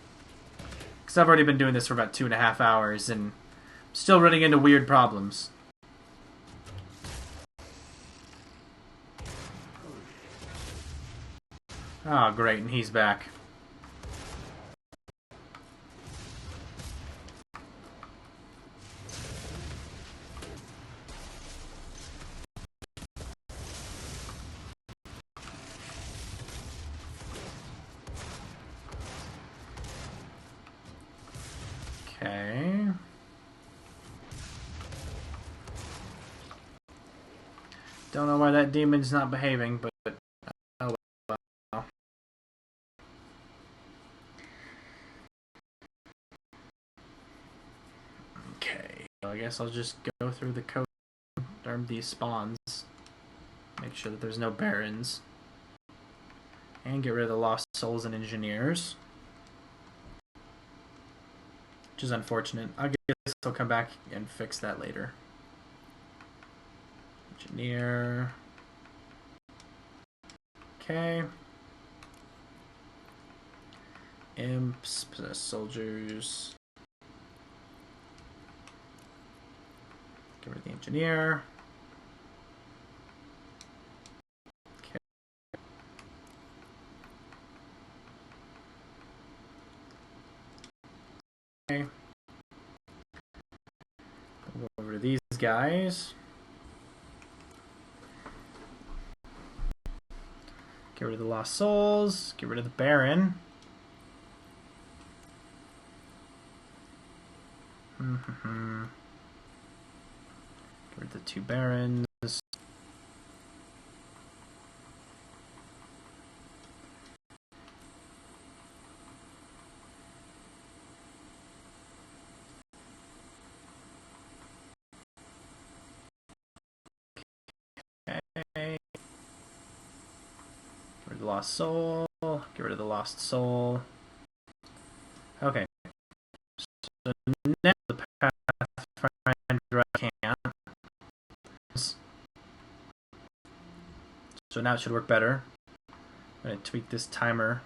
Because I've already been doing this for about 2.5 hours and still running into weird problems. Oh, great, and he's back. Okay. Don't know why that demon's not behaving, but oh well. Okay, I guess I'll just go through the code, arm these spawns, make sure that there's no barons, and get rid of the lost souls and engineers. Which is unfortunate. I guess I'll come back and fix that later. Engineer. Okay. Imps, possess soldiers. Get rid of the engineer. Okay. Okay. Go over to these guys. Get rid of the lost souls. Get rid of the baron. Get rid of the 2 barons. Okay. Get rid of the lost soul. Get rid of the lost soul. Okay. So now the Pathfinder can't. So now it should work better. I'm going to tweak this timer.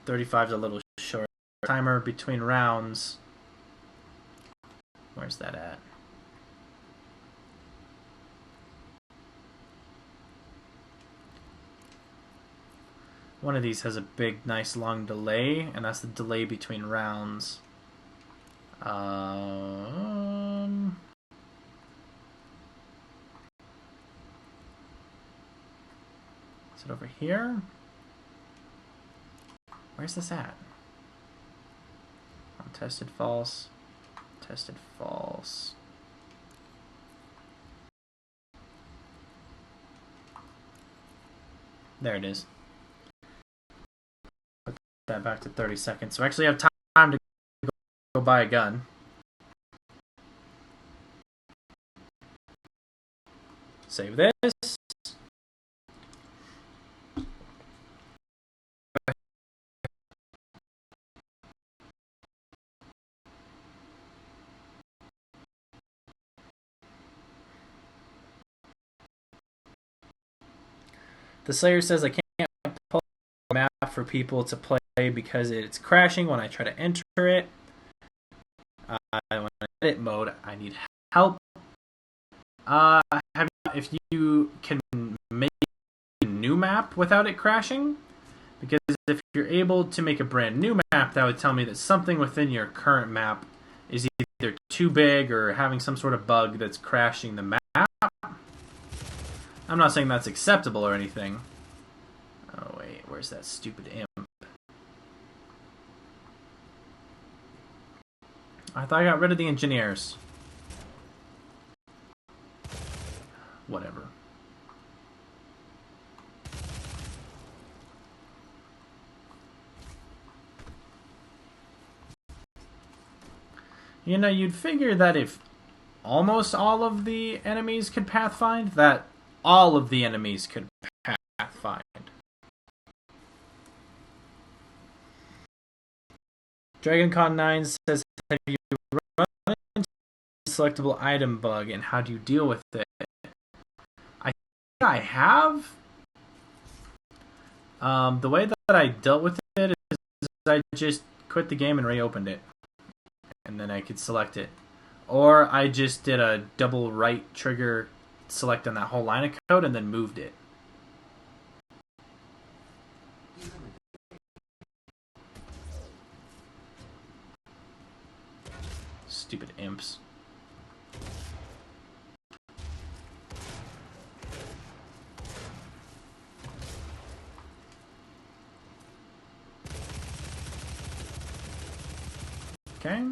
35 is a little short. Timer between rounds. Where's that at? One of these has a big, nice, long delay, and that's the delay between rounds. Is it over here? Where's this at? Tested false. Tested false. There it is. Put that back to 30 seconds. So I actually have time to go buy a gun. Save this. The Slayer says I can't pull a map for people to play because it's crashing when I try to enter it. When I edit mode, I need help. If you can make a new map without it crashing, because if you're able to make a brand new map, that would tell me that something within your current map is either too big or having some sort of bug that's crashing the map. I'm not saying that's acceptable or anything. Oh wait, where's that stupid imp? I thought I got rid of the engineers. Whatever. You know, you'd figure that if almost all of the enemies could pathfind, that all of the enemies could pathfind. DragonCon9 says, have you run into a selectable item bug and how do you deal with it? I think I have. The way that I dealt with it is I just quit the game and reopened it. And then I could select it. Or I just did a double right trigger select on that whole line of code and then moved it. Stupid imps. Okay.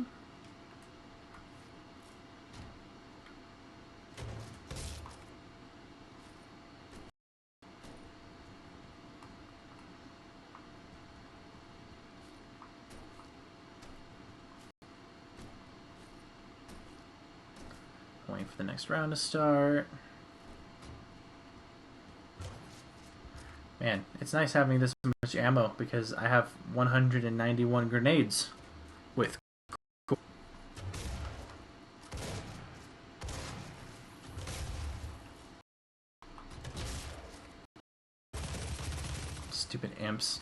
Waiting for the next round to start. Man, it's nice having this much ammo because I have 191 grenades with stupid imps.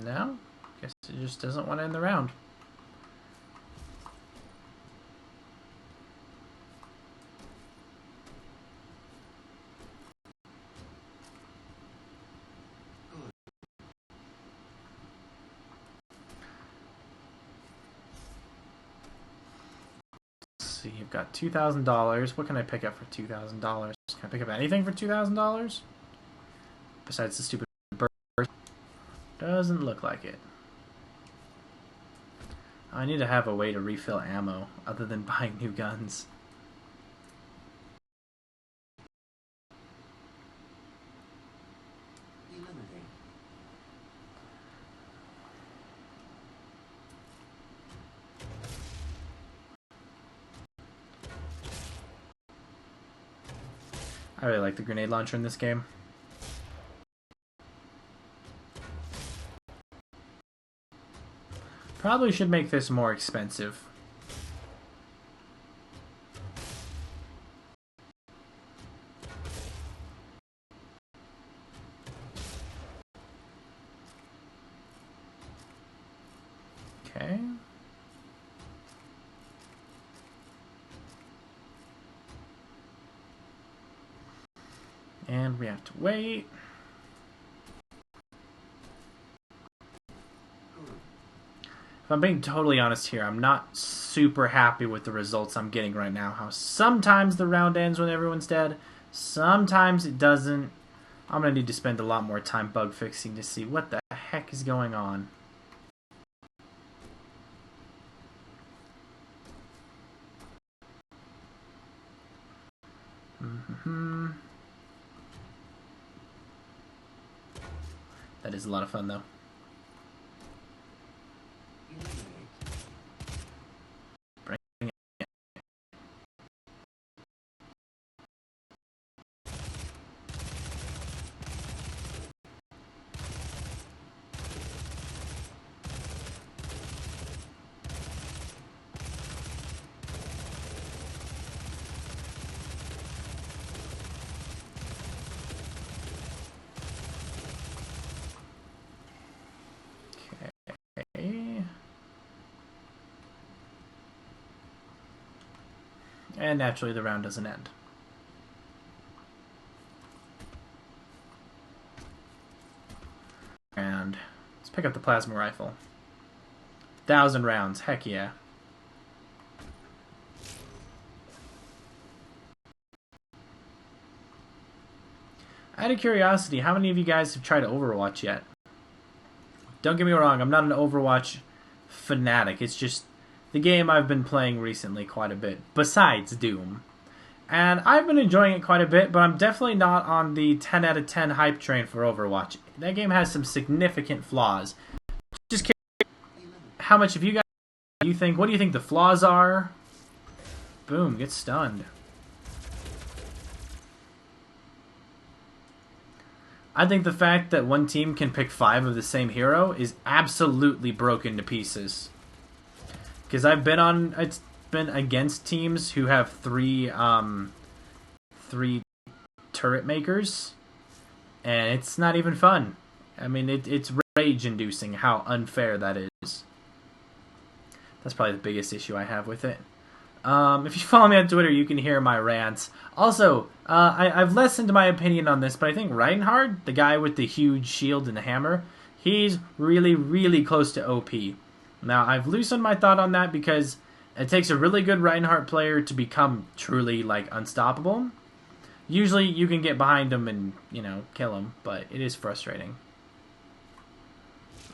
No? Guess it just doesn't want to end the round. Let's see, you've got $2,000. What can I pick up for $2,000? Can I pick up anything for $2,000? Besides the stupid bird? Doesn't look like it. I need to have a way to refill ammo other than buying new guns. I really like the grenade launcher in this game. Probably should make this more expensive. Okay. And we have to wait. If I'm being totally honest here, I'm not super happy with the results I'm getting right now. How sometimes the round ends when everyone's dead, sometimes it doesn't. I'm going to need to spend a lot more time bug fixing to see what the heck is going on. That is a lot of fun, though. Bring it. And naturally, the round doesn't end. And let's pick up the plasma rifle. 1,000 rounds, heck yeah. Out of curiosity, how many of you guys have tried Overwatch yet? Don't get me wrong, I'm not an Overwatch fanatic. It's just the game I've been playing recently quite a bit, besides Doom. And I've been enjoying it quite a bit, but I'm definitely not on the 10 out of 10 hype train for Overwatch. That game has some significant flaws. Just curious, how much of you guys do you think? What do you think the flaws are? Boom, get stunned. I think the fact that one team can pick 5 of the same hero is absolutely broken to pieces. Because it's been against teams who have three turret makers, and it's not even fun. I mean, it's rage-inducing how unfair that is. That's probably the biggest issue I have with it. If you follow me on Twitter, you can hear my rants. Also, I've lessened my opinion on this, but I think Reinhardt, the guy with the huge shield and the hammer, he's really, really close to OP. Now, I've loosened my thought on that because it takes a really good Reinhardt player to become truly, like, unstoppable. Usually, you can get behind him and, kill him, but it is frustrating.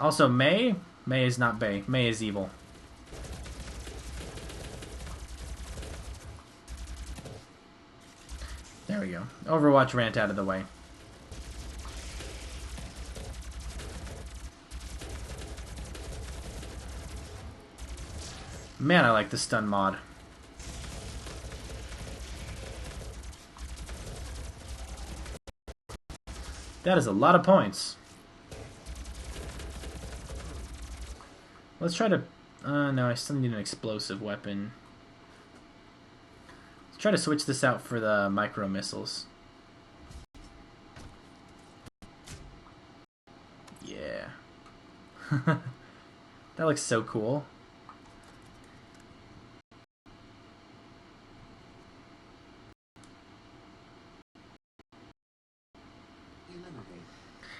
Also, Mei is not Bae. Mei is evil. There we go. Overwatch rant out of the way. Man, I like the stun mod. That is a lot of points. Let's try to... no, I still need an explosive weapon. Try to switch this out for the micro missiles. Yeah. That looks so cool.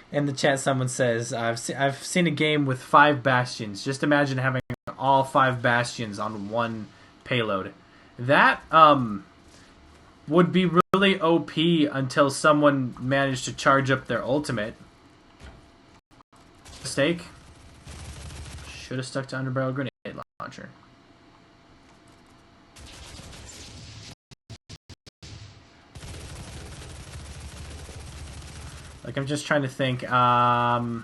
In the chat, someone says, I've seen a game with 5 bastions. Just imagine having all 5 bastions on one payload. That, would be really OP until someone managed to charge up their ultimate. Mistake. Should have stuck to underbarrel grenade launcher. Like, I'm just trying to think. Someone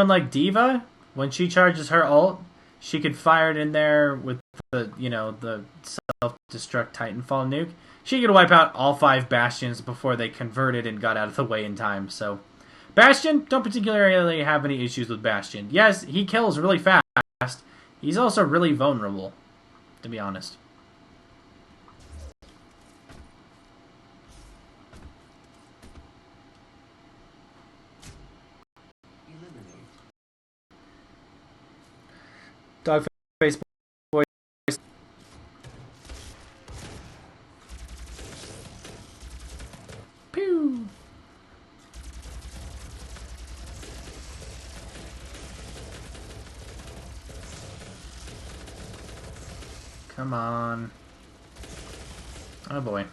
like D.Va, when she charges her ult, she could fire it in there with the, the self-destruct Titanfall nuke. She could wipe out all 5 Bastions before they converted and got out of the way in time. So, Bastion, don't particularly have any issues with Bastion. Yes, he kills really fast. He's also really vulnerable, to be honest. Dogface boys. Pew. Come on. Oh boy.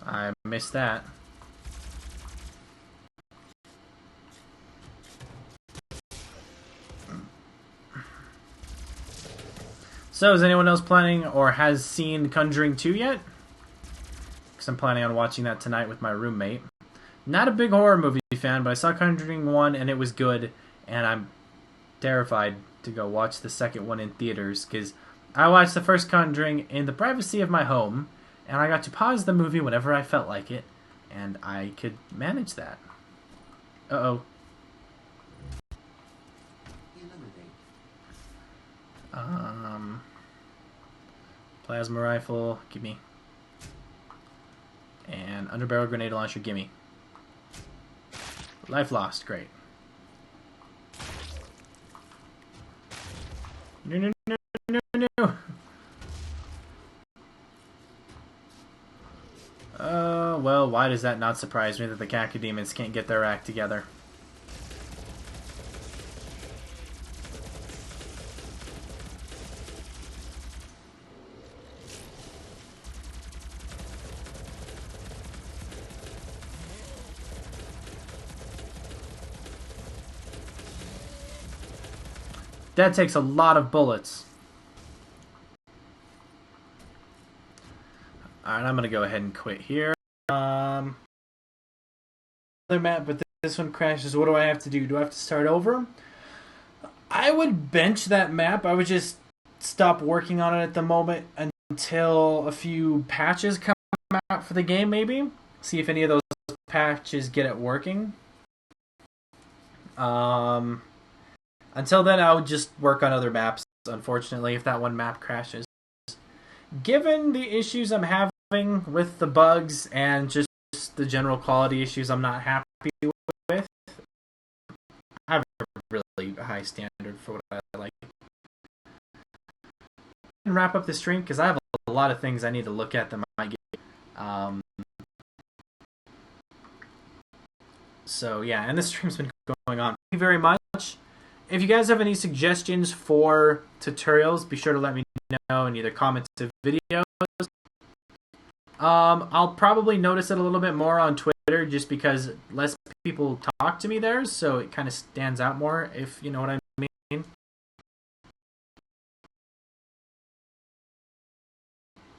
I missed that. So, is anyone else planning or has seen Conjuring 2 yet? Because I'm planning on watching that tonight with my roommate. Not a big horror movie fan, but I saw Conjuring 1 and it was good, and I'm terrified to go watch the second one in theaters, because I watched the first Conjuring in the privacy of my home, and I got to pause the movie whenever I felt like it, and I could manage that. Uh-oh. Plasma rifle, gimme. And underbarrel grenade launcher, gimme. Life lost, great. No, no, no, Well, why does that not surprise me that the Cacodemons can't get their act together? That takes a lot of bullets. Alright, I'm gonna go ahead and quit here. Another map, but this one crashes. What do I have to do? Do I have to start over? I would bench that map. I would just stop working on it at the moment until a few patches come out for the game, maybe. See if any of those patches get it working. Until then, I would just work on other maps, unfortunately, if that one map crashes. Given the issues I'm having with the bugs and just the general quality issues I'm not happy with, I have a really high standard for what I like. And wrap up the stream because I have a lot of things I need to look at that might get. So yeah, and this stream's been going on. Thank you very much. If you guys have any suggestions for tutorials, be sure to let me know in either comments or videos. I'll probably notice it a little bit more on Twitter just because less people talk to me there, so it kind of stands out more, if you know what I mean.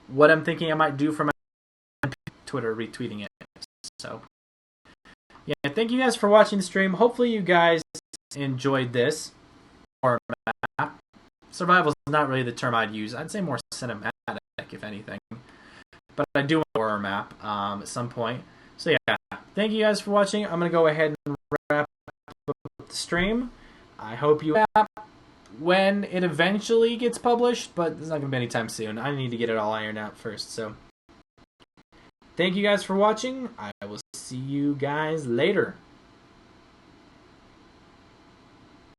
What I'm thinking I might do for my Twitter, retweeting it. So, yeah, thank you guys for watching the stream. Hopefully you guys enjoyed this format. Survival is not really the term I'd use. I'd say more cinematic, if anything. But I do want a horror map at some point. So yeah, thank you guys for watching. I'm going to go ahead and wrap up the stream. I hope you have when it eventually gets published, but it's not going to be anytime soon. I need to get it all ironed out first. So thank you guys for watching. I will see you guys later.